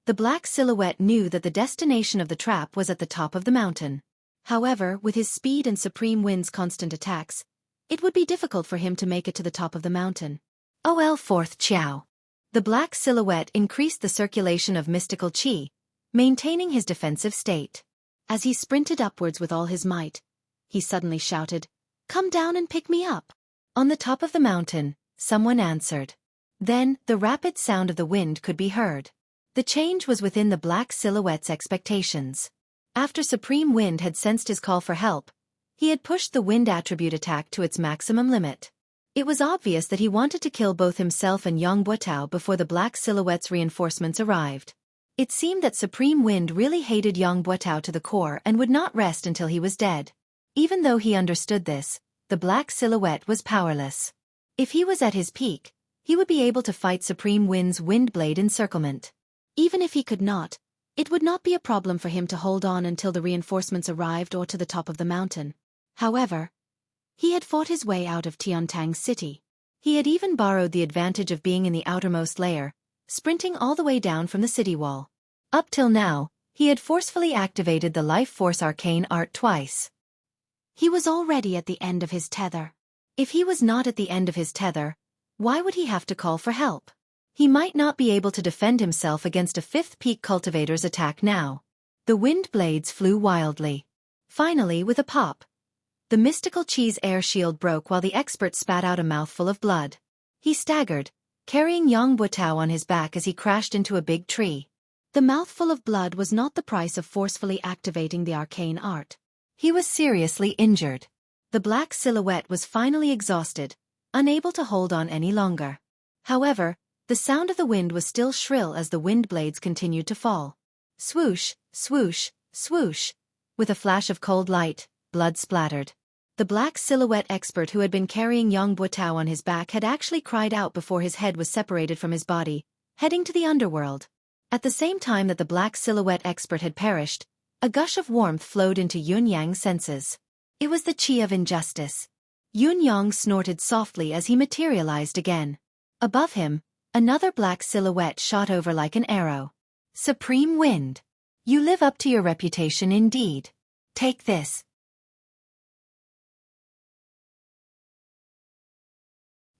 The black silhouette knew that the destination of the trap was at the top of the mountain. However, with his speed and Supreme Wind's constant attacks, it would be difficult for him to make it to the top of the mountain. OL 4th Qiao. The black silhouette increased the circulation of mystical qi, maintaining his defensive state. As he sprinted upwards with all his might, he suddenly shouted, "Come down and pick me up." On the top of the mountain, someone answered. Then, the rapid sound of the wind could be heard. The change was within the black silhouette's expectations. After Supreme Wind had sensed his call for help, he had pushed the wind attribute attack to its maximum limit. It was obvious that he wanted to kill both himself and Yang Buotao before the black silhouette's reinforcements arrived. It seemed that Supreme Wind really hated Yang Buotao to the core and would not rest until he was dead. Even though he understood this, the black silhouette was powerless. If he was at his peak, he would be able to fight Supreme Wind's Windblade encirclement. Even if he could not, it would not be a problem for him to hold on until the reinforcements arrived or to the top of the mountain. However, he had fought his way out of Tiantang City. He had even borrowed the advantage of being in the outermost layer, sprinting all the way down from the city wall. Up till now, he had forcefully activated the Life Force Arcane Art twice. He was already at the end of his tether. If he was not at the end of his tether, why would he have to call for help? He might not be able to defend himself against a 5th peak cultivator's attack now. The wind blades flew wildly. Finally, with a pop, the mystical Qi's air shield broke while the expert spat out a mouthful of blood. He staggered, carrying Yang Buotao on his back as he crashed into a big tree. The mouthful of blood was not the price of forcefully activating the arcane art. He was seriously injured. The black silhouette was finally exhausted, unable to hold on any longer. However, the sound of the wind was still shrill as the wind blades continued to fall. Swoosh, swoosh, swoosh. With a flash of cold light, blood splattered. The black silhouette expert who had been carrying Yang Buotao on his back had actually cried out before his head was separated from his body, heading to the underworld. At the same time that the black silhouette expert had perished, a gush of warmth flowed into Yun Yang's senses. It was the qi of injustice. Yun Yang snorted softly as he materialized again. Above him, another black silhouette shot over like an arrow. Supreme Wind. You live up to your reputation indeed. Take this.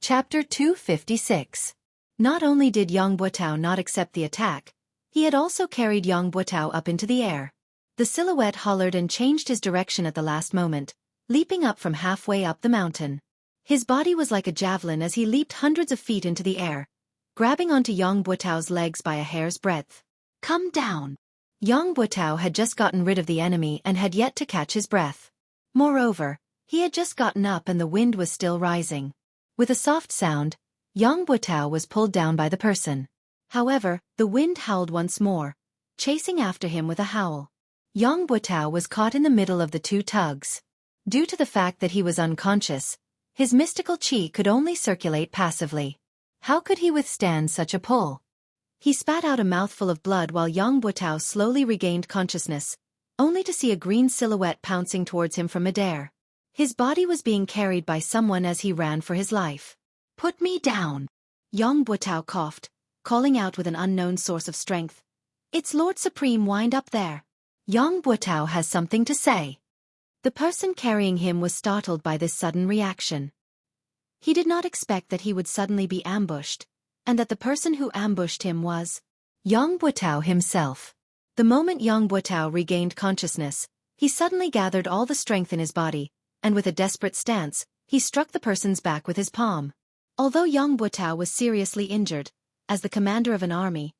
Chapter 256. Not only did Yang Buotao not accept the attack, he had also carried Yang Buotao up into the air. The silhouette hollered and changed his direction at the last moment, leaping up from halfway up the mountain. His body was like a javelin as he leaped hundreds of feet into the air, grabbing onto Yang Buotao's legs by a hair's breadth. Come down. Yang Butao had just gotten rid of the enemy and had yet to catch his breath. Moreover, he had just gotten up and the wind was still rising. With a soft sound, Yang Butao was pulled down by the person. However, the wind howled once more, chasing after him with a howl. Yang Butao was caught in the middle of the two tugs. Due to the fact that he was unconscious, his mystical qi could only circulate passively. How could he withstand such a pull? He spat out a mouthful of blood while Yang Butao slowly regained consciousness, only to see a green silhouette pouncing towards him from midair. His body was being carried by someone as he ran for his life. Put me down. Yang Butao coughed, calling out with an unknown source of strength. It's Lord Supreme Wind up there. Yang Butao has something to say. The person carrying him was startled by this sudden reaction. He did not expect that he would suddenly be ambushed, and that the person who ambushed him was Yang Butao himself. The moment Yang Butao regained consciousness, he suddenly gathered all the strength in his body, and with a desperate stance, he struck the person's back with his palm. Although Yang Butao was seriously injured, as the commander of an army,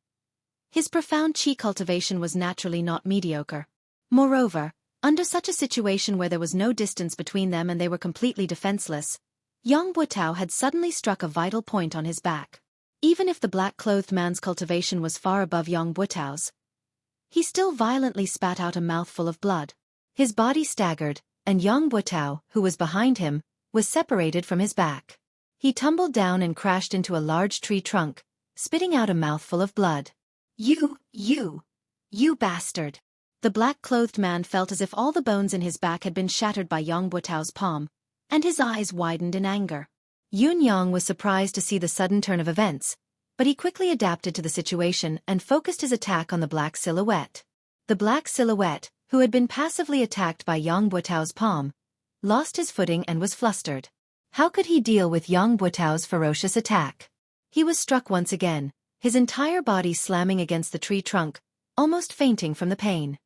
his profound qi cultivation was naturally not mediocre. Moreover, under such a situation where there was no distance between them and they were completely defenseless, Yang Butao had suddenly struck a vital point on his back. Even if the black-clothed man's cultivation was far above Yang Butao's, he still violently spat out a mouthful of blood. His body staggered, and Yang Butao, who was behind him, was separated from his back. He tumbled down and crashed into a large tree trunk, spitting out a mouthful of blood. You bastard! The black-clothed man felt as if all the bones in his back had been shattered by Yang Butao's palm, and his eyes widened in anger. Yun Yang was surprised to see the sudden turn of events, but he quickly adapted to the situation and focused his attack on the black silhouette. The black silhouette, who had been passively attacked by Yang Butao's palm, lost his footing and was flustered. How could he deal with Yang Butao's ferocious attack? He was struck once again, his entire body slamming against the tree trunk, almost fainting from the pain.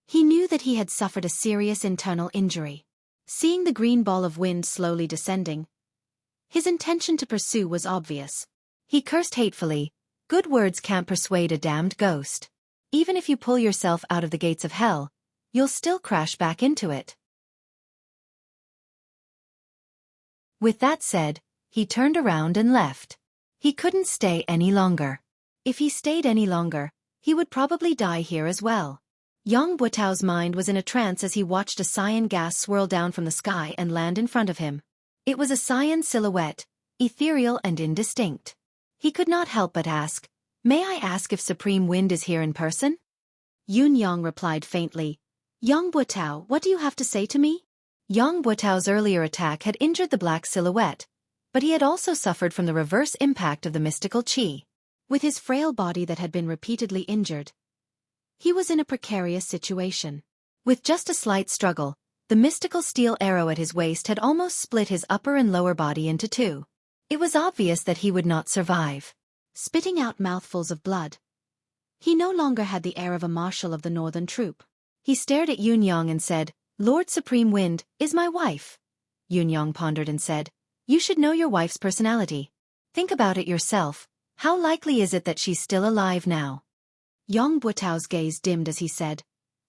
He knew that he had suffered a serious internal injury. Seeing the green ball of wind slowly descending, his intention to pursue was obvious. He cursed hatefully, "Good words can't persuade a damned ghost. Even if you pull yourself out of the gates of hell, you'll still crash back into it." With that said, he turned around and left. He couldn't stay any longer. If he stayed any longer, he would probably die here as well. Yang Butao's mind was in a trance as he watched a cyan gas swirl down from the sky and land in front of him. It was a cyan silhouette, ethereal and indistinct. He could not help but ask, "May I ask if Supreme Wind is here in person?" Yun Yang replied faintly, "Yang Butao, what do you have to say to me?" Yang Butao's earlier attack had injured the black silhouette, but he had also suffered from the reverse impact of the mystical qi. With his frail body that had been repeatedly injured, he was in a precarious situation. With just a slight struggle, the mystical steel arrow at his waist had almost split his upper and lower body into two. It was obvious that he would not survive. Spitting out mouthfuls of blood, he no longer had the air of a marshal of the northern troop. He stared at Yun Yang and said, "Lord Supreme Wind is my wife." Yun Yang pondered and said, "You should know your wife's personality. Think about it yourself. How likely is it that she's still alive now?" Yang Butao's gaze dimmed as he said,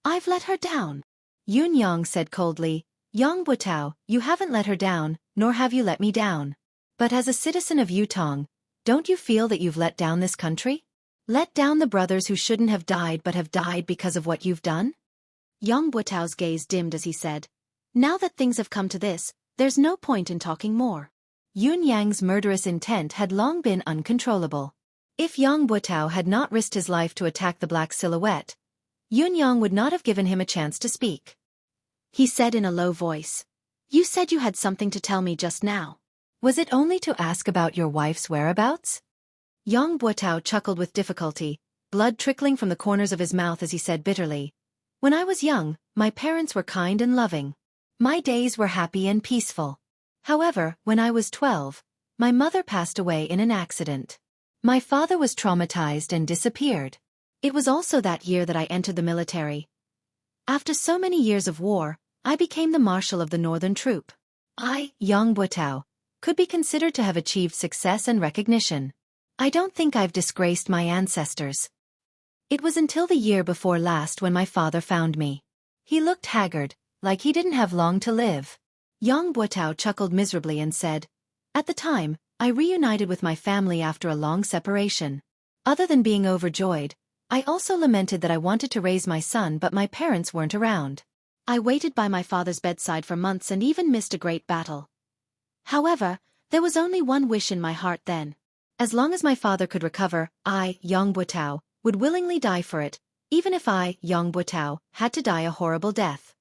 "I've let her down." Yun Yang said coldly, "Yang Butao, you haven't let her down, nor have you let me down. But as a citizen of Yutong, don't you feel that you've let down this country? Let down the brothers who shouldn't have died but have died because of what you've done?" Yang Butao's gaze dimmed as he said, "Now that things have come to this, there's no point in talking more." Yun Yang's murderous intent had long been uncontrollable. If Yang Butao had not risked his life to attack the black silhouette, Yun Yang would not have given him a chance to speak. He said in a low voice, "You said you had something to tell me just now. Was it only to ask about your wife's whereabouts?" Yang Butao chuckled with difficulty, blood trickling from the corners of his mouth as he said bitterly, "When I was young, my parents were kind and loving. My days were happy and peaceful. However, when I was 12, my mother passed away in an accident. My father was traumatized and disappeared. It was also that year that I entered the military. After so many years of war, I became the marshal of the northern troop. I, Yang Butao, could be considered to have achieved success and recognition. I don't think I've disgraced my ancestors." It was until the year before last when my father found me. He looked haggard, like he didn't have long to live. Yang Buotao chuckled miserably and said, "At the time, I reunited with my family after a long separation. Other than being overjoyed, I also lamented that I wanted to raise my son but my parents weren't around. I waited by my father's bedside for months and even missed a great battle. However, there was only one wish in my heart then. As long as my father could recover, I, Yang Buotao, would willingly die for it, even if I, Yang Buotao, had to die a horrible death."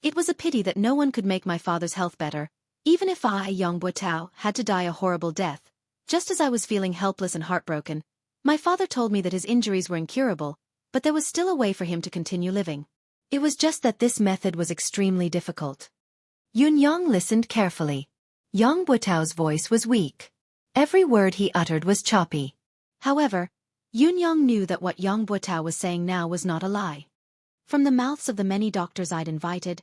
It was a pity that no one could make my father's health better, even if I, Yang Buotao, had to die a horrible death. Just as I was feeling helpless and heartbroken, my father told me that his injuries were incurable, but there was still a way for him to continue living. It was just that this method was extremely difficult. Yun Yang listened carefully. Yang Buotao's voice was weak. Every word he uttered was choppy. However, Yun Yang knew that what Yang Buotao was saying now was not a lie. From the mouths of the many doctors I'd invited,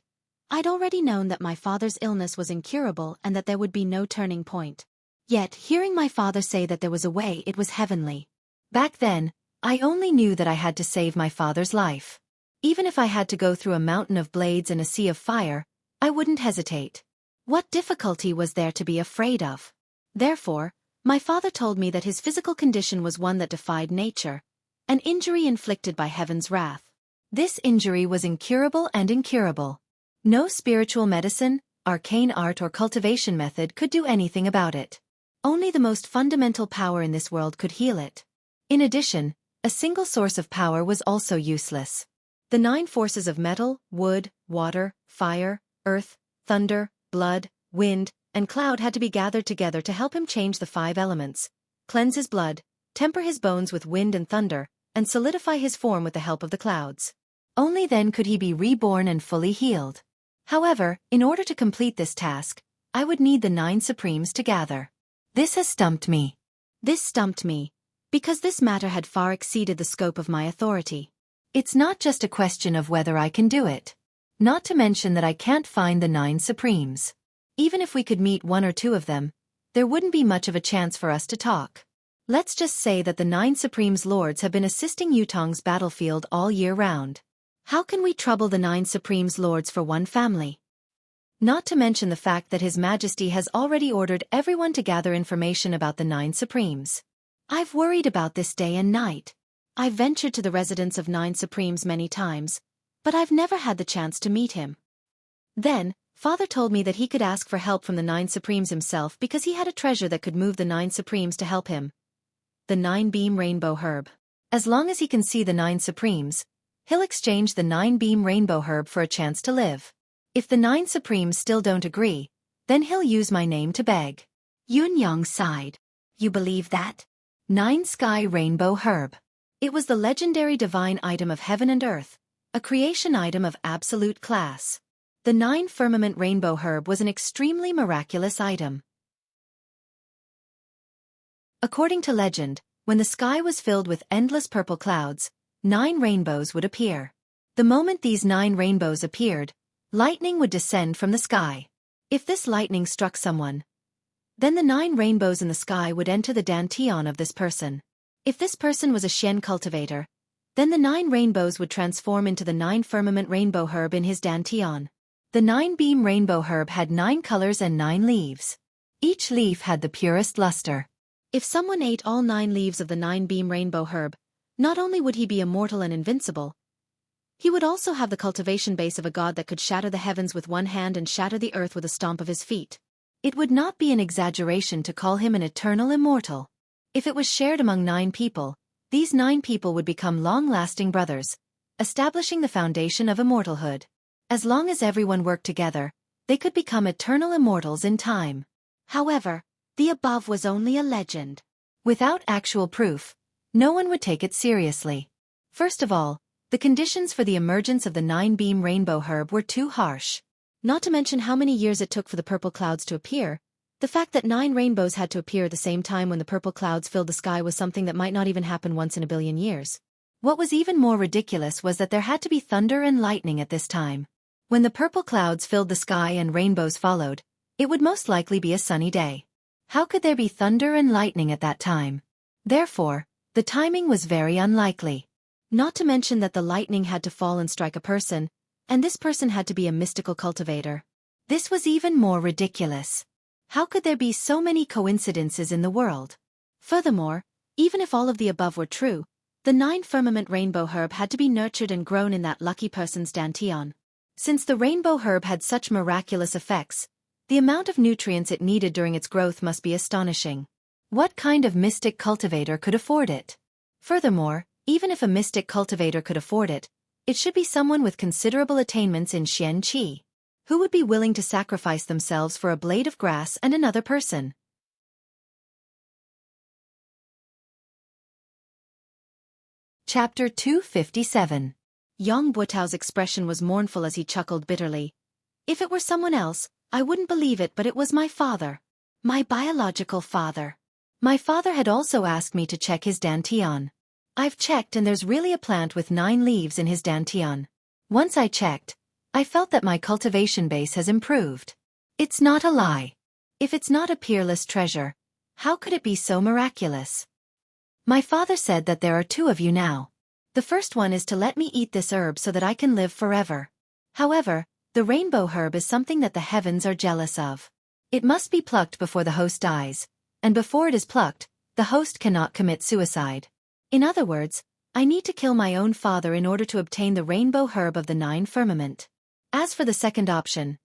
I'd already known that my father's illness was incurable and that there would be no turning point. Yet, hearing my father say that there was a way, it was heavenly. Back then, I only knew that I had to save my father's life. Even if I had to go through a mountain of blades and a sea of fire, I wouldn't hesitate. What difficulty was there to be afraid of? Therefore, my father told me that his physical condition was one that defied nature, an injury inflicted by heaven's wrath. This injury was incurable and incurable. No spiritual medicine, arcane art or cultivation method could do anything about it. Only the most fundamental power in this world could heal it. In addition, a single source of power was also useless. The 9 forces of metal, wood, water, fire, earth, thunder, blood, wind, and cloud had to be gathered together to help him change the 5 elements, cleanse his blood, temper his bones with wind and thunder, and solidify his form with the help of the clouds. Only then could he be reborn and fully healed. However, in order to complete this task, I would need the 9 Supremes to gather. This has stumped me. This stumped me, because this matter had far exceeded the scope of my authority. It's not just a question of whether I can do it. Not to mention that I can't find the 9 Supremes. Even if we could meet 1 or 2 of them, there wouldn't be much of a chance for us to talk. Let's just say that the 9 Supremes Lords have been assisting Yutong's battlefield all year round. How can we trouble the 9 Supremes Lords for one family? Not to mention the fact that His Majesty has already ordered everyone to gather information about the 9 Supremes. I've worried about this day and night. I've ventured to the residence of 9 Supremes many times, but I've never had the chance to meet him. Then, Father told me that he could ask for help from the 9 Supremes himself because he had a treasure that could move the 9 Supremes to help him. The 9-beam rainbow herb. As long as he can see the 9 Supremes, he'll exchange the 9-beam rainbow herb for a chance to live. If the 9 Supremes still don't agree, then he'll use my name to beg. Yun Yang sighed. You believe that? 9 Sky Rainbow Herb. It was the legendary divine item of heaven and earth, a creation item of absolute class. The 9 Firmament Rainbow Herb was an extremely miraculous item. According to legend, when the sky was filled with endless purple clouds, 9 rainbows would appear. The moment these 9 rainbows appeared, lightning would descend from the sky. If this lightning struck someone, then the 9 rainbows in the sky would enter the dantian of this person. If this person was a Xian cultivator, then the 9 rainbows would transform into the 9 Firmament Rainbow Herb in his dantian. The 9-beam rainbow herb had 9 colors and 9 leaves. Each leaf had the purest luster. If someone ate all 9 leaves of the 9-beam rainbow herb, not only would he be immortal and invincible, he would also have the cultivation base of a god that could shatter the heavens with one hand and shatter the earth with a stomp of his feet. It would not be an exaggeration to call him an eternal immortal. If it was shared among 9 people, these 9 people would become long-lasting brothers, establishing the foundation of immortalhood. As long as everyone worked together, they could become eternal immortals in time. However, the above was only a legend. Without actual proof, no one would take it seriously. First of all, the conditions for the emergence of the 9-beam rainbow herb were too harsh. Not to mention how many years it took for the purple clouds to appear. The fact that 9 rainbows had to appear at the same time when the purple clouds filled the sky was something that might not even happen once in a billion years. What was even more ridiculous was that there had to be thunder and lightning at this time. When the purple clouds filled the sky and rainbows followed, it would most likely be a sunny day. How could there be thunder and lightning at that time? Therefore, the timing was very unlikely. Not to mention that the lightning had to fall and strike a person, and this person had to be a mystical cultivator. This was even more ridiculous. How could there be so many coincidences in the world? Furthermore, even if all of the above were true, the 9 firmament rainbow herb had to be nurtured and grown in that lucky person's dantian. Since the rainbow herb had such miraculous effects, the amount of nutrients it needed during its growth must be astonishing. What kind of mystic cultivator could afford it? Furthermore, even if a mystic cultivator could afford it, it should be someone with considerable attainments in Xueqi. Who would be willing to sacrifice themselves for a blade of grass and another person? Chapter 257. Yang Buotao's expression was mournful as he chuckled bitterly. If it were someone else, I wouldn't believe it, but it was my father. My biological father. My father had also asked me to check his dantian. I've checked and there's really a plant with 9 leaves in his dantian. Once I checked, I felt that my cultivation base has improved. It's not a lie. If it's not a peerless treasure, how could it be so miraculous? My father said that there are 2 of you now. The first one is to let me eat this herb so that I can live forever. However, the rainbow herb is something that the heavens are jealous of. It must be plucked before the host dies, and before it is plucked, the host cannot commit suicide. In other words, I need to kill my own father in order to obtain the rainbow herb of the 9 firmament. As for the second option,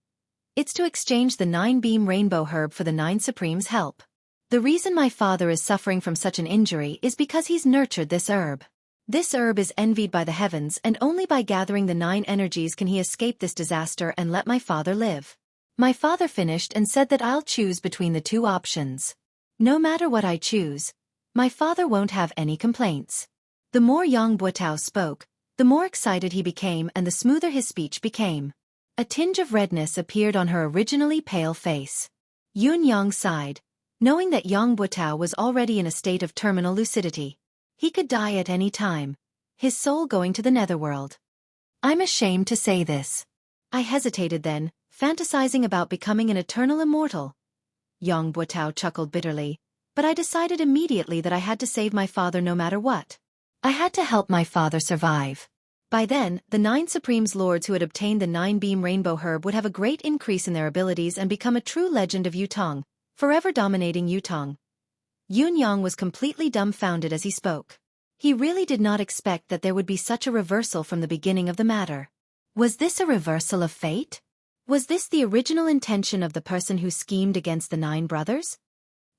it's to exchange the 9-beam rainbow herb for the 9 supremes' help. The reason my father is suffering from such an injury is because he's nurtured this herb. This herb is envied by the heavens, and only by gathering the 9 energies can he escape this disaster and let my father live. My father finished and said that I'll choose between the 2 options. No matter what I choose, my father won't have any complaints. The more Yang Buotao spoke, the more excited he became and the smoother his speech became. A tinge of redness appeared on her originally pale face. Yun Yang sighed, knowing that Yang Buotao was already in a state of terminal lucidity. He could die at any time, his soul going to the netherworld. I'm ashamed to say this. I hesitated then, fantasizing about becoming an eternal immortal. Yang Buotao chuckled bitterly, but I decided immediately that I had to save my father no matter what. I had to help my father survive. By then, the 9 Supremes Lords who had obtained the 9-beam rainbow herb would have a great increase in their abilities and become a true legend of Yutong, forever dominating Yutong. Yun Yang was completely dumbfounded as he spoke. He really did not expect that there would be such a reversal from the beginning of the matter. Was this a reversal of fate? Was this the original intention of the person who schemed against the 9 brothers?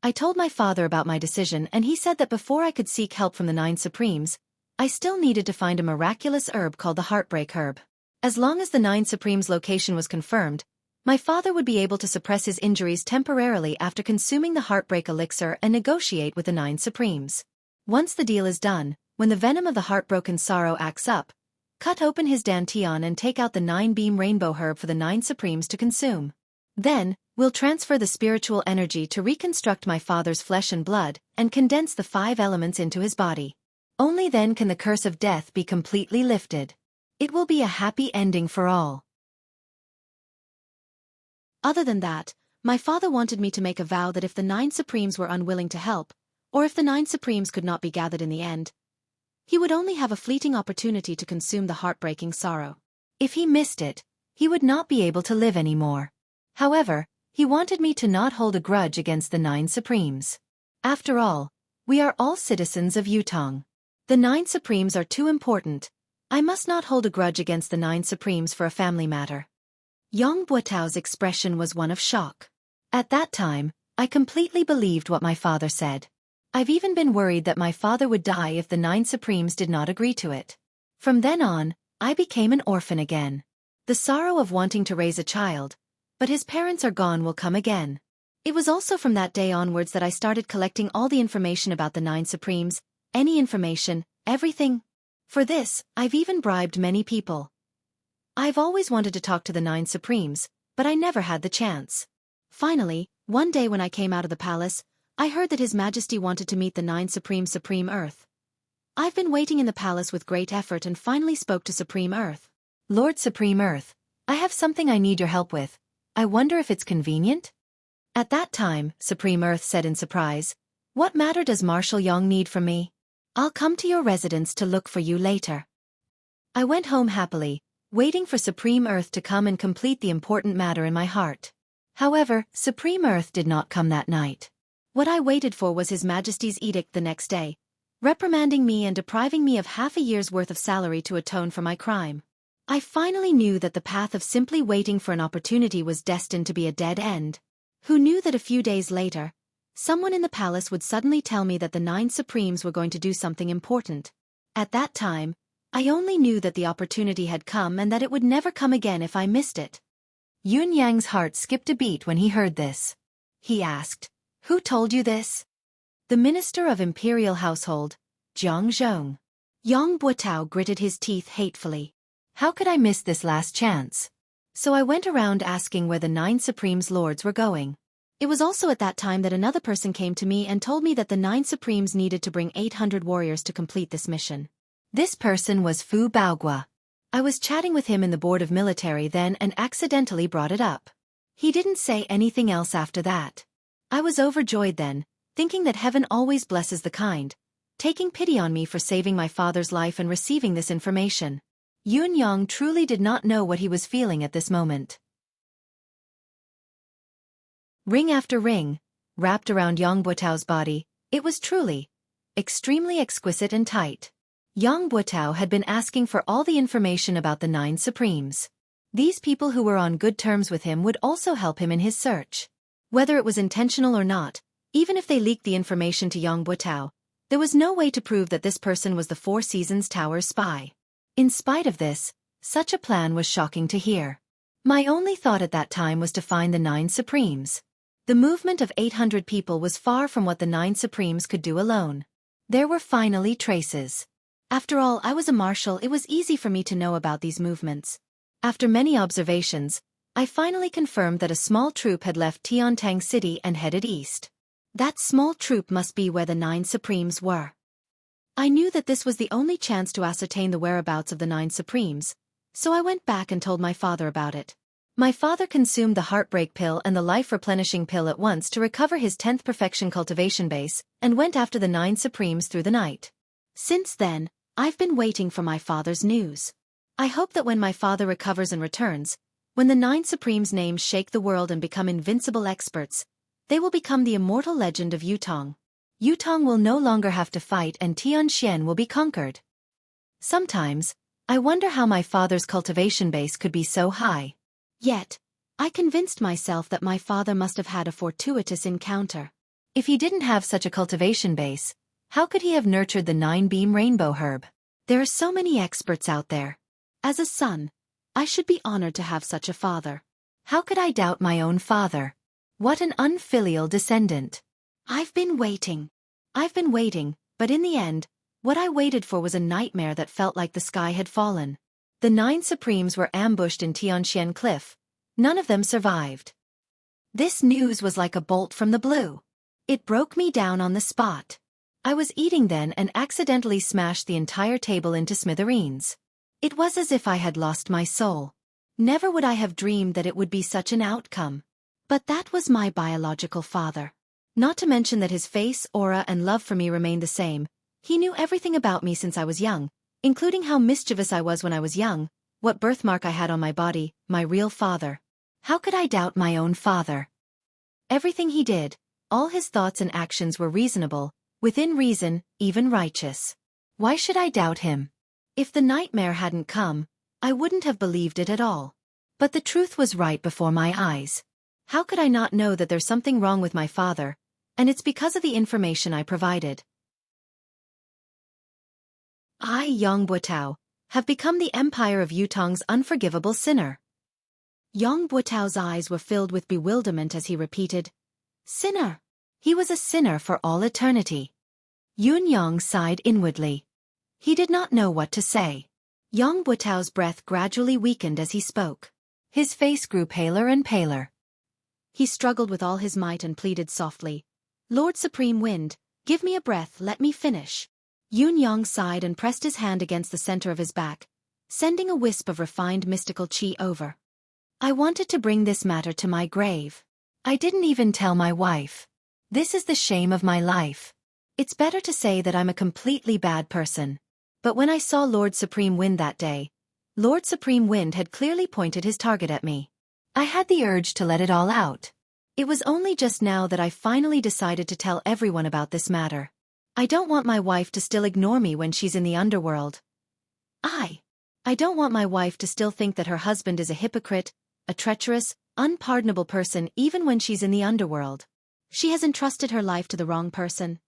I told my father about my decision and he said that before I could seek help from the 9 Supremes, I still needed to find a miraculous herb called the Heartbreak Herb. As long as the 9 Supremes' location was confirmed, my father would be able to suppress his injuries temporarily after consuming the Heartbreak Elixir and negotiate with the 9 Supremes. Once the deal is done, when the venom of the heartbroken sorrow acts up, cut open his dantian and take out the 9-beam rainbow herb for the 9 Supremes to consume. Then, we'll transfer the spiritual energy to reconstruct my father's flesh and blood and condense the 5 elements into his body. Only then can the curse of death be completely lifted. It will be a happy ending for all. Other than that, my father wanted me to make a vow that if the 9 Supremes were unwilling to help, or if the 9 Supremes could not be gathered in the end, he would only have a fleeting opportunity to consume the heartbreaking sorrow. If he missed it, he would not be able to live anymore. However, he wanted me to not hold a grudge against the 9 Supremes. After all, we are all citizens of Yutong. The 9 Supremes are too important. I must not hold a grudge against the 9 Supremes for a family matter. Yang Buotao's expression was one of shock. At that time, I completely believed what my father said. I've even been worried that my father would die if the 9 Supremes did not agree to it. From then on, I became an orphan again. The sorrow of wanting to raise a child, but his parents are gone, will come again. It was also from that day onwards that I started collecting all the information about the 9 Supremes, any information, everything. For this, I've even bribed many people. I've always wanted to talk to the 9 Supremes, but I never had the chance. Finally, one day when I came out of the palace, I heard that His Majesty wanted to meet the 9 Supreme Earth. I've been waiting in the palace with great effort and finally spoke to Supreme Earth. Lord Supreme Earth, I have something I need your help with. I wonder if it's convenient? At that time, Supreme Earth said in surprise, What matter does Marshal Yang need from me? I'll come to your residence to look for you later. I went home happily, waiting for Supreme Earth to come and complete the important matter in my heart. However, Supreme Earth did not come that night. What I waited for was His Majesty's edict the next day, reprimanding me and depriving me of half a year's worth of salary to atone for my crime. I finally knew that the path of simply waiting for an opportunity was destined to be a dead end. Who knew that a few days later, someone in the palace would suddenly tell me that the 9 Supremes were going to do something important? At that time, I only knew that the opportunity had come and that it would never come again if I missed it. Yun Yang's heart skipped a beat when he heard this. He asked, "Who told you this?" The Minister of Imperial Household, Jiang Zhong. Yang Buotao gritted his teeth hatefully. How could I miss this last chance? So I went around asking where the 9 Supremes Lords were going. It was also at that time that another person came to me and told me that the 9 Supremes needed to bring 800 warriors to complete this mission. This person was Fu Baogua. I was chatting with him in the Board of Military then and accidentally brought it up. He didn't say anything else after that. I was overjoyed then, thinking that heaven always blesses the kind, taking pity on me for saving my father's life and receiving this information. Yun Yang truly did not know what he was feeling at this moment. Ring after ring, wrapped around Yang Buotao's body, it was truly extremely exquisite and tight. Yang Buotao had been asking for all the information about the 9 Supremes. These people who were on good terms with him would also help him in his search. Whether it was intentional or not, even if they leaked the information to Yang Buotao, there was no way to prove that this person was the Four Seasons Tower's spy. In spite of this, such a plan was shocking to hear. My only thought at that time was to find the 9 Supremes. The movement of 800 people was far from what the 9 Supremes could do alone. There were finally traces. After all, I was a marshal, it was easy for me to know about these movements. After many observations, I finally confirmed that a small troop had left Tiantang City and headed east. That small troop must be where the 9 Supremes were. I knew that this was the only chance to ascertain the whereabouts of the 9 Supremes, so I went back and told my father about it. My father consumed the heartbreak pill and the life-replenishing pill at once to recover his 10th perfection cultivation base, and went after the 9 Supremes through the night. Since then, I've been waiting for my father's news. I hope that when my father recovers and returns, when the 9 Supremes' names shake the world and become invincible experts, they will become the immortal legend of Yutong. Yutong will no longer have to fight and Tianxian will be conquered. Sometimes, I wonder how my father's cultivation base could be so high. Yet, I convinced myself that my father must have had a fortuitous encounter. If he didn't have such a cultivation base, how could he have nurtured the 9-beam rainbow herb? There are so many experts out there. As a son, I should be honored to have such a father. How could I doubt my own father? What an unfilial descendant. I've been waiting, but in the end, what I waited for was a nightmare that felt like the sky had fallen. The 9 Supremes were ambushed in Tianxian Cliff. None of them survived. This news was like a bolt from the blue. It broke me down on the spot. I was eating then and accidentally smashed the entire table into smithereens. It was as if I had lost my soul. Never would I have dreamed that it would be such an outcome. But that was my biological father. Not to mention that his face, aura and love for me remained the same. He knew everything about me since I was young, including how mischievous I was when I was young, what birthmark I had on my body, my real father. How could I doubt my own father? Everything he did, all his thoughts and actions were reasonable, within reason, even righteous. Why should I doubt him? If the nightmare hadn't come, I wouldn't have believed it at all. But the truth was right before my eyes. How could I not know that there's something wrong with my father? And it's because of the information I provided. I, Yang Buotao, have become the empire of Yutong's unforgivable sinner. Yang Buotao's eyes were filled with bewilderment as he repeated, "Sinner." He was a sinner for all eternity. Yun Yang sighed inwardly. He did not know what to say. Yang Buotao's breath gradually weakened as he spoke. His face grew paler and paler. He struggled with all his might and pleaded softly, "Lord Supreme Wind, give me a breath, let me finish." Yun Yang sighed and pressed his hand against the center of his back, sending a wisp of refined mystical chi over. "I wanted to bring this matter to my grave. I didn't even tell my wife. This is the shame of my life. It's better to say that I'm a completely bad person. But when I saw Lord Supreme Wind that day, Lord Supreme Wind had clearly pointed his target at me. I had the urge to let it all out. It was only just now that I finally decided to tell everyone about this matter. I don't want my wife to still ignore me when she's in the underworld. I don't want my wife to still think that her husband is a hypocrite, a treacherous, unpardonable person even when she's in the underworld. She has entrusted her life to the wrong person.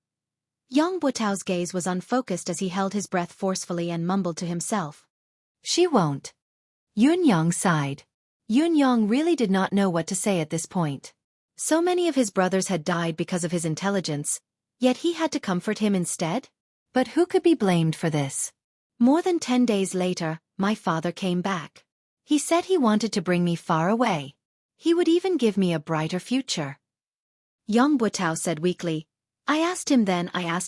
Yang Buotao's gaze was unfocused as he held his breath forcefully and mumbled to himself. She won't. Yun Yang sighed. Yun Yang really did not know what to say at this point. So many of his brothers had died because of his intelligence, yet he had to comfort him instead? But who could be blamed for this? More than 10 days later, my father came back. He said he wanted to bring me far away. He would even give me a brighter future. Yang Buotao said weakly. I asked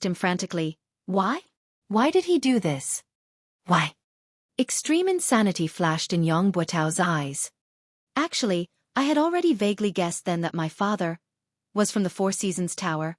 him frantically, why? Why did he do this? Why? Extreme insanity flashed in Yang Buotao's eyes. Actually, I had already vaguely guessed then that my father was from the Four Seasons Tower,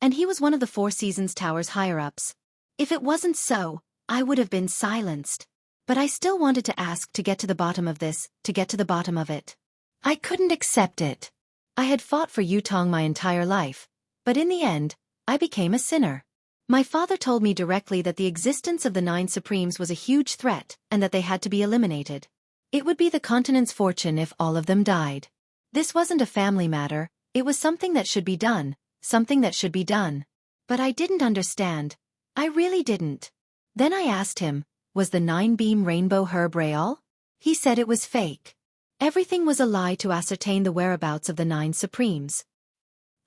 and he was one of the Four Seasons Tower's higher-ups. If it wasn't so, I would have been silenced. But I still wanted to ask to get to the bottom of this, to get to the bottom of it. I couldn't accept it. I had fought for Yutong my entire life, but in the end, I became a sinner. My father told me directly that the existence of the 9 Supremes was a huge threat and that they had to be eliminated. It would be the continent's fortune if all of them died. This wasn't a family matter, it was something that should be done, something that should be done. But I didn't understand. I really didn't. Then I asked him, was the 9-beam rainbow herb real? He said it was fake. Everything was a lie to ascertain the whereabouts of the 9 Supremes.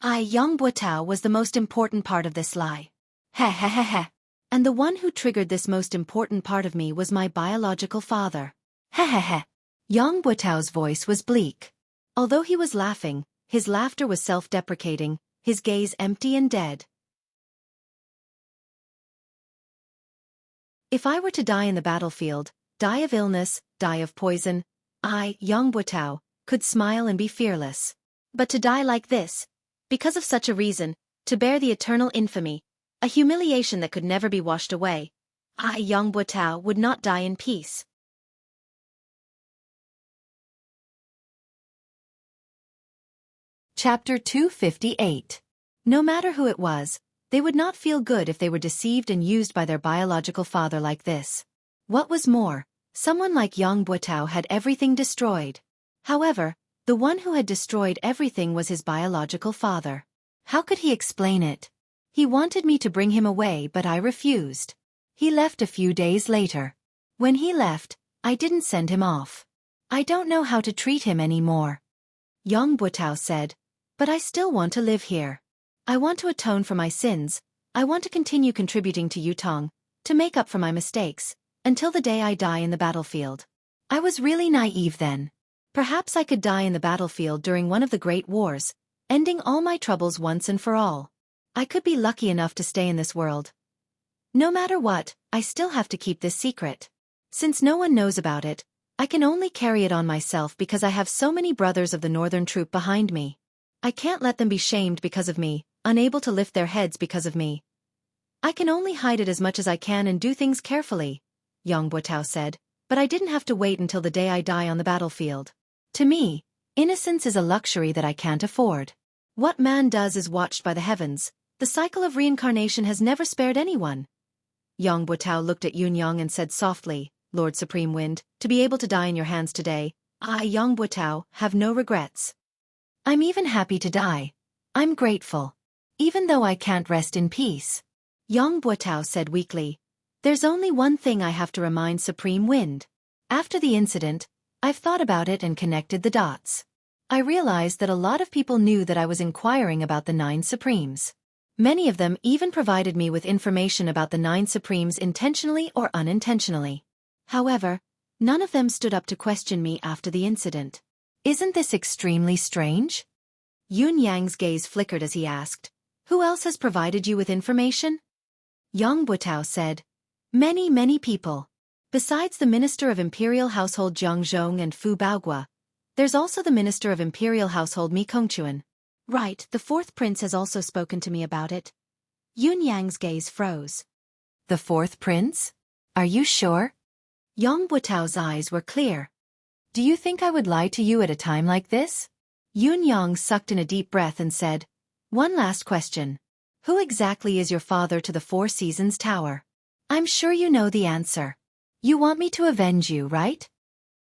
Yang Buotao was the most important part of this lie. Heh. And the one who triggered this most important part of me was my biological father. Heh. Yang Buotao's voice was bleak. Although he was laughing, his laughter was self-deprecating, his gaze empty and dead. If I were to die in the battlefield, die of illness, die of poison, I, Yang Buotao, could smile and be fearless. But to die like this, because of such a reason, to bear the eternal infamy, a humiliation that could never be washed away, I, Yang Buotao, would not die in peace. Chapter 258. No matter who it was, they would not feel good if they were deceived and used by their biological father like this. What was more, someone like Yang Buotao had everything destroyed. However, the one who had destroyed everything was his biological father. How could he explain it? He wanted me to bring him away, but I refused. He left a few days later. When he left, I didn't send him off. I don't know how to treat him anymore. Yang Buotao said, but I still want to live here. I want to atone for my sins, I want to continue contributing to Yutong, to make up for my mistakes, until the day I die in the battlefield. I was really naive then. Perhaps I could die in the battlefield during one of the great wars, ending all my troubles once and for all. I could be lucky enough to stay in this world. No matter what, I still have to keep this secret. Since no one knows about it, I can only carry it on myself because I have so many brothers of the Northern Troop behind me. I can't let them be shamed because of me, unable to lift their heads because of me. I can only hide it as much as I can and do things carefully, Yang Buotao said, but I didn't have to wait until the day I die on the battlefield. To me, innocence is a luxury that I can't afford. What man does is watched by the heavens. The cycle of reincarnation has never spared anyone. Yang Buotao looked at Yun Yang and said softly, Lord Supreme Wind, to be able to die in your hands today, I, Yang Buotao, have no regrets. I'm even happy to die. I'm grateful. Even though I can't rest in peace. Yang Buotao said weakly, there's only one thing I have to remind Supreme Wind. After the incident, I've thought about it and connected the dots. I realized that a lot of people knew that I was inquiring about the 9 Supremes. Many of them even provided me with information about the 9 Supremes intentionally or unintentionally. However, none of them stood up to question me after the incident. Isn't this extremely strange? Yun Yang's gaze flickered as he asked, who else has provided you with information? Yang Buotao said, many people. Besides the Minister of Imperial Household Jiang Zhong and Fu Baogua, there's also the Minister of Imperial Household Mi Kongquan. Right, the fourth prince has also spoken to me about it. Yun Yang's gaze froze. The fourth prince? Are you sure? Yong Buetao's eyes were clear. Do you think I would lie to you at a time like this? Yun Yang sucked in a deep breath and said, "One last question. Who exactly is your father to the Four Seasons Tower? I'm sure you know the answer. You want me to avenge you, right?"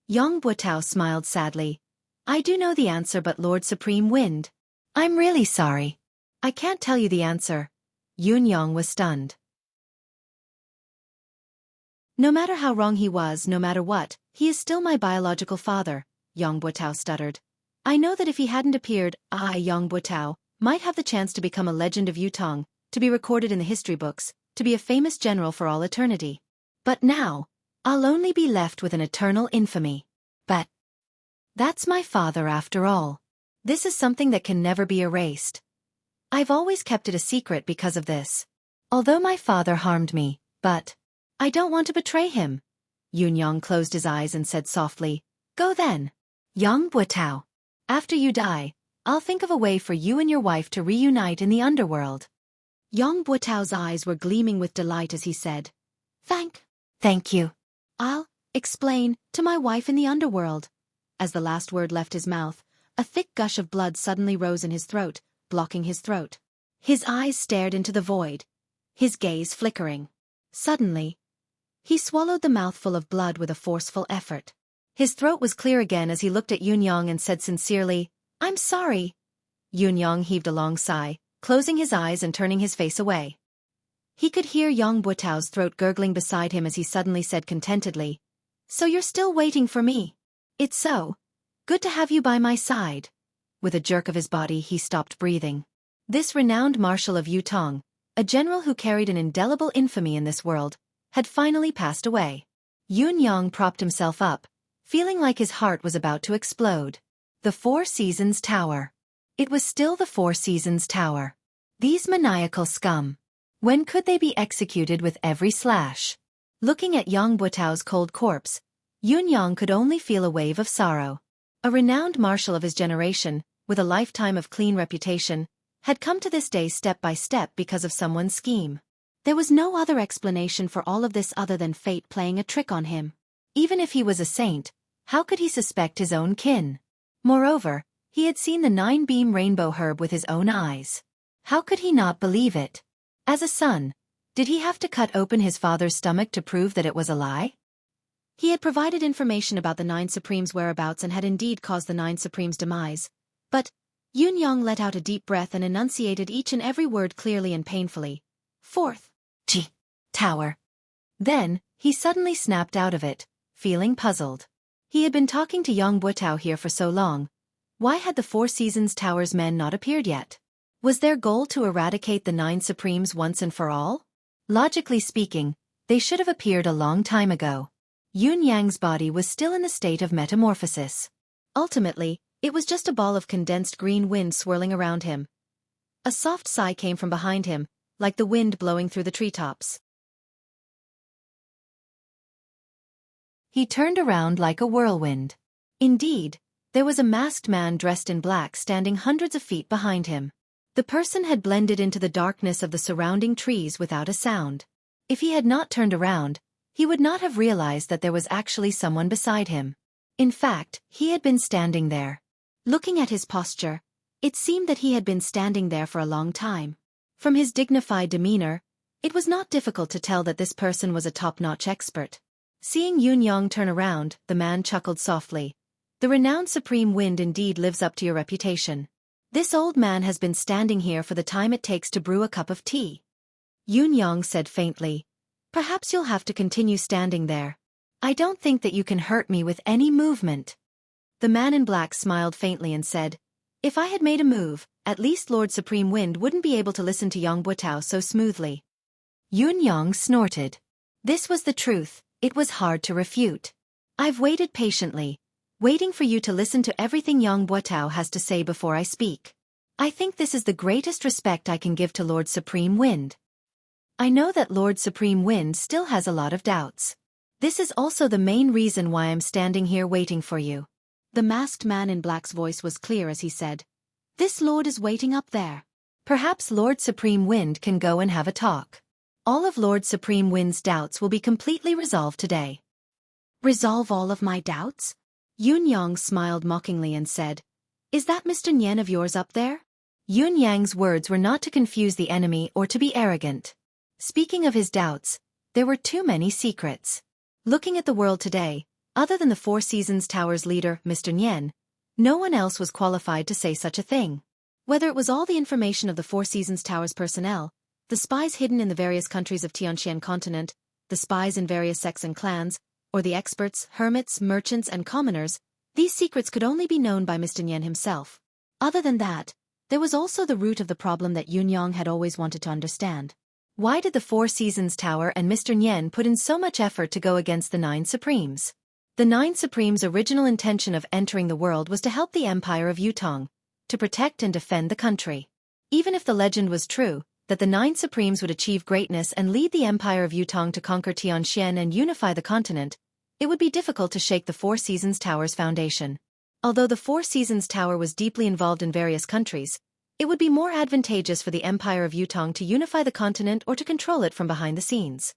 Yong Buetao smiled sadly. "I do know the answer, but Lord Supreme Wind. I'm really sorry. I can't tell you the answer." Yun Yang was stunned. "No matter how wrong he was, no matter what, he is still my biological father," Yong Buetao stuttered. "I know that if he hadn't appeared, I, Yong Buetao, might have the chance to become a legend of Yutong, to be recorded in the history books, to be a famous general for all eternity. But now, I'll only be left with an eternal infamy. But that's my father after all. This is something that can never be erased. I've always kept it a secret because of this. Although my father harmed me, but I don't want to betray him." Yun Yang closed his eyes and said softly, "Go then. Yang Buetao. After you die, I'll think of a way for you and your wife to reunite in the underworld." Yang Buetao's eyes were gleaming with delight as he said, Thank you. I'll explain to my wife in the underworld." As the last word left his mouth, a thick gush of blood suddenly rose in his throat, blocking his throat. His eyes stared into the void, his gaze flickering. Suddenly, he swallowed the mouthful of blood with a forceful effort. His throat was clear again as he looked at Yun Yang and said sincerely, "I'm sorry." Yun Yang heaved a long sigh, closing his eyes and turning his face away. He could hear Yang Buetao's throat gurgling beside him as he suddenly said contentedly, "So you're still waiting for me? It's so good to have you by my side." With a jerk of his body he stopped breathing. This renowned marshal of Yutong, a general who carried an indelible infamy in this world, had finally passed away. Yun Yang propped himself up, feeling like his heart was about to explode. The Four Seasons Tower. It was still the Four Seasons Tower. These maniacal scum. When could they be executed with every slash? Looking at Yang Buetao's cold corpse, Yun Yang could only feel a wave of sorrow. A renowned marshal of his generation, with a lifetime of clean reputation, had come to this day step by step because of someone's scheme. There was no other explanation for all of this other than fate playing a trick on him. Even if he was a saint, how could he suspect his own kin? Moreover, he had seen the nine-beam rainbow herb with his own eyes. How could he not believe it? As a son, did he have to cut open his father's stomach to prove that it was a lie? He had provided information about the Nine Supremes' whereabouts and had indeed caused the Nine Supremes' demise. But Yun Yang let out a deep breath and enunciated each and every word clearly and painfully. "Fourth Tower." Then, he suddenly snapped out of it, feeling puzzled. He had been talking to Yang Buetao here for so long. Why had the Four Seasons Tower's men not appeared yet? Was their goal to eradicate the Nine Supremes once and for all? Logically speaking, they should have appeared a long time ago. Yun Yang's body was still in the state of metamorphosis. Ultimately, it was just a ball of condensed green wind swirling around him. A soft sigh came from behind him, like the wind blowing through the treetops. He turned around like a whirlwind. Indeed, there was a masked man dressed in black standing hundreds of feet behind him. The person had blended into the darkness of the surrounding trees without a sound. If he had not turned around, he would not have realized that there was actually someone beside him. In fact, he had been standing there. Looking at his posture, it seemed that he had been standing there for a long time. From his dignified demeanor, it was not difficult to tell that this person was a top-notch expert. Seeing Yun Yang turn around, the man chuckled softly. "The renowned Supreme Wind indeed lives up to your reputation. This old man has been standing here for the time it takes to brew a cup of tea." Yun Yang said faintly, "Perhaps you'll have to continue standing there. I don't think that you can hurt me with any movement." The man in black smiled faintly and said, "If I had made a move, at least Lord Supreme Wind wouldn't be able to listen to Yang Buetao so smoothly." Yun Yang snorted. This was the truth, it was hard to refute. "I've waited patiently, waiting for you to listen to everything Yang Buetao has to say before I speak. I think this is the greatest respect I can give to Lord Supreme Wind. I know that Lord Supreme Wind still has a lot of doubts. This is also the main reason why I'm standing here waiting for you." The masked man in black's voice was clear as he said, This lord is waiting up there. Perhaps Lord Supreme Wind can go and have a talk. All of Lord Supreme Wind's doubts will be completely resolved today. Resolve all of my doubts? Yun Yang smiled mockingly and said, Is that Mr. Nyen of yours up there? Yun Yang's words were not to confuse the enemy or to be arrogant. Speaking of his doubts, there were too many secrets. Looking at the world today, other than the Four Seasons Tower's leader, Mr. Nyen, no one else was qualified to say such a thing. Whether it was all the information of the Four Seasons Tower's personnel, the spies hidden in the various countries of Tianxian continent, the spies in various sects and clans, or the experts, hermits, merchants, and commoners, these secrets could only be known by Mr. Nyen himself. Other than that, there was also the root of the problem that Yun Yang had always wanted to understand. Why did the Four Seasons Tower and Mr. Nyen put in so much effort to go against the Nine Supremes? The Nine Supremes' original intention of entering the world was to help the Empire of Yutong, to protect and defend the country. Even if the legend was true, that the Nine Supremes would achieve greatness and lead the Empire of Yutong to conquer Tianxian and unify the continent, it would be difficult to shake the Four Seasons Tower's foundation. Although the Four Seasons Tower was deeply involved in various countries, it would be more advantageous for the Empire of Yutong to unify the continent or to control it from behind the scenes.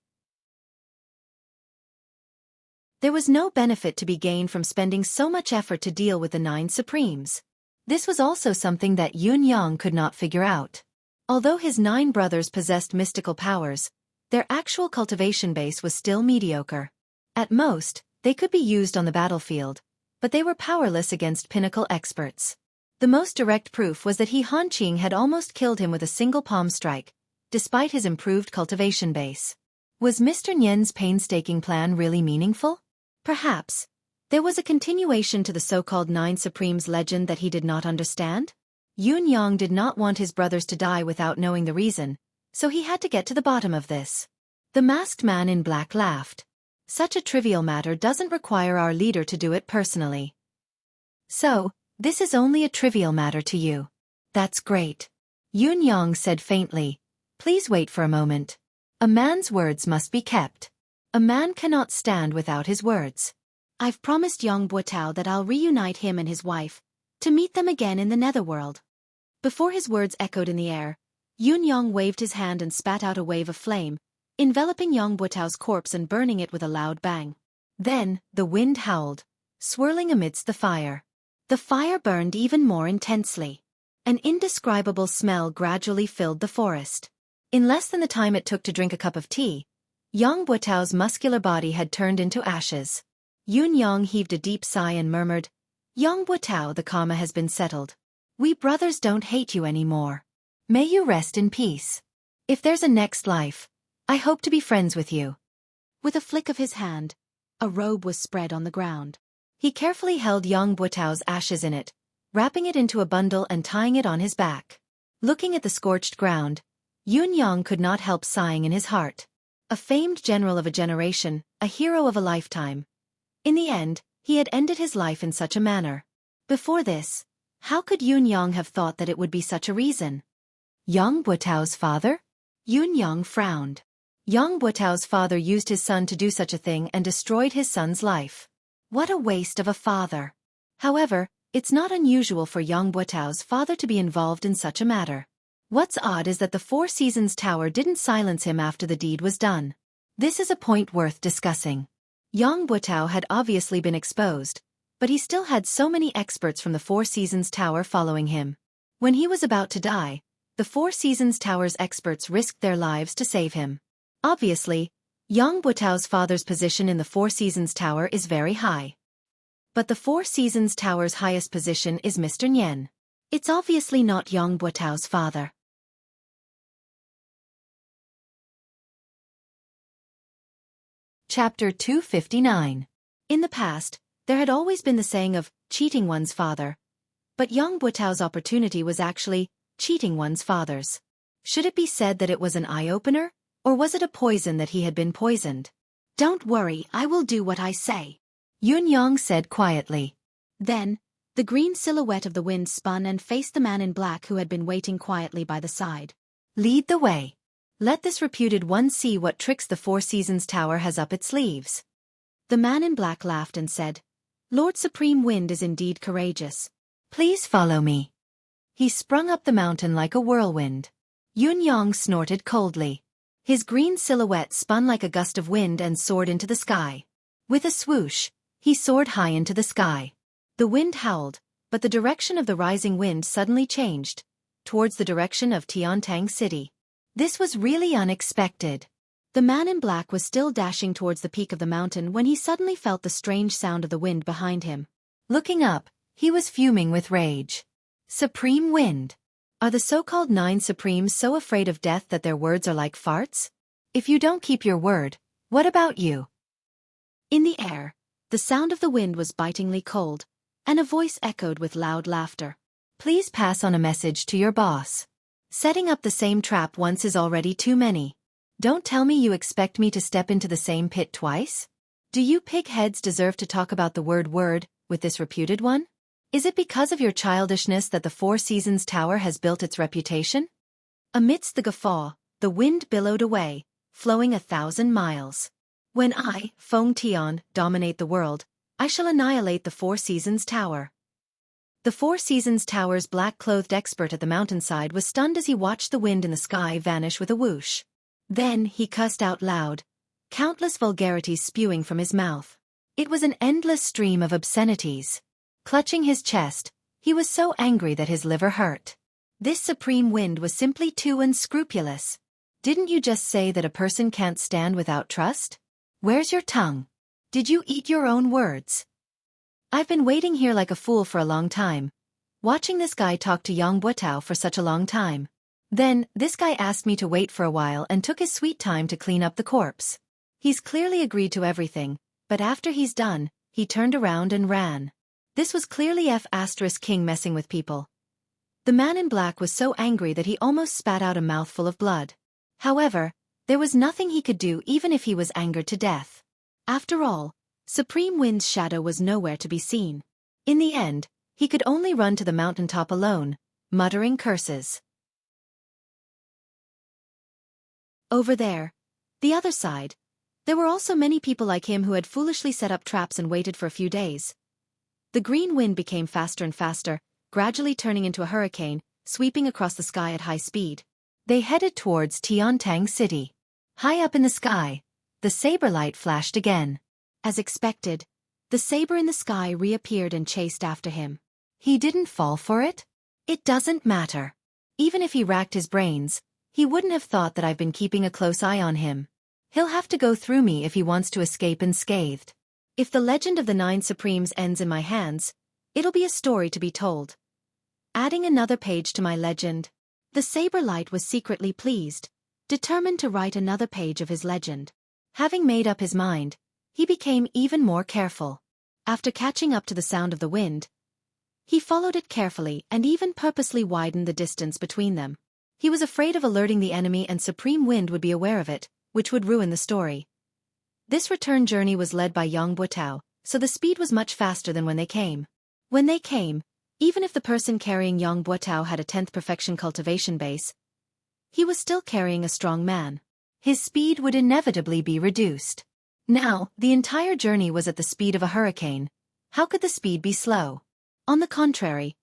There was no benefit to be gained from spending so much effort to deal with the Nine Supremes. This was also something that Yun Yang could not figure out. Although his 9 brothers possessed mystical powers, their actual cultivation base was still mediocre. At most, they could be used on the battlefield, but they were powerless against pinnacle experts. The most direct proof was that Han Qing had almost killed him with a single palm strike, despite his improved cultivation base. Was Mr. Nyen's painstaking plan really meaningful? Perhaps. There was a continuation to the so-called Nine Supremes legend that he did not understand? Yun Yang did not want his brothers to die without knowing the reason, so he had to get to the bottom of this. The masked man in black laughed. Such a trivial matter doesn't require our leader to do it personally. So, this is only a trivial matter to you. That's great. Yun Yang said faintly. Please wait for a moment. A man's words must be kept. A man cannot stand without his words. I've promised Yang Buotao that I'll reunite him and his wife, to meet them again in the netherworld. Before his words echoed in the air, Yun Yang waved his hand and spat out a wave of flame, enveloping Yang Buotao's corpse and burning it with a loud bang. Then, the wind howled, swirling amidst the fire. The fire burned even more intensely. An indescribable smell gradually filled the forest. In less than the time it took to drink a cup of tea, Yang Buotao's muscular body had turned into ashes. Yun Yang heaved a deep sigh and murmured, Yang Buotao, the karma has been settled. We brothers don't hate you anymore. May you rest in peace. If there's a next life, I hope to be friends with you. With a flick of his hand, a robe was spread on the ground. He carefully held Yang Buotao's ashes in it, wrapping it into a bundle and tying it on his back. Looking at the scorched ground, Yun Yang could not help sighing in his heart. A famed general of a generation, a hero of a lifetime. In the end, he had ended his life in such a manner. Before this, how could Yun Yang have thought that it would be such a reason? Yang Buotao's father? Yun Yang frowned. Yang Buotao's father used his son to do such a thing and destroyed his son's life. What a waste of a father. However, it's not unusual for Yang Buotao's father to be involved in such a matter. What's odd is that the Four Seasons Tower didn't silence him after the deed was done. This is a point worth discussing. Yang Buotao had obviously been exposed, but he still had so many experts from the Four Seasons Tower following him. When he was about to die, the Four Seasons Tower's experts risked their lives to save him. Obviously, Yang Buotao's father's position in the Four Seasons Tower is very high. But the Four Seasons Tower's highest position is Mr. Nyen. It's obviously not Yang Buotao's father. Chapter 259. In the past, there had always been the saying of cheating one's father. But Yang Buotao's opportunity was actually cheating one's father's. Should it be said that it was an eye-opener, or was it a poison that he had been poisoned? Don't worry, I will do what I say, Yun Yang said quietly. Then, the green silhouette of the wind spun and faced the man in black who had been waiting quietly by the side. Lead the way. Let this reputed one see what tricks the Four Seasons Tower has up its sleeves. The man in black laughed and said, Lord Supreme Wind is indeed courageous. Please follow me. He sprung up the mountain like a whirlwind. Yun-yang snorted coldly. His green silhouette spun like a gust of wind and soared into the sky. With a swoosh, he soared high into the sky. The wind howled, but the direction of the rising wind suddenly changed, towards the direction of Tiantang City. This was really unexpected. The man in black was still dashing towards the peak of the mountain when he suddenly felt the strange sound of the wind behind him. Looking up, he was fuming with rage. Supreme Wind. Are the so-called 9 Supremes so afraid of death that their words are like farts? If you don't keep your word, what about you? In the air, the sound of the wind was bitingly cold, and a voice echoed with loud laughter. Please pass on a message to your boss. Setting up the same trap once is already too many. Don't tell me you expect me to step into the same pit twice? Do you pig-heads deserve to talk about the word with this reputed one? Is it because of your childishness that the Four Seasons Tower has built its reputation? Amidst the guffaw, the wind billowed away, flowing 1,000 miles. When I, Feng Tian, dominate the world, I shall annihilate the Four Seasons Tower. The Four Seasons Tower's black-clothed expert at the mountainside was stunned as he watched the wind in the sky vanish with a whoosh. Then he cussed out loud, countless vulgarities spewing from his mouth. It was an endless stream of obscenities. Clutching his chest, he was so angry that his liver hurt. This supreme wind was simply too unscrupulous. Didn't you just say that a person can't stand without trust? Where's your tongue? Did you eat your own words? I've been waiting here like a fool for a long time, watching this guy talk to Yang Buotao for such a long time. Then, this guy asked me to wait for a while and took his sweet time to clean up the corpse. He's clearly agreed to everything, but after he's done, he turned around and ran. This was clearly King messing with people. The man in black was so angry that he almost spat out a mouthful of blood. However, there was nothing he could do even if he was angered to death. After all, Supreme Wind's shadow was nowhere to be seen. In the end, he could only run to the mountaintop alone, muttering curses. Over there, the other side, there were also many people like him who had foolishly set up traps and waited for a few days. The green wind became faster and faster, gradually turning into a hurricane, sweeping across the sky at high speed. They headed towards Tiantang City. High up in the sky, the saber light flashed again. As expected, the saber in the sky reappeared and chased after him. He didn't fall for it? It doesn't matter. Even if he racked his brains, he wouldn't have thought that I've been keeping a close eye on him. He'll have to go through me if he wants to escape unscathed. If the legend of the 9 Supremes ends in my hands, it'll be a story to be told. Adding another page to my legend. The saber light was secretly pleased, determined to write another page of his legend. Having made up his mind, he became even more careful. After catching up to the sound of the wind, he followed it carefully and even purposely widened the distance between them. He was afraid of alerting the enemy and Supreme Wind would be aware of it, which would ruin the story. This return journey was led by Yang Buotao, so the speed was much faster than when they came. When they came, even if the person carrying Yang Buotao had a 10th perfection cultivation base, he was still carrying a strong man. His speed would inevitably be reduced. Now, the entire journey was at the speed of a hurricane. How could the speed be slow? On the contrary,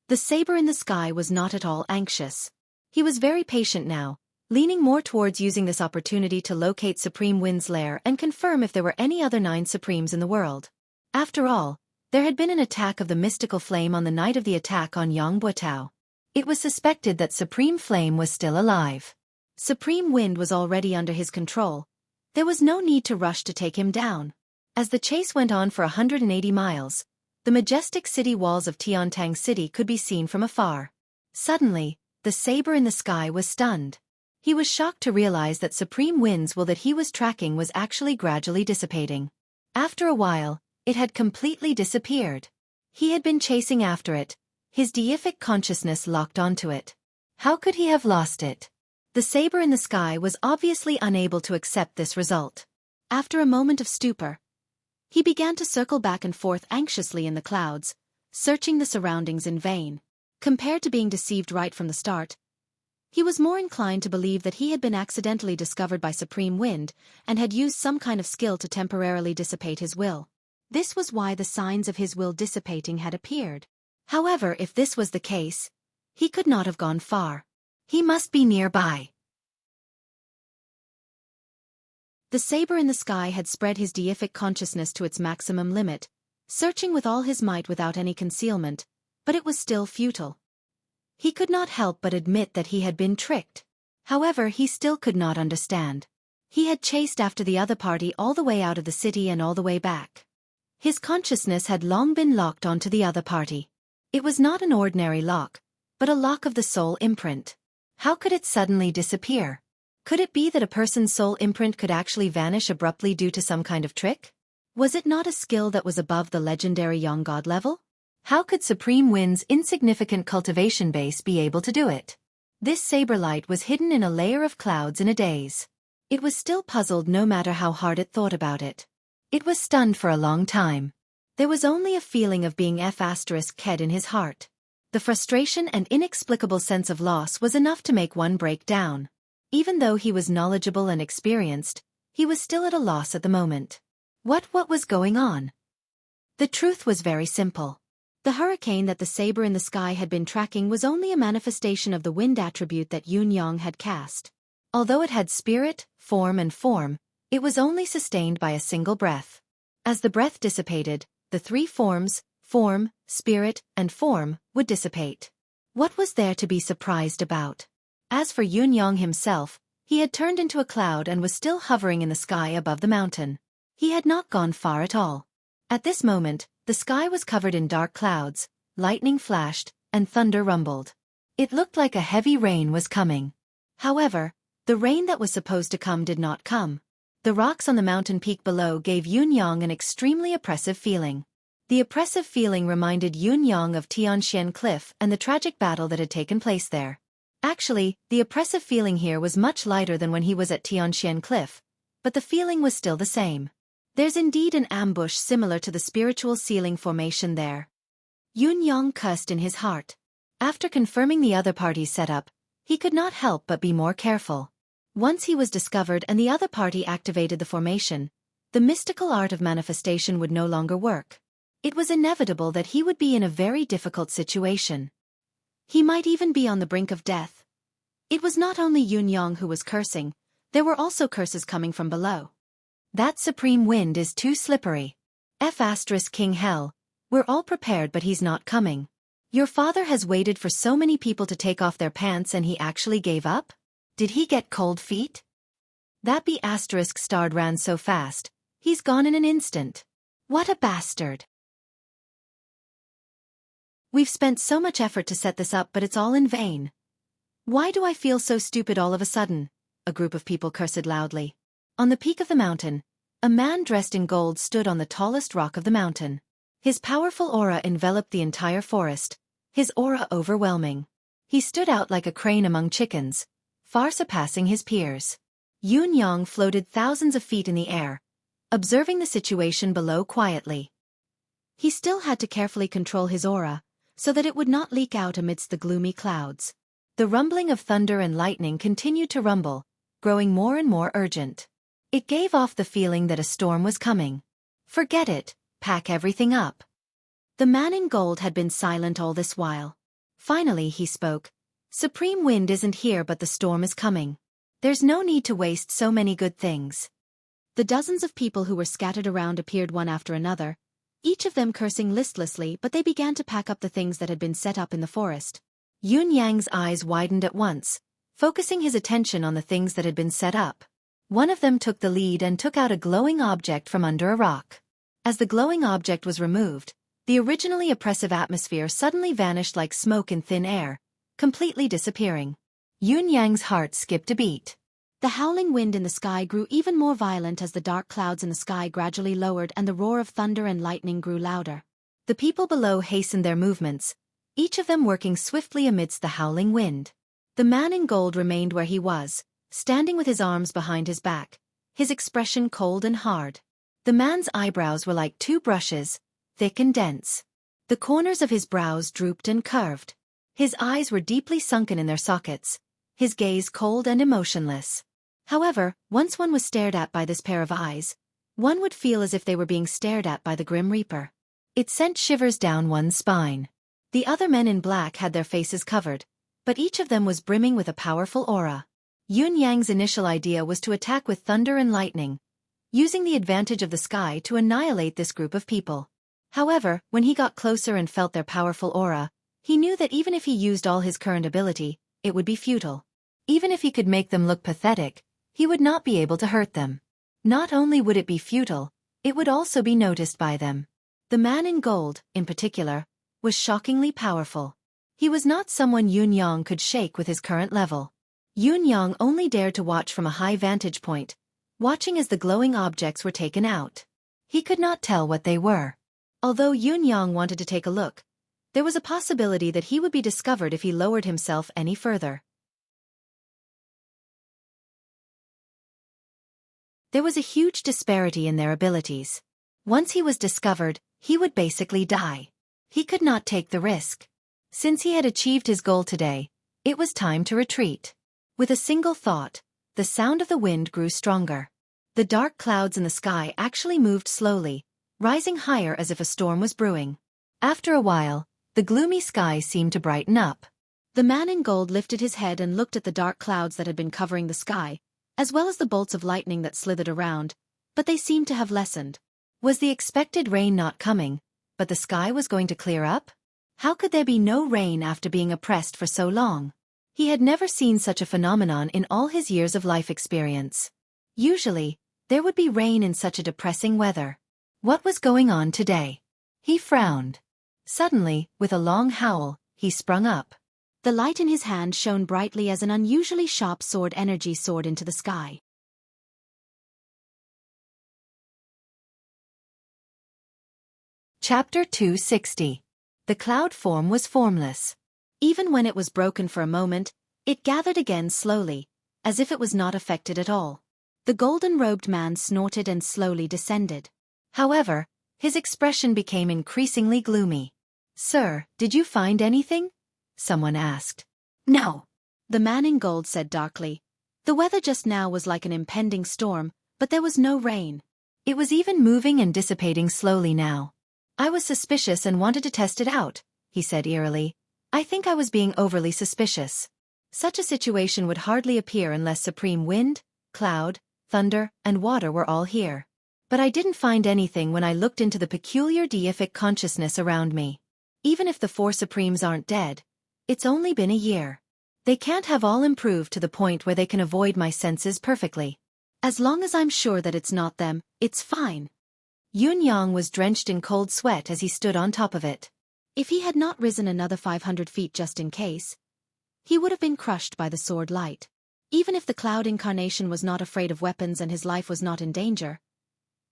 the saber in the sky was not at all anxious. He was very patient now, leaning more towards using this opportunity to locate Supreme Wind's lair and confirm if there were any other 9 Supremes in the world. After all, there had been an attack of the mystical flame on the night of the attack on Yang Buotao. It was suspected that Supreme Flame was still alive. Supreme Wind was already under his control. There was no need to rush to take him down. As the chase went on for 180 miles, the majestic city walls of Tiantang City could be seen from afar. Suddenly, the saber in the sky was stunned. He was shocked to realize that Supreme Wind's will that he was tracking was actually gradually dissipating. After a while, it had completely disappeared. He had been chasing after it. His deific consciousness locked onto it. How could he have lost it? The saber in the sky was obviously unable to accept this result. After a moment of stupor, he began to circle back and forth anxiously in the clouds, searching the surroundings in vain. Compared to being deceived right from the start, he was more inclined to believe that he had been accidentally discovered by Supreme Wind and had used some kind of skill to temporarily dissipate his will. This was why the signs of his will dissipating had appeared. However, if this was the case, He could not have gone far. He must be nearby. The saber in the sky had spread his deific consciousness to its maximum limit, searching with all his might without any concealment, but it was still futile. He could not help but admit that he had been tricked. However, he still could not understand. He had chased after the other party all the way out of the city and all the way back. His consciousness had long been locked onto the other party. It was not an ordinary lock, but a lock of the soul imprint. How could it suddenly disappear? Could it be that a person's soul imprint could actually vanish abruptly due to some kind of trick? Was it not a skill that was above the legendary young god level? How could Supreme Wind's insignificant cultivation base be able to do it? This saber light was hidden in a layer of clouds in a daze. It was still puzzled no matter how hard it thought about it. It was stunned for a long time. There was only a feeling of being F***ked in his heart. The frustration and inexplicable sense of loss was enough to make one break down. Even though he was knowledgeable and experienced, he was still at a loss at the moment. What was going on? The truth was very simple. The hurricane that the saber in the sky had been tracking was only a manifestation of the wind attribute that Yun Yang had cast. Although it had spirit, form, it was only sustained by a single breath. As the breath dissipated, the three forms, form, spirit, and form, would dissipate. What was there to be surprised about? As for Yun Yang himself, he had turned into a cloud and was still hovering in the sky above the mountain. He had not gone far at all. At this moment, the sky was covered in dark clouds, lightning flashed, and thunder rumbled. It looked like a heavy rain was coming. However, the rain that was supposed to come did not come. The rocks on the mountain peak below gave Yun Yang an extremely oppressive feeling. The oppressive feeling reminded Yun Yang of Tianxian Cliff and the tragic battle that had taken place there. Actually, the oppressive feeling here was much lighter than when he was at Tianxian Cliff, but the feeling was still the same. There's indeed an ambush similar to the spiritual ceiling formation there. Yun Yang cursed in his heart. After confirming the other party's setup, he could not help but be more careful. Once he was discovered and the other party activated the formation, the mystical art of manifestation would no longer work. It was inevitable that he would be in a very difficult situation. He might even be on the brink of death. It was not only Yun Yang who was cursing, there were also curses coming from below. That supreme wind is too slippery. King Hell, we're all prepared but he's not coming. Your father has waited for so many people to take off their pants and he actually gave up? Did he get cold feet? That B***starred ran so fast, he's gone in an instant. What a bastard. We've spent so much effort to set this up but it's all in vain. Why do I feel so stupid all of a sudden? A group of people cursed loudly. On the peak of the mountain, a man dressed in gold stood on the tallest rock of the mountain. His powerful aura enveloped the entire forest, his aura overwhelming. He stood out like a crane among chickens, far surpassing his peers. Yun Yang floated thousands of feet in the air, observing the situation below quietly. He still had to carefully control his aura, so that it would not leak out amidst the gloomy clouds. The rumbling of thunder and lightning continued to rumble, growing more and more urgent. It gave off the feeling that a storm was coming. Forget it, pack everything up. The man in gold had been silent all this while. Finally he spoke. Supreme Wind isn't here but the storm is coming. There's no need to waste so many good things. The dozens of people who were scattered around appeared one after another, each of them cursing listlessly, but they began to pack up the things that had been set up in the forest. Yun Yang's eyes widened at once, focusing his attention on the things that had been set up. One of them took the lead and took out a glowing object from under a rock. As the glowing object was removed, the originally oppressive atmosphere suddenly vanished like smoke in thin air, completely disappearing. Yun Yang's heart skipped a beat. The howling wind in the sky grew even more violent as the dark clouds in the sky gradually lowered and the roar of thunder and lightning grew louder. The people below hastened their movements, each of them working swiftly amidst the howling wind. The man in gold remained where he was, standing with his arms behind his back, his expression cold and hard. The man's eyebrows were like two brushes, thick and dense. The corners of his brows drooped and curved. His eyes were deeply sunken in their sockets, his gaze cold and emotionless. However, once one was stared at by this pair of eyes, one would feel as if they were being stared at by the Grim Reaper. It sent shivers down one's spine. The other men in black had their faces covered, but each of them was brimming with a powerful aura. Yun Yang's initial idea was to attack with thunder and lightning, using the advantage of the sky to annihilate this group of people. However, when he got closer and felt their powerful aura, he knew that even if he used all his current ability, it would be futile. Even if he could make them look pathetic, he would not be able to hurt them. Not only would it be futile, it would also be noticed by them. The man in gold, in particular, was shockingly powerful. He was not someone Yun Yang could shake with his current level. Yun Yang only dared to watch from a high vantage point, watching as the glowing objects were taken out. He could not tell what they were. Although Yun Yang wanted to take a look, there was a possibility that he would be discovered if he lowered himself any further. There was a huge disparity in their abilities. Once he was discovered, he would basically die. He could not take the risk. Since he had achieved his goal today, it was time to retreat. With a single thought, the sound of the wind grew stronger. The dark clouds in the sky actually moved slowly, rising higher as if a storm was brewing. After a while, the gloomy sky seemed to brighten up. The man in gold lifted his head and looked at the dark clouds that had been covering the sky, as well as the bolts of lightning that slithered around, but they seemed to have lessened. Was the expected rain not coming, but the sky was going to clear up? How could there be no rain after being oppressed for so long? He had never seen such a phenomenon in all his years of life experience. Usually, there would be rain in such a depressing weather. What was going on today? He frowned. Suddenly, with a long howl, he sprung up. The light in his hand shone brightly as an unusually sharp sword energy soared into the sky. Chapter 260. The cloud form was formless. Even when it was broken for a moment, it gathered again slowly, as if it was not affected at all. The golden-robed man snorted and slowly descended. However, his expression became increasingly gloomy. "Sir, did you find anything?" someone asked. "No," the man in gold said darkly. The weather just now was like an impending storm, but there was no rain. It was even moving and dissipating slowly now. "I was suspicious and wanted to test it out," he said eerily. "I think I was being overly suspicious. Such a situation would hardly appear unless supreme wind, cloud, thunder, and water were all here. But I didn't find anything when I looked into the peculiar deific consciousness around me. Even if the four supremes aren't dead, it's only been a year. They can't have all improved to the point where they can avoid my senses perfectly. As long as I'm sure that it's not them, it's fine." Yun Yang was drenched in cold sweat as he stood on top of it. If he had not risen another 500 feet just in case, he would have been crushed by the sword light. Even if the cloud incarnation was not afraid of weapons and his life was not in danger,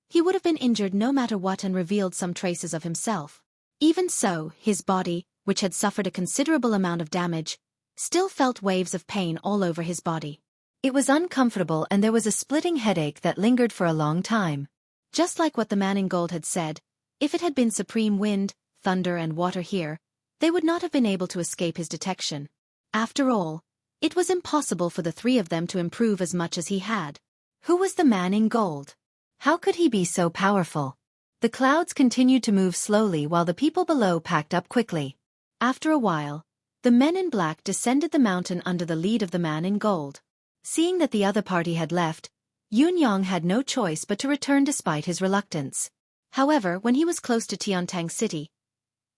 he would have been injured no matter what and revealed some traces of himself. Even so, his body, which had suffered a considerable amount of damage, still felt waves of pain all over his body. It was uncomfortable and there was a splitting headache that lingered for a long time. Just like what the man in gold had said, if it had been supreme wind, thunder and water here, they would not have been able to escape his detection. After all, it was impossible for the three of them to improve as much as he had. Who was the man in gold? How could he be so powerful? The clouds continued to move slowly while the people below packed up quickly. After a while, the men in black descended the mountain under the lead of the man in gold. Seeing that the other party had left, Yun Yang had no choice but to return despite his reluctance. However, when he was close to Tiantang City,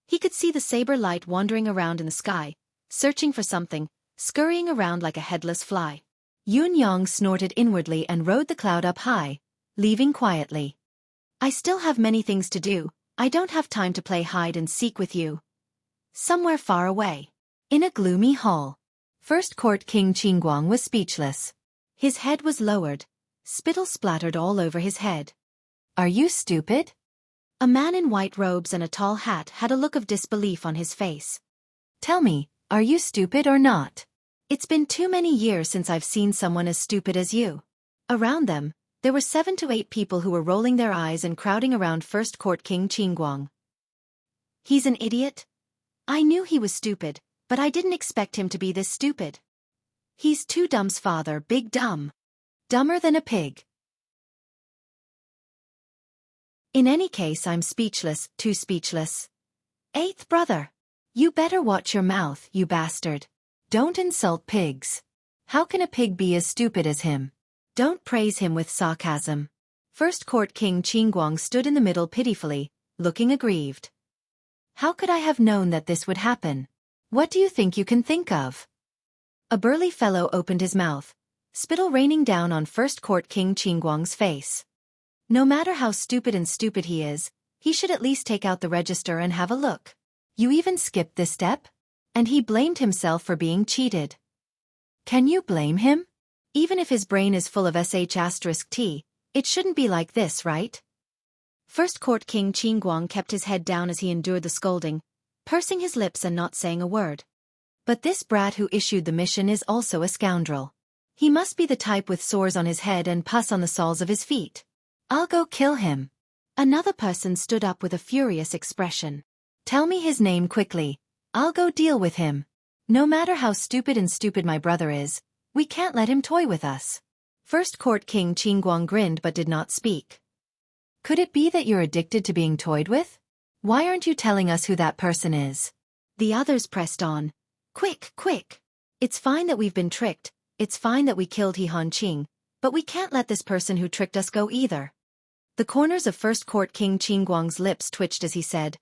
he could see the saber light wandering around in the sky, searching for something, scurrying around like a headless fly. Yun Yang snorted inwardly and rode the cloud up high, leaving quietly. "I still have many things to do. I don't have time to play hide and seek with you." Somewhere far away, in a gloomy hall, First Court King Qingguang was speechless. His head was lowered, spittle splattered all over his head. "Are you stupid?" A man in white robes and a tall hat had a look of disbelief on his face. "Tell me, are you stupid or not? It's been too many years since I've seen someone as stupid as you." Around them, there were 7 to 8 people who were rolling their eyes and crowding around First Court King Qingguang. "He's an idiot? I knew he was stupid, but I didn't expect him to be this stupid. He's too dumb's father, big dumb. Dumber than a pig." "In any case, I'm speechless, too speechless." "Eighth brother." You better watch your mouth, you bastard. Don't insult pigs. How can a pig be as stupid as him? Don't praise him with sarcasm. First Court King Qingguang stood in the middle pitifully, looking aggrieved. How could I have known that this would happen? What do you think you can think of? A burly fellow opened his mouth, spittle raining down on First Court King Qingguang's face. No matter how stupid he is, he should at least take out the register and have a look. You even skipped this step? And he blamed himself for being cheated. Can you blame him? Even if his brain is full of sh*t, it shouldn't be like this, right? First Court King Qingguang kept his head down as he endured the scolding, pursing his lips and not saying a word. But this brat who issued the mission is also a scoundrel. He must be the type with sores on his head and pus on the soles of his feet. I'll go kill him. Another person stood up with a furious expression. Tell me his name quickly. I'll go deal with him. No matter how stupid my brother is, we can't let him toy with us. First Court King Qingguang grinned but did not speak. Could it be that you're addicted to being toyed with? Why aren't you telling us who that person is? The others pressed on. Quick, quick. It's fine that we've been tricked, it's fine that we killed He Hanqing, but we can't let this person who tricked us go either. The corners of First Court King Qingguang's lips twitched as he said,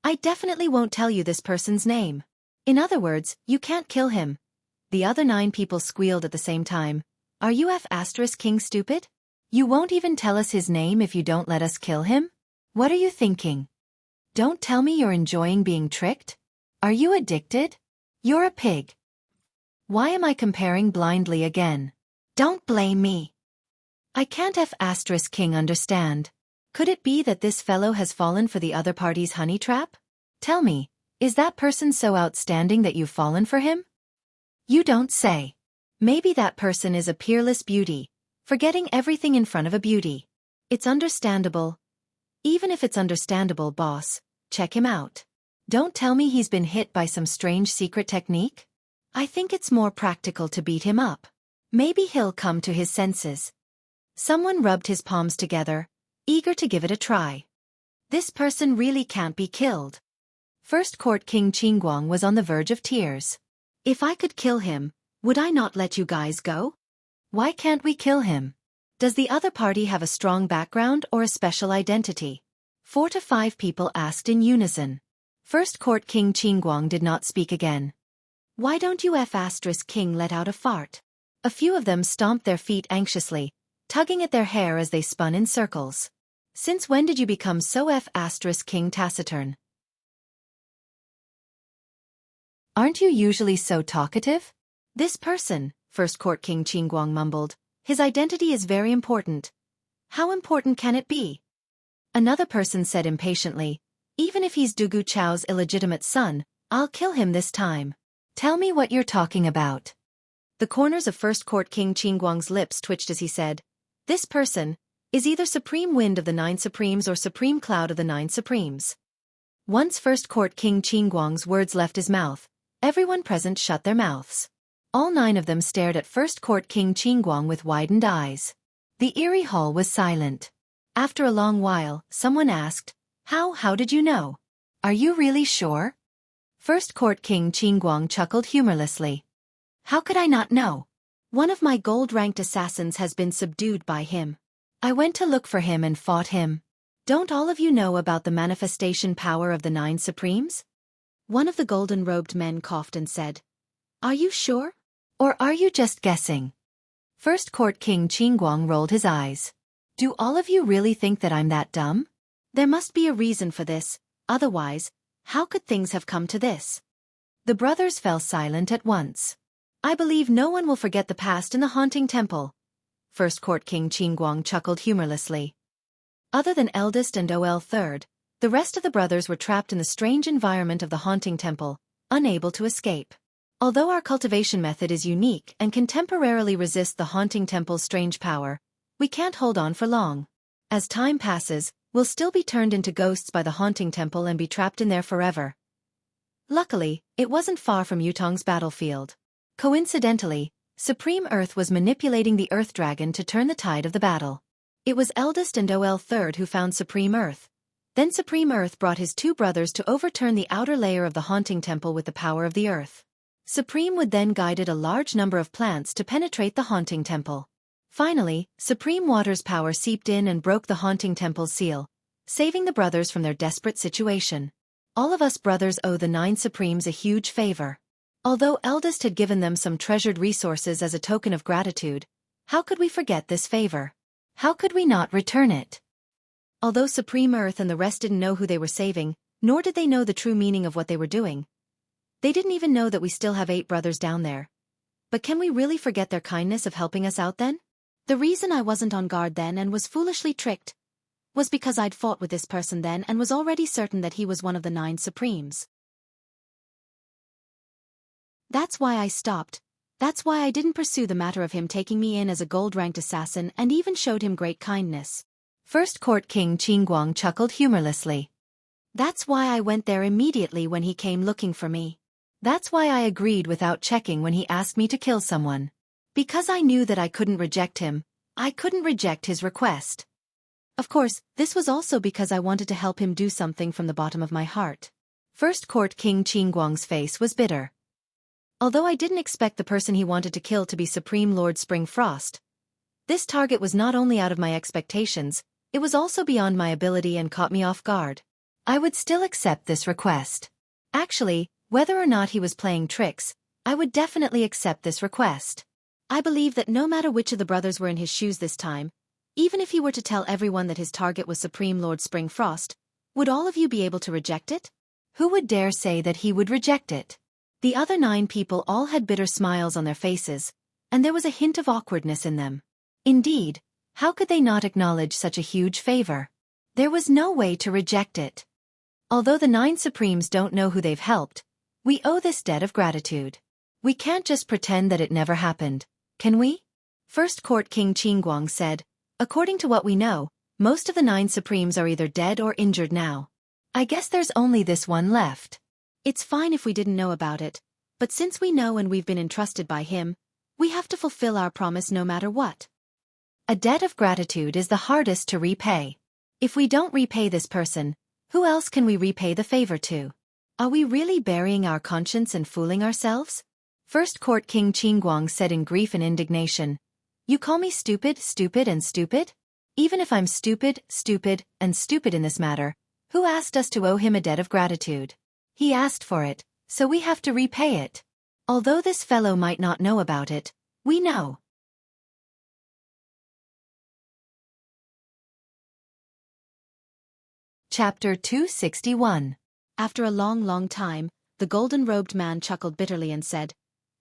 I definitely won't tell you this person's name. In other words, you can't kill him. The other 9 people squealed at the same time. Are you King stupid? You won't even tell us his name if you don't let us kill him? What are you thinking? Don't tell me you're enjoying being tricked? Are you addicted? You're a pig. Why am I comparing blindly again? Don't blame me. I can't King understand. Could it be that this fellow has fallen for the other party's honey trap? Tell me, is that person so outstanding that you've fallen for him? You don't say. Maybe that person is a peerless beauty, forgetting everything in front of a beauty. It's understandable. Even if it's understandable, boss, check him out. Don't tell me he's been hit by some strange secret technique? I think it's more practical to beat him up. Maybe he'll come to his senses. Someone rubbed his palms together, eager to give it a try. This person really can't be killed. First Court King Qingguang was on the verge of tears. If I could kill him, would I not let you guys go? Why can't we kill him? Does the other party have a strong background or a special identity? 4 to 5 people asked in unison. First Court King Qingguang did not speak again. Why don't you King let out a fart? A few of them stomped their feet anxiously, tugging at their hair as they spun in circles. Since when did you become so King taciturn? Aren't you usually so talkative? This person, First Court King Qingguang mumbled, his identity is very important. How important can it be? Another person said impatiently, even if he's Dugu Chao's illegitimate son, I'll kill him this time. Tell me what you're talking about. The corners of First Court King Qingguang's lips twitched as he said, this person is either Supreme Wind of the 9 Supremes or Supreme Cloud of the 9 Supremes. Once First Court King Qingguang's words left his mouth, everyone present shut their mouths. All 9 of them stared at First Court King Qingguang with widened eyes. The eerie hall was silent. After a long while, someone asked, How did you know? Are you really sure? First Court King Qingguang chuckled humorlessly. How could I not know? One of my gold-ranked assassins has been subdued by him. I went to look for him and fought him. Don't all of you know about the manifestation power of the 9 Supremes? One of the golden-robed men coughed and said, Are you sure? Or are you just guessing? First Court King Qingguang rolled his eyes. Do all of you really think that I'm that dumb? There must be a reason for this, otherwise, how could things have come to this? The brothers fell silent at once. I believe no one will forget the past in the haunting temple. First Court King Qingguang chuckled humorlessly. Other than eldest and Ol third, the rest of the brothers were trapped in the strange environment of the haunting temple, unable to escape. Although our cultivation method is unique and can temporarily resist the haunting temple's strange power, we can't hold on for long. As time passes, we'll still be turned into ghosts by the haunting temple and be trapped in there forever. Luckily, it wasn't far from Yutong's battlefield. Coincidentally, Supreme Earth was manipulating the Earth Dragon to turn the tide of the battle. It was eldest and Ol third who found Supreme Earth, Then Supreme Earth brought his two brothers to overturn the outer layer of the haunting temple with the power of the earth. Supreme would then guided a large number of plants to penetrate the haunting temple. Finally, Supreme Water's power seeped in and broke the haunting temple's seal, saving the brothers from their desperate situation. All of us brothers owe the 9 Supremes a huge favor. Although Eldest had given them some treasured resources as a token of gratitude, how could we forget this favor? How could we not return it? Although Supreme Earth and the rest didn't know who they were saving, nor did they know the true meaning of what they were doing. They didn't even know that we still have 8 brothers down there. But can we really forget their kindness of helping us out then? The reason I wasn't on guard then and was foolishly tricked was because I'd fought with this person then and was already certain that he was one of the 9 Supremes. That's why I stopped. That's why I didn't pursue the matter of him taking me in as a gold-ranked assassin and even showed him great kindness. First Court King Qingguang chuckled humorlessly. That's why I went there immediately when he came looking for me. That's why I agreed without checking when he asked me to kill someone. Because I knew that I couldn't reject him. I couldn't reject his request. Of course, this was also because I wanted to help him do something from the bottom of my heart. First Court King Qingguang's face was bitter. Although I didn't expect the person he wanted to kill to be Supreme Lord Spring Frost, this target was not only out of my expectations, it was also beyond my ability and caught me off guard. I would still accept this request. Actually, whether or not he was playing tricks, I would definitely accept this request. I believe that no matter which of the brothers were in his shoes this time, even if he were to tell everyone that his target was Supreme Lord Spring Frost, would all of you be able to reject it? Who would dare say that he would reject it? The other 9 people all had bitter smiles on their faces, and there was a hint of awkwardness in them. Indeed, how could they not acknowledge such a huge favor? There was no way to reject it. Although the 9 Supremes don't know who they've helped, we owe this debt of gratitude. We can't just pretend that it never happened, can we? First Court King Qingguang said, according to what we know, most of the 9 Supremes are either dead or injured now. I guess there's only this one left. It's fine if we didn't know about it, but since we know and we've been entrusted by him, we have to fulfill our promise no matter what. A debt of gratitude is the hardest to repay. If we don't repay this person, who else can we repay the favor to? Are we really burying our conscience and fooling ourselves? First Court King Qingguang said in grief and indignation, you call me stupid, stupid and stupid? Even if I'm stupid, stupid, and stupid in this matter, who asked us to owe him a debt of gratitude? He asked for it, so we have to repay it. Although this fellow might not know about it, we know. Chapter 261. After a long time, the golden-robed man chuckled bitterly and said,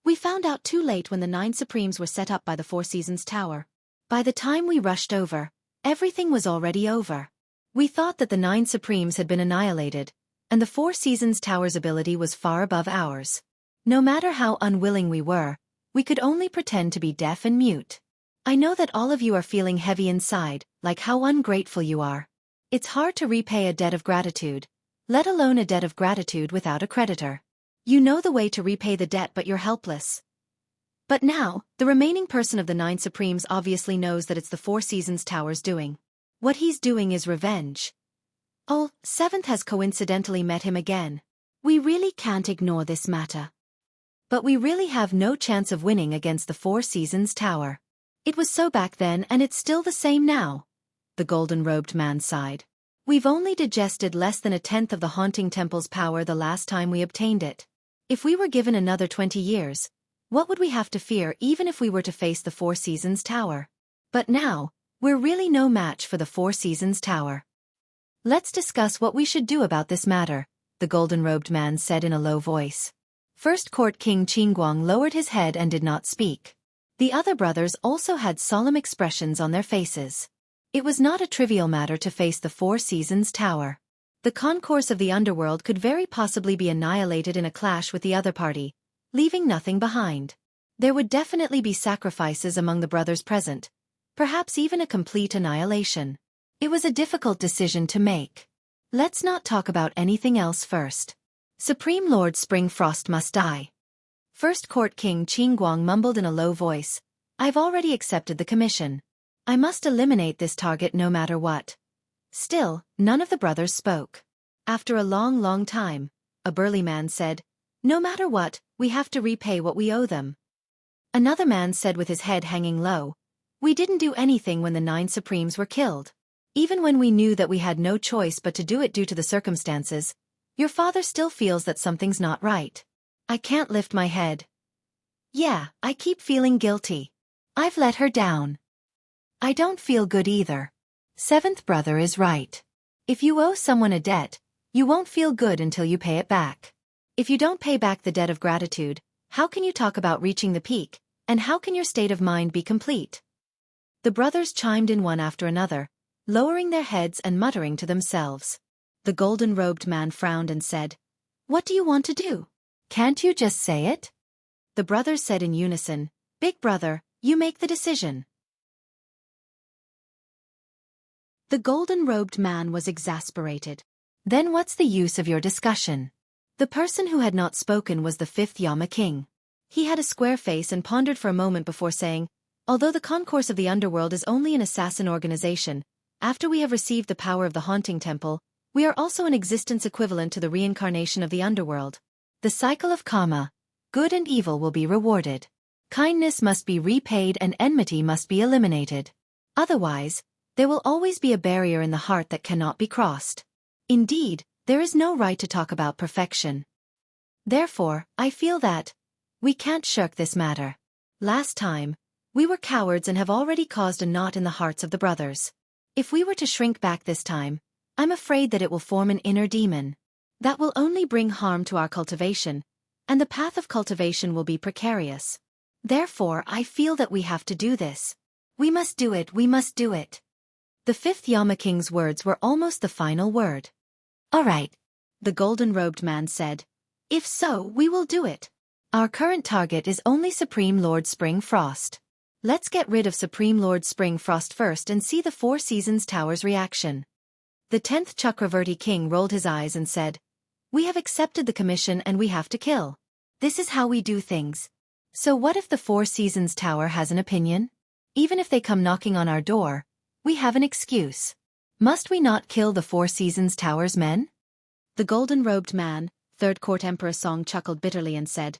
we found out too late when the 9 Supremes were set up by the Four Seasons Tower. By the time we rushed over, everything was already over. We thought that the 9 Supremes had been annihilated, and the Four Seasons Tower's ability was far above ours. No matter how unwilling we were, we could only pretend to be deaf and mute. I know that all of you are feeling heavy inside, like how ungrateful you are. It's hard to repay a debt of gratitude, let alone a debt of gratitude without a creditor. You know the way to repay the debt but you're helpless. But now, the remaining person of the 9 Supremes obviously knows that it's the Four Seasons Tower's doing. What he's doing is revenge. Oh, 7th has coincidentally met him again. We really can't ignore this matter. But we really have no chance of winning against the Four Seasons Tower. It was so back then and it's still the same now. The golden-robed man sighed. We've only digested less than 1/10 of the haunting temple's power the last time we obtained it. If we were given another 20 years, what would we have to fear even if we were to face the Four Seasons Tower? But now, we're really no match for the Four Seasons Tower. Let's discuss what we should do about this matter, the golden-robed man said in a low voice. First Court King Qingguang lowered his head and did not speak. The other brothers also had solemn expressions on their faces. It was not a trivial matter to face the Four Seasons Tower. The concourse of the underworld could very possibly be annihilated in a clash with the other party, leaving nothing behind. There would definitely be sacrifices among the brothers present, perhaps even a complete annihilation. It was a difficult decision to make. Let's not talk about anything else first. Supreme Lord Spring Frost must die. First Court King Qingguang mumbled in a low voice, I've already accepted the commission. I must eliminate this target no matter what. Still, none of the brothers spoke. After a long time, a burly man said, "No matter what, we have to repay what we owe them." Another man said with his head hanging low, "We didn't do anything when the 9 Supremes were killed. Even when we knew that we had no choice but to do it due to the circumstances, your father still feels that something's not right. I can't lift my head. Yeah, I keep feeling guilty. I've let her down. I don't feel good either. 7th brother is right. If you owe someone a debt, you won't feel good until you pay it back. If you don't pay back the debt of gratitude, how can you talk about reaching the peak, and how can your state of mind be complete?" The brothers chimed in one after another, lowering their heads and muttering to themselves. The golden-robed man frowned and said, "What do you want to do? Can't you just say it?" The brothers said in unison, "Big brother, you make the decision." The golden-robed man was exasperated. "Then what's the use of your discussion?" The person who had not spoken was the 5th Yama king. He had a square face and pondered for a moment before saying, "Although the concourse of the underworld is only an assassin organization, after we have received the power of the haunting temple, we are also an existence equivalent to the reincarnation of the underworld. The cycle of karma, good and evil will be rewarded. Kindness must be repaid and enmity must be eliminated. Otherwise, there will always be a barrier in the heart that cannot be crossed. Indeed, there is no right to talk about perfection. Therefore, I feel that we can't shirk this matter. Last time, we were cowards and have already caused a knot in the hearts of the brothers. If we were to shrink back this time, I'm afraid that it will form an inner demon. That will only bring harm to our cultivation, and the path of cultivation will be precarious. Therefore, I feel that we have to do this. We must do it, we must do it." The 5th Yama king's words were almost the final word. "All right," the golden-robed man said. "If so, we will do it. Our current target is only Supreme Lord Spring Frost. Let's get rid of Supreme Lord Spring Frost first and see the 4 Seasons Tower's reaction." The 10th Chakravarti king rolled his eyes and said, "We have accepted the commission and we have to kill. This is how we do things. So what if the 4 Seasons Tower has an opinion? Even if they come knocking on our door, we have an excuse. Must we not kill the 4 Seasons Tower's men?" The golden-robed man, 3rd Court Emperor Song, chuckled bitterly and said,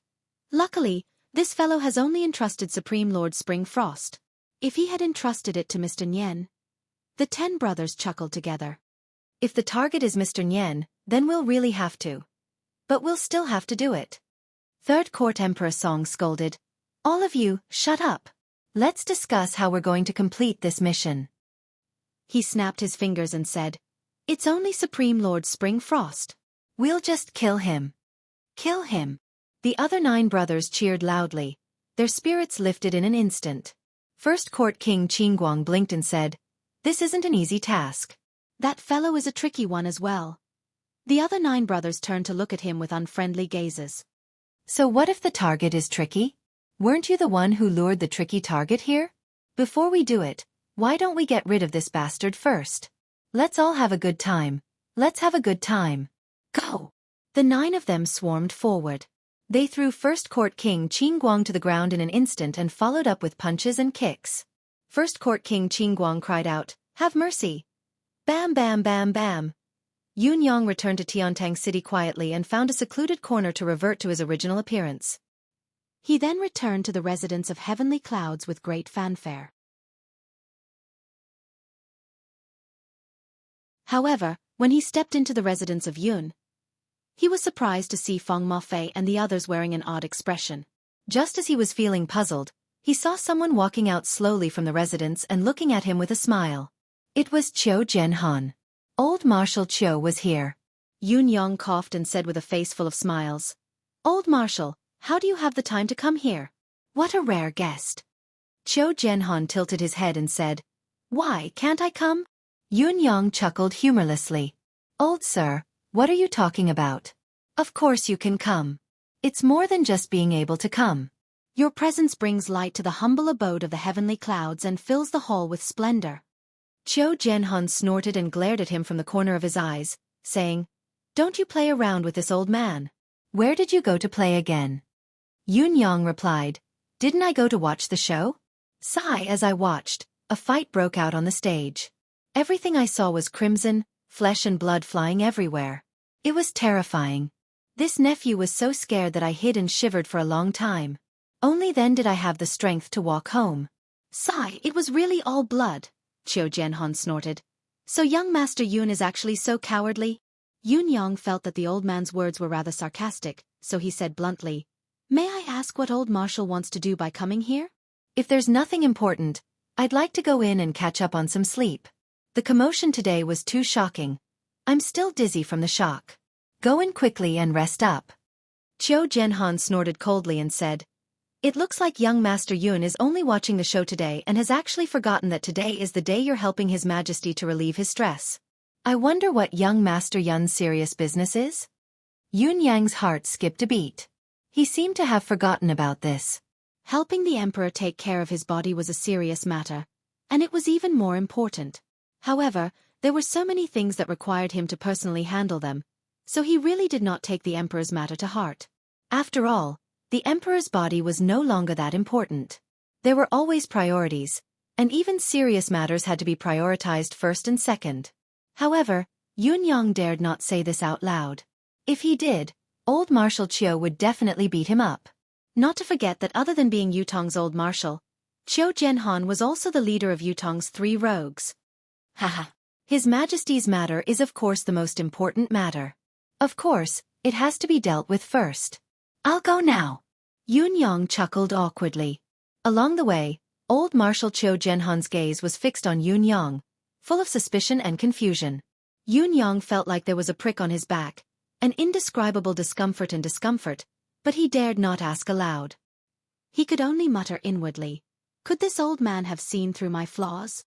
"Luckily, this fellow has only entrusted Supreme Lord Spring Frost. If he had entrusted it to Mr. Nyen..." The 10 brothers chuckled together. "If the target is Mr. Nyen, then we'll really have to. But we'll still have to do it." 3rd Court Emperor Song scolded, "All of you, shut up. Let's discuss how we're going to complete this mission." He snapped his fingers and said, "It's only Supreme Lord Spring Frost. We'll just kill him. Kill him." The other 9 brothers cheered loudly, their spirits lifted in an instant. 1st Court King Qingguang blinked and said, "This isn't an easy task. That fellow is a tricky one as well." The other 9 brothers turned to look at him with unfriendly gazes. "So what if the target is tricky? Weren't you the one who lured the tricky target here? Before we do it, why don't we get rid of this bastard first? Let's all have a good time. Let's have a good time. Go!" The 9 of them swarmed forward. They threw 1st Court King Qingguang to the ground in an instant and followed up with punches and kicks. 1st Court King Qingguang cried out, "Have mercy!" Bam bam bam bam. Yun Yang returned to Tiantang City quietly and found a secluded corner to revert to his original appearance. He then returned to the residence of Heavenly Clouds with great fanfare. However, when he stepped into the residence of Yun, he was surprised to see Feng Mafei and the others wearing an odd expression. Just as he was feeling puzzled, he saw someone walking out slowly from the residence and looking at him with a smile. It was Qiu Zhenhan. Old Marshal Qiu was here. Yun Yang coughed and said with a face full of smiles, "Old Marshal, how do you have the time to come here? What a rare guest." Qiu Zhenhan tilted his head and said, "Why can't I come?" Yun Yang chuckled humorlessly. "Old sir, what are you talking about? Of course you can come. It's more than just being able to come. Your presence brings light to the humble abode of the Heavenly Clouds and fills the hall with splendor." Qiu Zhenhan snorted and glared at him from the corner of his eyes, saying, "Don't you play around with this old man. Where did you go to play again?" Yun Yang replied, "Didn't I go to watch the show?" Sigh as I watched, a fight broke out on the stage. Everything I saw was crimson, flesh and blood flying everywhere. It was terrifying. This nephew was so scared that I hid and shivered for a long time. Only then did I have the strength to walk home. Sigh, it was really all blood, Qiu Jianhan snorted. So young Master Yun is actually so cowardly? Yun Yang felt that the old man's words were rather sarcastic, so he said bluntly, "May I ask what old Marshal wants to do by coming here?" If there's nothing important, I'd like to go in and catch up on some sleep. The commotion today was too shocking. I'm still dizzy from the shock. Go in quickly and rest up. Qiu Jianhan snorted coldly and said, "It looks like young Master Yun is only watching the show today and has actually forgotten that today is the day you're helping His Majesty to relieve his stress." I wonder what young Master Yun's serious business is? Yun Yang's heart skipped a beat. He seemed to have forgotten about this. Helping the emperor take care of his body was a serious matter, and it was even more important. However, there were so many things that required him to personally handle them, so he really did not take the emperor's matter to heart. After all, the emperor's body was no longer that important. There were always priorities, and even serious matters had to be prioritized first and second. However, Yun Yang dared not say this out loud. If he did, old Marshal Qiu would definitely beat him up. Not to forget that other than being Yutong's old marshal, Qiu Jianhan was also the leader of Yutong's 3 rogues. Haha. His Majesty's matter is of course the most important matter. Of course, it has to be dealt with first. I'll go now. Yun Yang chuckled awkwardly. Along the way, old Marshal Qiu Jianhan's gaze was fixed on Yun Yang, full of suspicion and confusion. Yun Yang felt like there was a prick on his back, an indescribable discomfort, but he dared not ask aloud. He could only mutter inwardly, "Could this old man have seen through my flaws?"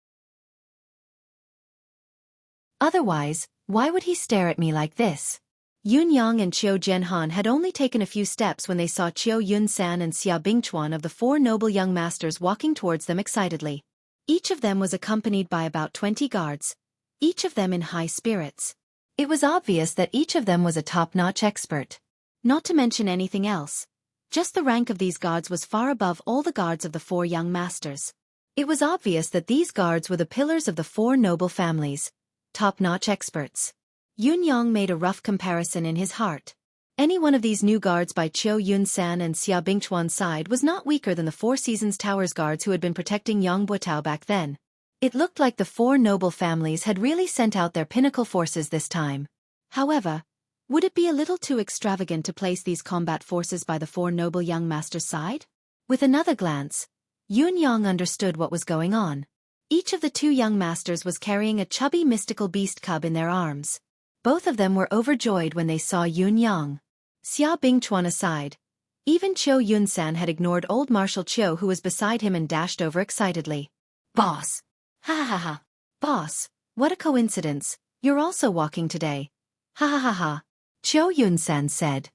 Otherwise, why would he stare at me like this? Yun Yang and Qiu Jianhan had only taken a few steps when they saw Qiu Yunsan and Xia Bingchuan of the 4 noble young masters walking towards them excitedly. Each of them was accompanied by about 20 guards, each of them in high spirits. It was obvious that each of them was a top-notch expert. Not to mention anything else. Just the rank of these guards was far above all the guards of the 4 young masters. It was obvious that these guards were the pillars of the 4 noble families, top-notch experts. Yun Yang made a rough comparison in his heart. Any one of these new guards by Qiu Yunsan and Xia Bingchuan's side was not weaker than the 4 Seasons Towers guards who had been protecting Yang Buotao back then. It looked like the 4 noble families had really sent out their pinnacle forces this time. However, would it be a little too extravagant to place these combat forces by the 4 noble young masters' side? With another glance, Yun Yang understood what was going on. Each of the 2 young masters was carrying a chubby mystical beast cub in their arms. Both of them were overjoyed when they saw Yun Yang. Xia Bingchuan aside, even Qiu Yunsan had ignored old Marshal Qiu who was beside him and dashed over excitedly. "Boss! Ha ha ha! Boss, what a coincidence, you're also walking today. Ha ha ha ha!" Qiu Yunsan said.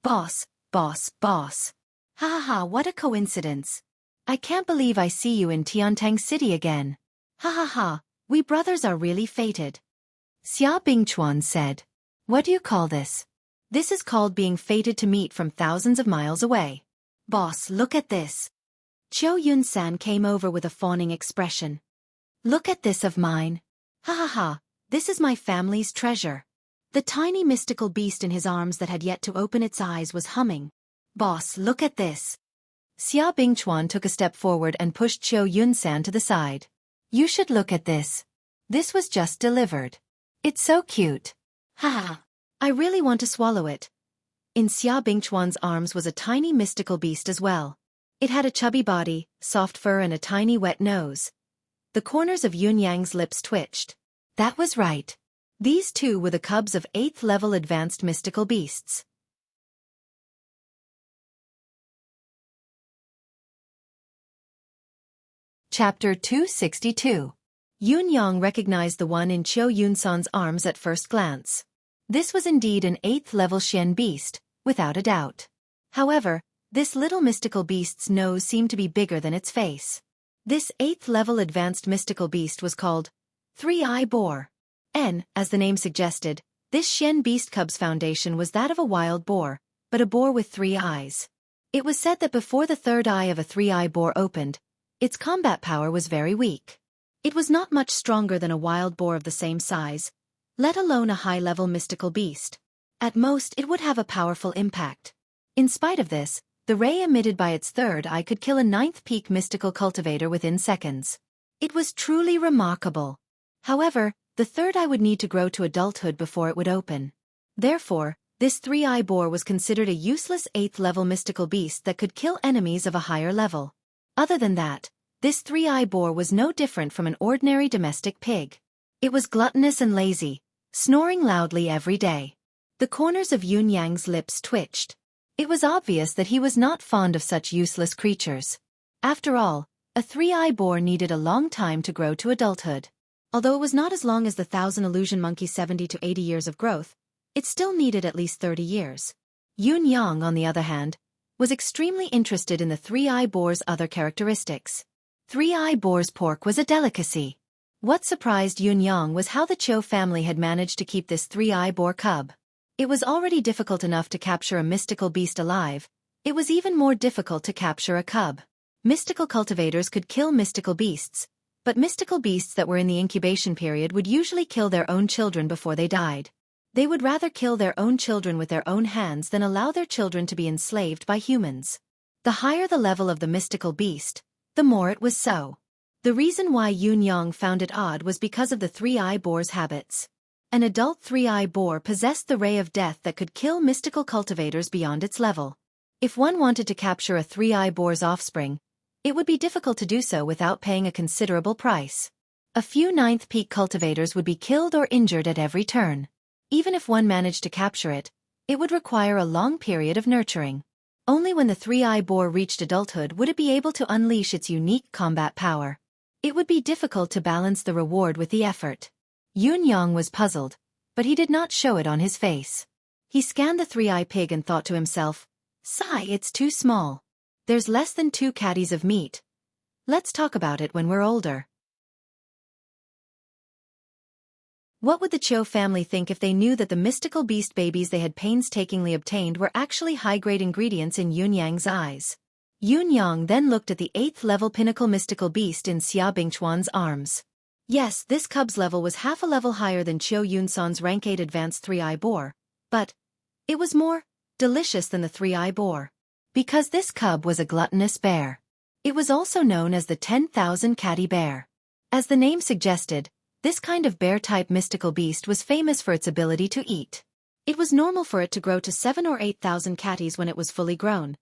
"Boss, boss, boss! Ha ha ha, what a coincidence! I can't believe I see you in Tiantang City again. Ha ha ha, we brothers are really fated." Xia Bingchuan said. "What do you call this?" "This is called being fated to meet from thousands of miles away. Boss, look at this." Qiu Yunsan came over with a fawning expression. "Look at this of mine. Ha ha ha, this is my family's treasure." The tiny mystical beast in his arms that had yet to open its eyes was humming. "Boss, look at this." Xia Bingchuan took a step forward and pushed Qiu Yunsan to the side. "You should look at this. This was just delivered. It's so cute. Ha ha. I really want to swallow it." In Xia Bingchuan's arms was a tiny mystical beast as well. It had a chubby body, soft fur and a tiny wet nose. The corners of Yun Yang's lips twitched. That was right. These 2 were the cubs of 8th level advanced mystical beasts. Chapter 262. Yun Yang recognized the one in Qiu Yunsan's arms at first glance. This was indeed an 8th level Xian beast, without a doubt. However, this little mystical beast's nose seemed to be bigger than its face. This 8th level advanced mystical beast was called Three-Eye Boar. And, as the name suggested, this Xian beast cub's foundation was that of a wild boar, but a boar with 3 eyes. It was said that before the 3rd eye of a 3-eye boar opened, its combat power was very weak. It was not much stronger than a wild boar of the same size, let alone a high-level mystical beast. At most, it would have a powerful impact. In spite of this, the ray emitted by its third eye could kill a ninth peak mystical cultivator within seconds. It was truly remarkable. However, the third eye would need to grow to adulthood before it would open. Therefore, this three-eye boar was considered a useless 8th-level mystical beast that could kill enemies of a higher level. Other than that, this three-eye boar was no different from an ordinary domestic pig. It was gluttonous and lazy, snoring loudly every day. The corners of Yun Yang's lips twitched. It was obvious that he was not fond of such useless creatures. After all, a three-eye boar needed a long time to grow to adulthood. Although it was not as long as the 1,000 illusion monkey's 70 to 80 years of growth, it still needed at least 30 years. Yun Yang, on the other hand, was extremely interested in the three-eye boar's other characteristics. Three-eye boar's pork was a delicacy. What surprised Yun Yang was how the Cho family had managed to keep this three-eye boar cub. It was already difficult enough to capture a mystical beast alive. It was even more difficult to capture a cub. Mystical cultivators could kill mystical beasts, but mystical beasts that were in the incubation period would usually kill their own children before they died. They would rather kill their own children with their own hands than allow their children to be enslaved by humans. The higher the level of the mystical beast, the more it was so. The reason why Yun Yang found it odd was because of the three-eye boar's habits. An adult three-eye boar possessed the ray of death that could kill mystical cultivators beyond its level. If one wanted to capture a three-eye boar's offspring, it would be difficult to do so without paying a considerable price. A few ninth peak cultivators would be killed or injured at every turn. Even if one managed to capture it, it would require a long period of nurturing. Only when the three-eye boar reached adulthood would it be able to unleash its unique combat power. It would be difficult to balance the reward with the effort. Yun Yang was puzzled, but he did not show it on his face. He scanned the three-eye pig and thought to himself, "Sigh, it's too small. There's less than 2 caddies of meat. Let's talk about it when we're older." What would the Cho family think if they knew that the mystical beast babies they had painstakingly obtained were actually high-grade ingredients in Yun Yang's eyes? Yun Yang then looked at the 8th-level pinnacle mystical beast in Xia Bingchuan's arms. Yes, this cub's level was half a level higher than Cho Yun-san's rank 8 advanced three-eye boar, but it was more delicious than the three-eye boar. Because this cub was a gluttonous bear. It was also known as the 10,000 catty bear. As the name suggested, this kind of bear-type mystical beast was famous for its ability to eat. It was normal for it to grow to 7 or 8,000 catties when it was fully grown.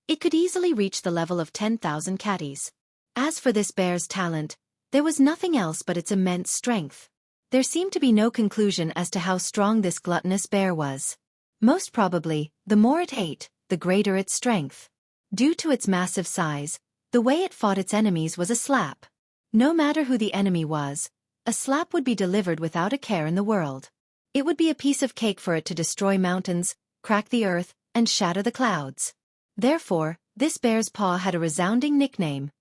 It could easily reach the level of 10,000 catties. As for this bear's talent, there was nothing else but its immense strength. There seemed to be no conclusion as to how strong this gluttonous bear was. Most probably, the more it ate, the greater its strength. Due to its massive size, the way it fought its enemies was a slap. No matter who the enemy was, a slap would be delivered without a care in the world. It would be a piece of cake for it to destroy mountains, crack the earth, and shatter the clouds. Therefore, this bear's paw had a resounding nickname: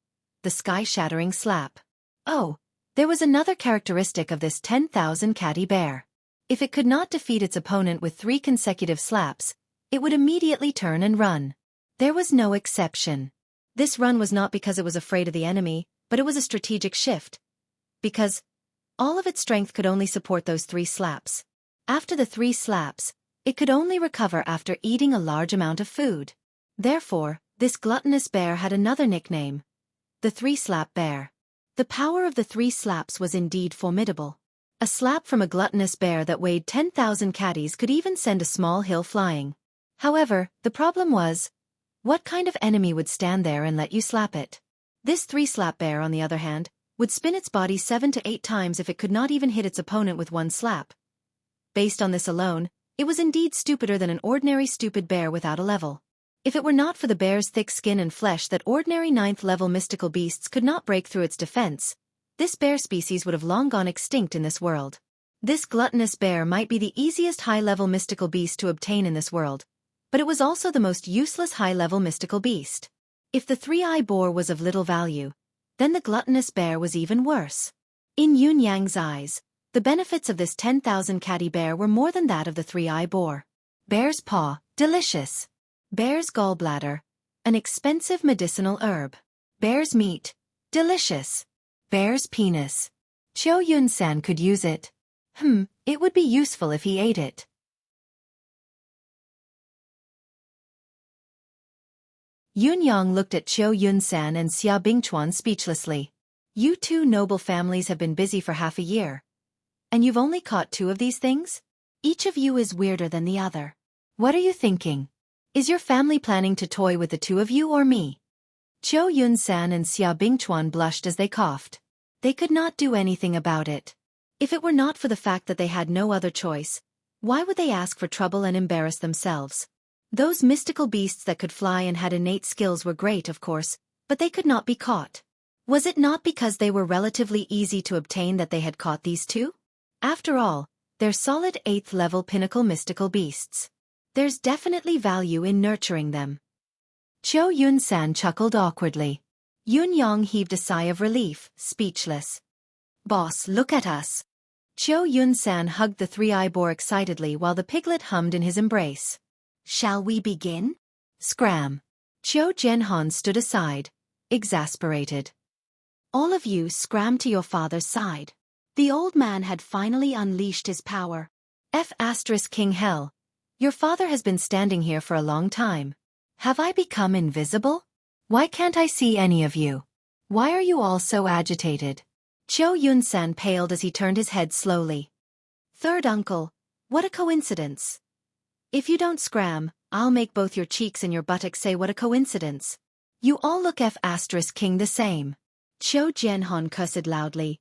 the sky-shattering slap. Oh, there was another characteristic of this 10,000 catty bear. If it could not defeat its opponent with 3 consecutive slaps, it would immediately turn and run. There was no exception. This run was not because it was afraid of the enemy, but it was a strategic shift. Because all of its strength could only support those 3 slaps. After the 3 slaps, it could only recover after eating a large amount of food. Therefore, this gluttonous bear had another nickname: the 3-slap bear. The power of the 3 slaps was indeed formidable. A slap from a gluttonous bear that weighed 10,000 catties could even send a small hill flying. However, the problem was, what kind of enemy would stand there and let you slap it? This 3-slap bear, on the other hand, would spin its body 7 to 8 times if it could not even hit its opponent with 1 slap. Based on this alone, it was indeed stupider than an ordinary stupid bear without a level. If it were not for the bear's thick skin and flesh that ordinary 9th-level mystical beasts could not break through its defense, this bear species would have long gone extinct in this world. This gluttonous bear might be the easiest high-level mystical beast to obtain in this world, but it was also the most useless high-level mystical beast. If the 3-eye boar was of little value, then the gluttonous bear was even worse. In Yun Yang's eyes, the benefits of this 10,000 catty bear were more than that of the 3-eye boar. Bear's paw, delicious. Bear's gallbladder, an expensive medicinal herb. Bear's meat, delicious. Bear's penis. Qiu Yun-san could use it. It would be useful if he ate it. Yun Yang looked at Qiu Yun-san and Xia Bingchuan speechlessly. You two noble families have been busy for half a year. And you've only caught 2 of these things? Each of you is weirder than the other. What are you thinking? Is your family planning to toy with the 2 of you or me? Qiu Yun-san and Xia Bingchuan blushed as they coughed. They could not do anything about it. If it were not for the fact that they had no other choice, why would they ask for trouble and embarrass themselves? Those mystical beasts that could fly and had innate skills were great, of course, but they could not be caught. Was it not because they were relatively easy to obtain that they had caught these 2? After all, they're solid 8th-level pinnacle mystical beasts. There's definitely value in nurturing them. Qiu Yun-san chuckled awkwardly. Yun Yang heaved a sigh of relief, speechless. Boss, look at us. Qiu Yun-san hugged the 3-eye boar excitedly while the piglet hummed in his embrace. Shall we begin? Scram. Qiu Zhenhan stood aside, exasperated. All of you scram to your father's side. The old man had finally unleashed his power. King Hell. Your father has been standing here for a long time. Have I become invisible? Why can't I see any of you? Why are you all so agitated? Qiu Yun-san paled as he turned his head slowly. Third uncle, what a coincidence. If you don't scram, I'll make both your cheeks and your buttocks say what a coincidence. You all look King the same. Qiu Zhenhan cursed loudly.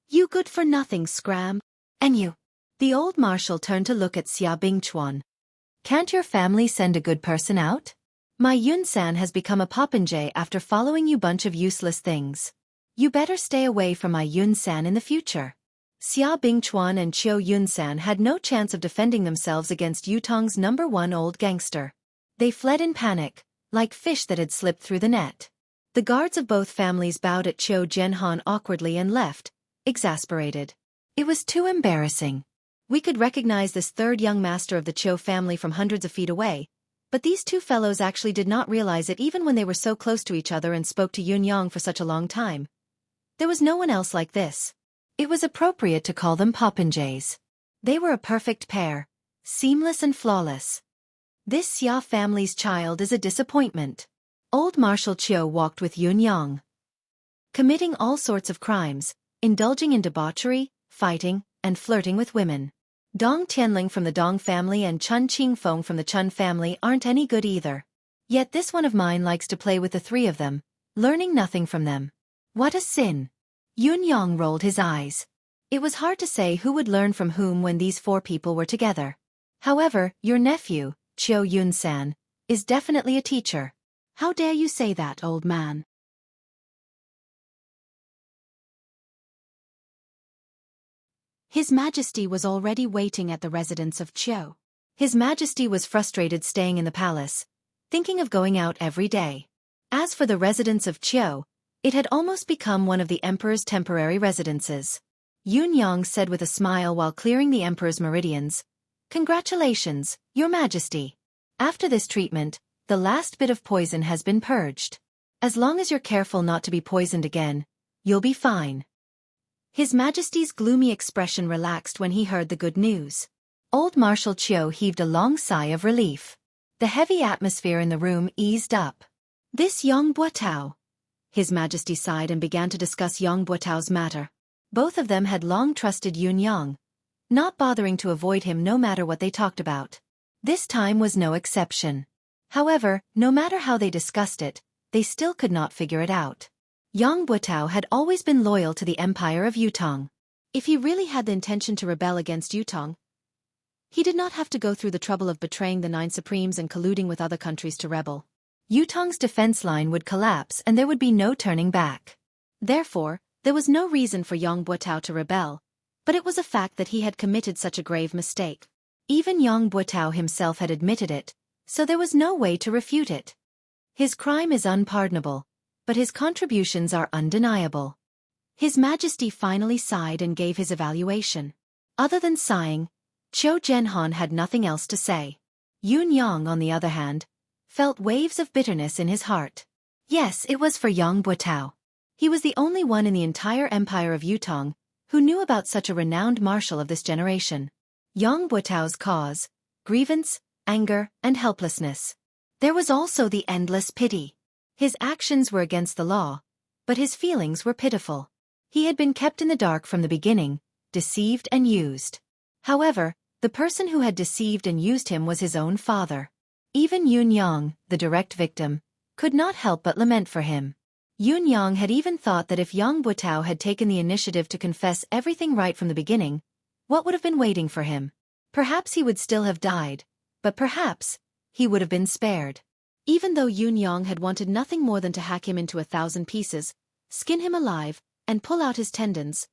You good-for-nothing scram. And you. The old marshal turned to look at Xia Bingchuan. Can't your family send a good person out? My Yun-san has become a popinjay after following you bunch of useless things. You better stay away from my Yun-san in the future. Xia Bingchuan and Qiu Yun-san had no chance of defending themselves against Yutong's #1 old gangster. They fled in panic, like fish that had slipped through the net. The guards of both families bowed at Qiu Zhenhan awkwardly and left, exasperated. It was too embarrassing. We could recognize this 3rd young master of the Qiu family from hundreds of feet away, but these 2 fellows actually did not realize it even when they were so close to each other and spoke to Yun Yang for such a long time. There was no one else like this. It was appropriate to call them popinjays. They were a perfect pair, seamless and flawless. This Xia family's child is a disappointment. Old Marshal Qiu walked with Yun Yang, committing all sorts of crimes, indulging in debauchery, fighting, and flirting with women. Dong Tianling from the Dong family and Chun Qingfeng from the Chun family aren't any good either. Yet this one of mine likes to play with the 3 of them, learning nothing from them. What a sin! Yun Yang rolled his eyes. It was hard to say who would learn from whom when these 4 people were together. However, your nephew, Qiu Yun-san, is definitely a teacher. How dare you say that, old man? His Majesty was already waiting at the residence of Qiu. His Majesty was frustrated staying in the palace, thinking of going out every day. As for the residence of Qiu, it had almost become one of the emperor's temporary residences. Yun Yang said with a smile while clearing the emperor's meridians, "Congratulations, your Majesty. After this treatment, the last bit of poison has been purged. As long as you're careful not to be poisoned again, you'll be fine." His Majesty's gloomy expression relaxed when he heard the good news. Old Marshal Qiu heaved a long sigh of relief. The heavy atmosphere in the room eased up. This Yang Buotao. His Majesty sighed and began to discuss Yang Buotao's matter. Both of them had long trusted Yun Yang, not bothering to avoid him no matter what they talked about. This time was no exception. However, no matter how they discussed it, they still could not figure it out. Yang Buotao had always been loyal to the Empire of Yutong. If he really had the intention to rebel against Yutong, he did not have to go through the trouble of betraying the 9 Supremes and colluding with other countries to rebel. Yutong's defense line would collapse and there would be no turning back. Therefore, there was no reason for Yang Buotao to rebel, but it was a fact that he had committed such a grave mistake. Even Yang Buotao himself had admitted it, so there was no way to refute it. His crime is unpardonable, but his contributions are undeniable. His Majesty finally sighed and gave his evaluation. Other than sighing, Qiu Zhenhan had nothing else to say. Yun Yang, on the other hand, felt waves of bitterness in his heart. Yes, it was for Yang Buotao. He was the only one in the entire empire of Yutong who knew about such a renowned marshal of this generation. Yang Buetao's cause, grievance, anger, and helplessness. There was also the endless pity. His actions were against the law, but his feelings were pitiful. He had been kept in the dark from the beginning, deceived and used. However, the person who had deceived and used him was his own father. Even Yun Yang, the direct victim, could not help but lament for him. Yun Yang had even thought that if Yang Buetao had taken the initiative to confess everything right from the beginning, what would have been waiting for him? Perhaps he would still have died, but perhaps he would have been spared. Even though Yun Yang had wanted nothing more than to hack him into 1,000 pieces, skin him alive, and pull out his tendons,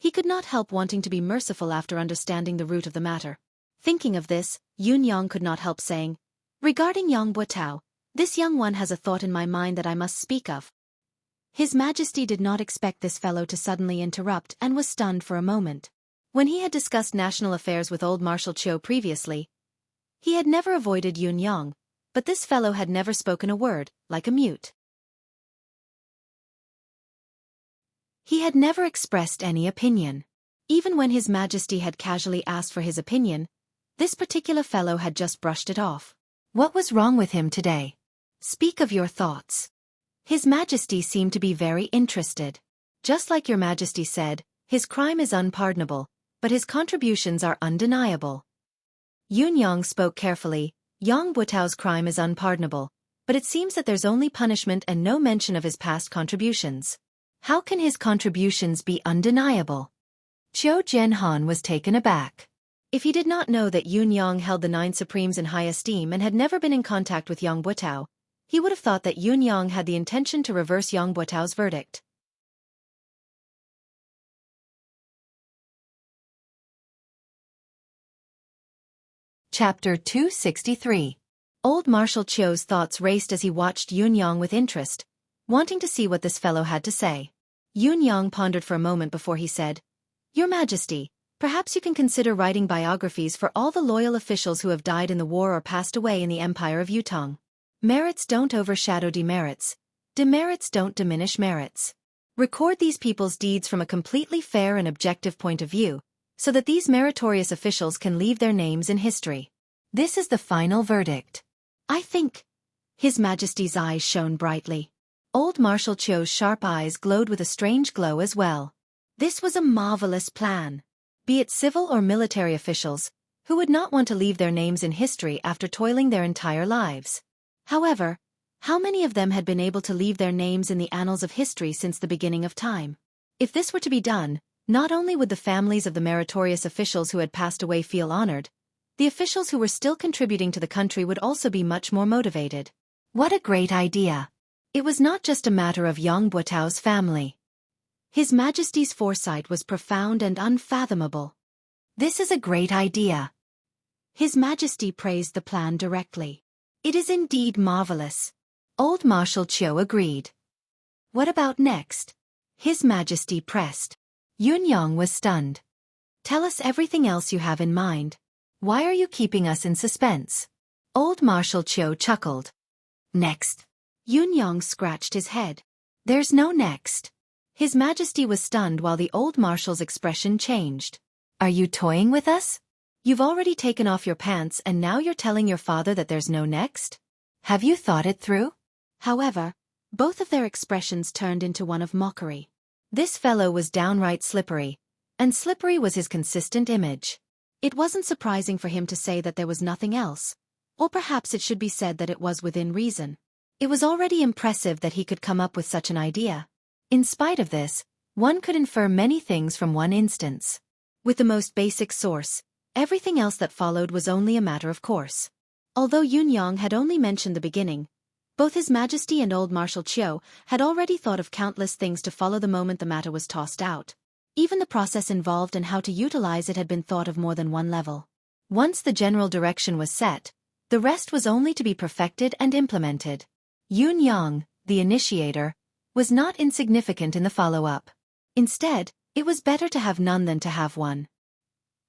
he could not help wanting to be merciful after understanding the root of the matter. Thinking of this, Yun Yang could not help saying, "Regarding Yang Buetao, this young one has a thought in my mind that I must speak of." His Majesty did not expect this fellow to suddenly interrupt and was stunned for a moment. When he had discussed national affairs with old Marshal Qiu previously, he had never avoided Yun Yang, but this fellow had never spoken a word, like a mute. He had never expressed any opinion. Even when His Majesty had casually asked for his opinion, this particular fellow had just brushed it off. What was wrong with him today? Speak of your thoughts. His Majesty seemed to be very interested. Just like Your Majesty said, his crime is unpardonable, but his contributions are undeniable. Yun Yang spoke carefully. Yang Buetao's crime is unpardonable, but it seems that there's only punishment and no mention of his past contributions. How can his contributions be undeniable? Qiu Jianhan was taken aback. If he did not know that Yun Yang held the 9 Supremes in high esteem and had never been in contact with Yang Buetao, he would have thought that Yun Yang had the intention to reverse Yang Buetao's verdict. Chapter 263. Old Marshal Qiu's thoughts raced as he watched Yun Yang with interest, wanting to see what this fellow had to say. Yun Yang pondered for a moment before he said, "Your Majesty, perhaps you can consider writing biographies for all the loyal officials who have died in the war or passed away in the Empire of Yutong. Merits don't overshadow demerits. Demerits don't diminish merits. Record these people's deeds from a completely fair and objective point of view, so that these meritorious officials can leave their names in history. This is the final verdict." "I think." His Majesty's eyes shone brightly. Old Marshal Qiu's sharp eyes glowed with a strange glow as well. This was a marvelous plan. Be it civil or military officials, who would not want to leave their names in history after toiling their entire lives? However, how many of them had been able to leave their names in the annals of history since the beginning of time? If this were to be done, not only would the families of the meritorious officials who had passed away feel honored, the officials who were still contributing to the country would also be much more motivated. What a great idea! It was not just a matter of Yang Buetao's family. His Majesty's foresight was profound and unfathomable. This is a great idea. His Majesty praised the plan directly. It is indeed marvelous. Old Marshal Qiu agreed. What about next? His Majesty pressed. Yun Yang was stunned. Tell us everything else you have in mind. Why are you keeping us in suspense? Old Marshal Qiu chuckled. Next. Yun Yang scratched his head. There's no next. His Majesty was stunned while the old Marshal's expression changed. Are you toying with us? You've already taken off your pants and now you're telling your father that there's no next? Have you thought it through? However, both of their expressions turned into one of mockery. This fellow was downright slippery, and slippery was his consistent image. It wasn't surprising for him to say that there was nothing else, or perhaps it should be said that it was within reason. It was already impressive that he could come up with such an idea. In spite of this, one could infer many things from one instance. With the most basic source, everything else that followed was only a matter of course. Although Yun Yang had only mentioned the beginning, both His Majesty and old Marshal Qiu had already thought of countless things to follow the moment the matter was tossed out. Even the process involved and how to utilize it had been thought of more than one level. Once the general direction was set, the rest was only to be perfected and implemented. Yun Yang, the initiator, was not insignificant in the follow-up. Instead, it was better to have none than to have one.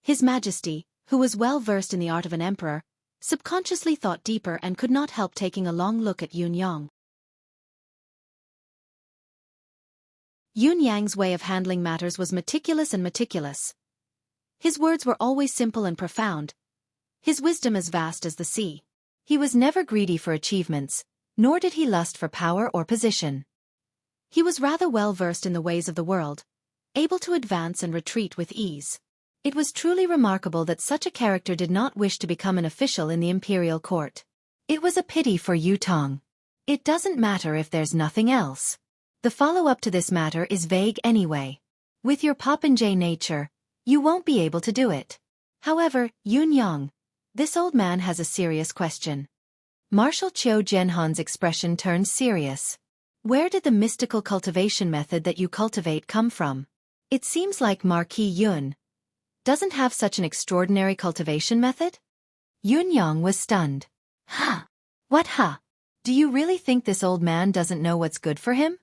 His Majesty, who was well versed in the art of an emperor, subconsciously thought deeper and could not help taking a long look at Yun Yang. Yun Yang's way of handling matters was meticulous and meticulous. His words were always simple and profound, his wisdom as vast as the sea. He was never greedy for achievements, nor did he lust for power or position. He was rather well versed in the ways of the world, able to advance and retreat with ease. It was truly remarkable that such a character did not wish to become an official in the imperial court. It was a pity for Yutong. It doesn't matter if there's nothing else. The follow-up to this matter is vague anyway. With your popinjay nature, you won't be able to do it. However, Yun Yang, this old man has a serious question. Marshal Qiu Zhenhan's expression turned serious. Where did the mystical cultivation method that you cultivate come from? It seems like Marquis Yun doesn't have such an extraordinary cultivation method? Yun Yang was stunned. Huh? What huh? Do you really think this old man doesn't know what's good for him?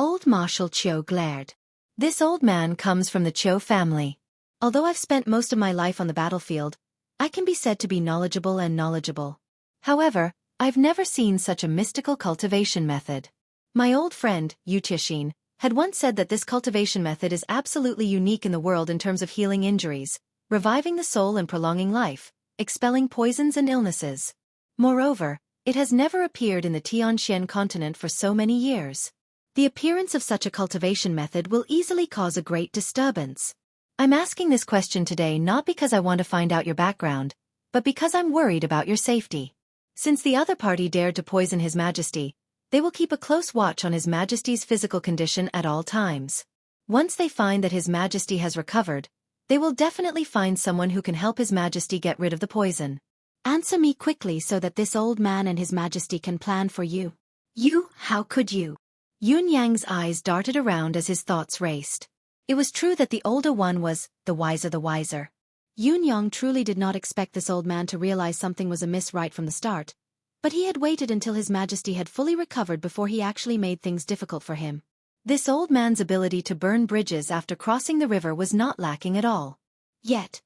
Old Marshal Qiu glared. This old man comes from the Qiu family. Although I've spent most of my life on the battlefield, I can be said to be knowledgeable. However, I've never seen such a mystical cultivation method. My old friend, Yu Tixin, had once said that this cultivation method is absolutely unique in the world in terms of healing injuries, reviving the soul and prolonging life, expelling poisons and illnesses. Moreover, it has never appeared in the Tianxian continent for so many years. The appearance of such a cultivation method will easily cause a great disturbance. I'm asking this question today not because I want to find out your background, but because I'm worried about your safety. Since the other party dared to poison His Majesty, they will keep a close watch on His Majesty's physical condition at all times. Once they find that His Majesty has recovered, they will definitely find someone who can help His Majesty get rid of the poison. Answer me quickly so that this old man and His Majesty can plan for you. You, how could you? Yun Yang's eyes darted around as his thoughts raced. It was true that the older one was the wiser. Yun Yang truly did not expect this old man to realize something was amiss right from the start, but he had waited until His Majesty had fully recovered before he actually made things difficult for him. This old man's ability to burn bridges after crossing the river was not lacking at all. Yet,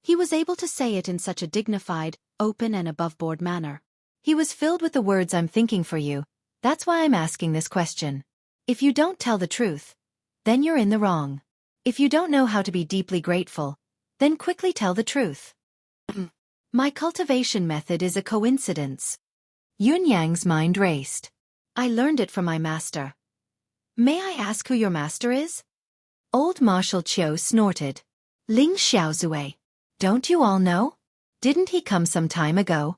he was able to say it in such a dignified, open and above-board manner. He was filled with the words "I'm thinking for you, that's why I'm asking this question. If you don't tell the truth, then you're in the wrong. If you don't know how to be deeply grateful, then quickly tell the truth." My cultivation method is a coincidence. Yun Yang's mind raced. I learned it from my master. May I ask who your master is? Old Marshal Qiu snorted. Ling Xiaozui. Don't you all know? Didn't he come some time ago?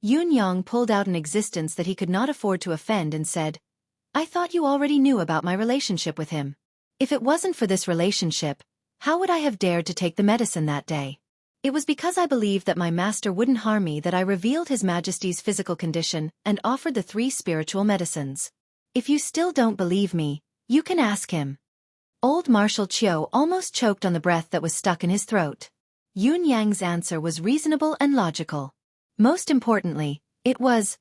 Yun Yang pulled out an existence that he could not afford to offend and said, I thought you already knew about my relationship with him. If it wasn't for this relationship, how would I have dared to take the medicine that day? It was because I believed that my master wouldn't harm me that I revealed His Majesty's physical condition and offered the 3 spiritual medicines. If you still don't believe me, you can ask him. Old Marshal Qiu almost choked on the breath that was stuck in his throat. Yun Yang's answer was reasonable and logical. Most importantly, it was,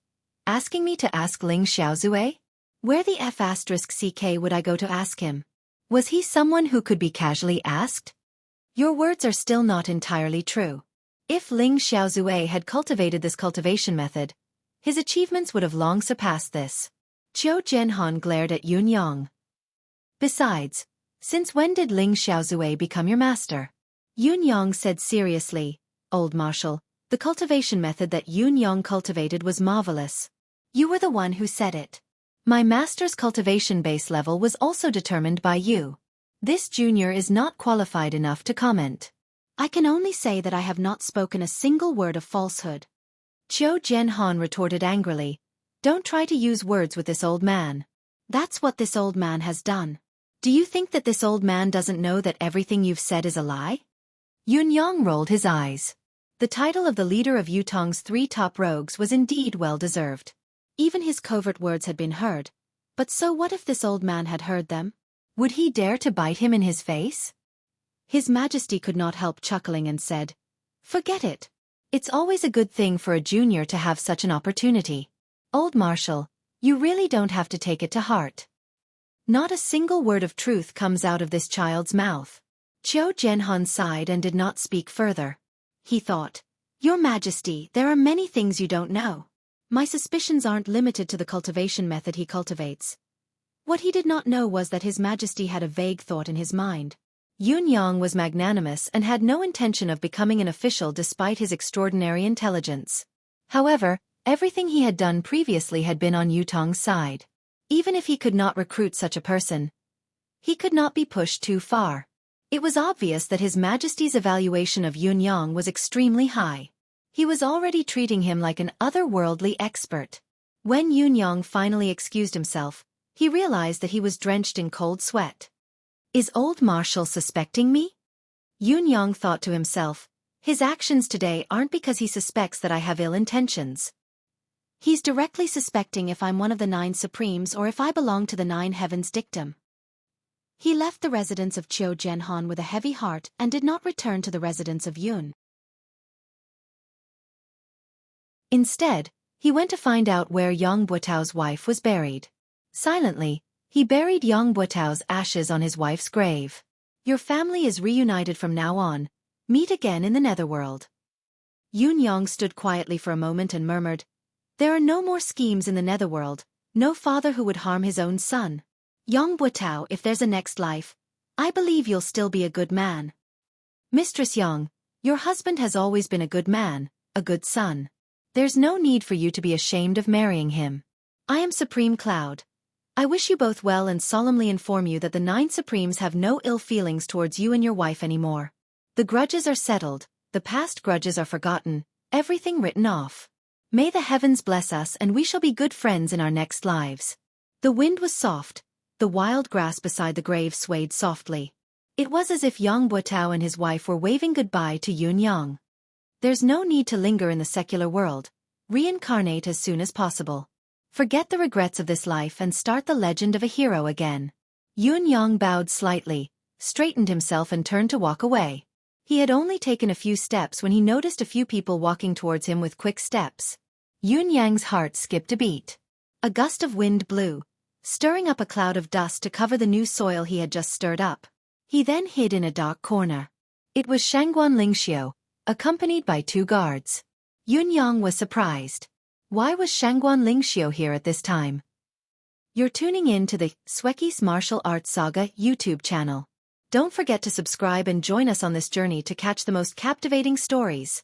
asking me to ask Ling Xiaozui? Where the F***ck would I go to ask him? Was he someone who could be casually asked? Your words are still not entirely true. If Ling Xiaozui had cultivated this cultivation method, his achievements would have long surpassed this. Qiu Zhenhan glared at Yun Yang. Besides, since when did Ling Xiaozui become your master? Yun Yang said seriously, Old Marshal, the cultivation method that Yun Yang cultivated was marvelous. You were the one who said it. My master's cultivation base level was also determined by you. This junior is not qualified enough to comment. I can only say that I have not spoken a single word of falsehood. Qiu Zhenhan retorted angrily. Don't try to use words with this old man. That's what this old man has done. Do you think that this old man doesn't know that everything you've said is a lie? Yun Yang rolled his eyes. The title of the leader of Yutong's 3 top rogues was indeed well-deserved. Even his covert words had been heard. But so what if this old man had heard them? Would he dare to bite him in his face? His Majesty could not help chuckling and said, Forget it. It's always a good thing for a junior to have such an opportunity. Old Marshal, you really don't have to take it to heart. Not a single word of truth comes out of this child's mouth. Qiu Zhenhan sighed and did not speak further. He thought, Your Majesty, there are many things you don't know. My suspicions aren't limited to the cultivation method he cultivates. What he did not know was that His Majesty had a vague thought in his mind. Yun Yang was magnanimous and had no intention of becoming an official despite his extraordinary intelligence. However, everything he had done previously had been on Yutong's side. Even if he could not recruit such a person, he could not be pushed too far. It was obvious that His Majesty's evaluation of Yun Yang was extremely high. He was already treating him like an otherworldly expert. When Yun Yang finally excused himself, he realized that he was drenched in cold sweat. Is old Marshal suspecting me? Yun Yang thought to himself, his actions today aren't because he suspects that I have ill intentions. He's directly suspecting if I'm one of the 9 Supremes or if I belong to the 9 Heavens dictum. He left the residence of Qiu Jianhan with a heavy heart and did not return to the residence of Yun. Instead, he went to find out where Yang Buotao's wife was buried. Silently, he buried Yang Buotao's ashes on his wife's grave. Your family is reunited from now on. Meet again in the netherworld. Yun Yang stood quietly for a moment and murmured, there are no more schemes in the netherworld, no father who would harm his own son. Yang Buotao, if there's a next life, I believe you'll still be a good man. Mistress Yang, your husband has always been a good man, a good son. There's no need for you to be ashamed of marrying him. I am Supreme Cloud. I wish you both well and solemnly inform you that the 9 Supremes have no ill feelings towards you and your wife anymore. The grudges are settled, the past grudges are forgotten, everything written off. May the heavens bless us and we shall be good friends in our next lives. The wind was soft, the wild grass beside the grave swayed softly. It was as if Yang Buotao and his wife were waving goodbye to Yun Yang. There's no need to linger in the secular world. Reincarnate as soon as possible. Forget the regrets of this life and start the legend of a hero again. Yun Yang bowed slightly, straightened himself and turned to walk away. He had only taken a few steps when he noticed a few people walking towards him with quick steps. Yun Yang's heart skipped a beat. A gust of wind blew, stirring up a cloud of dust to cover the new soil he had just stirred up. He then hid in a dark corner. It was Shangguan Lingxiu, accompanied by 2 guards. Yun Yang was surprised. Why was Shangguan Lingxiu here at this time? You're tuning in to the Xueqi's Martial Arts Saga YouTube channel. Don't forget to subscribe and join us on this journey to catch the most captivating stories.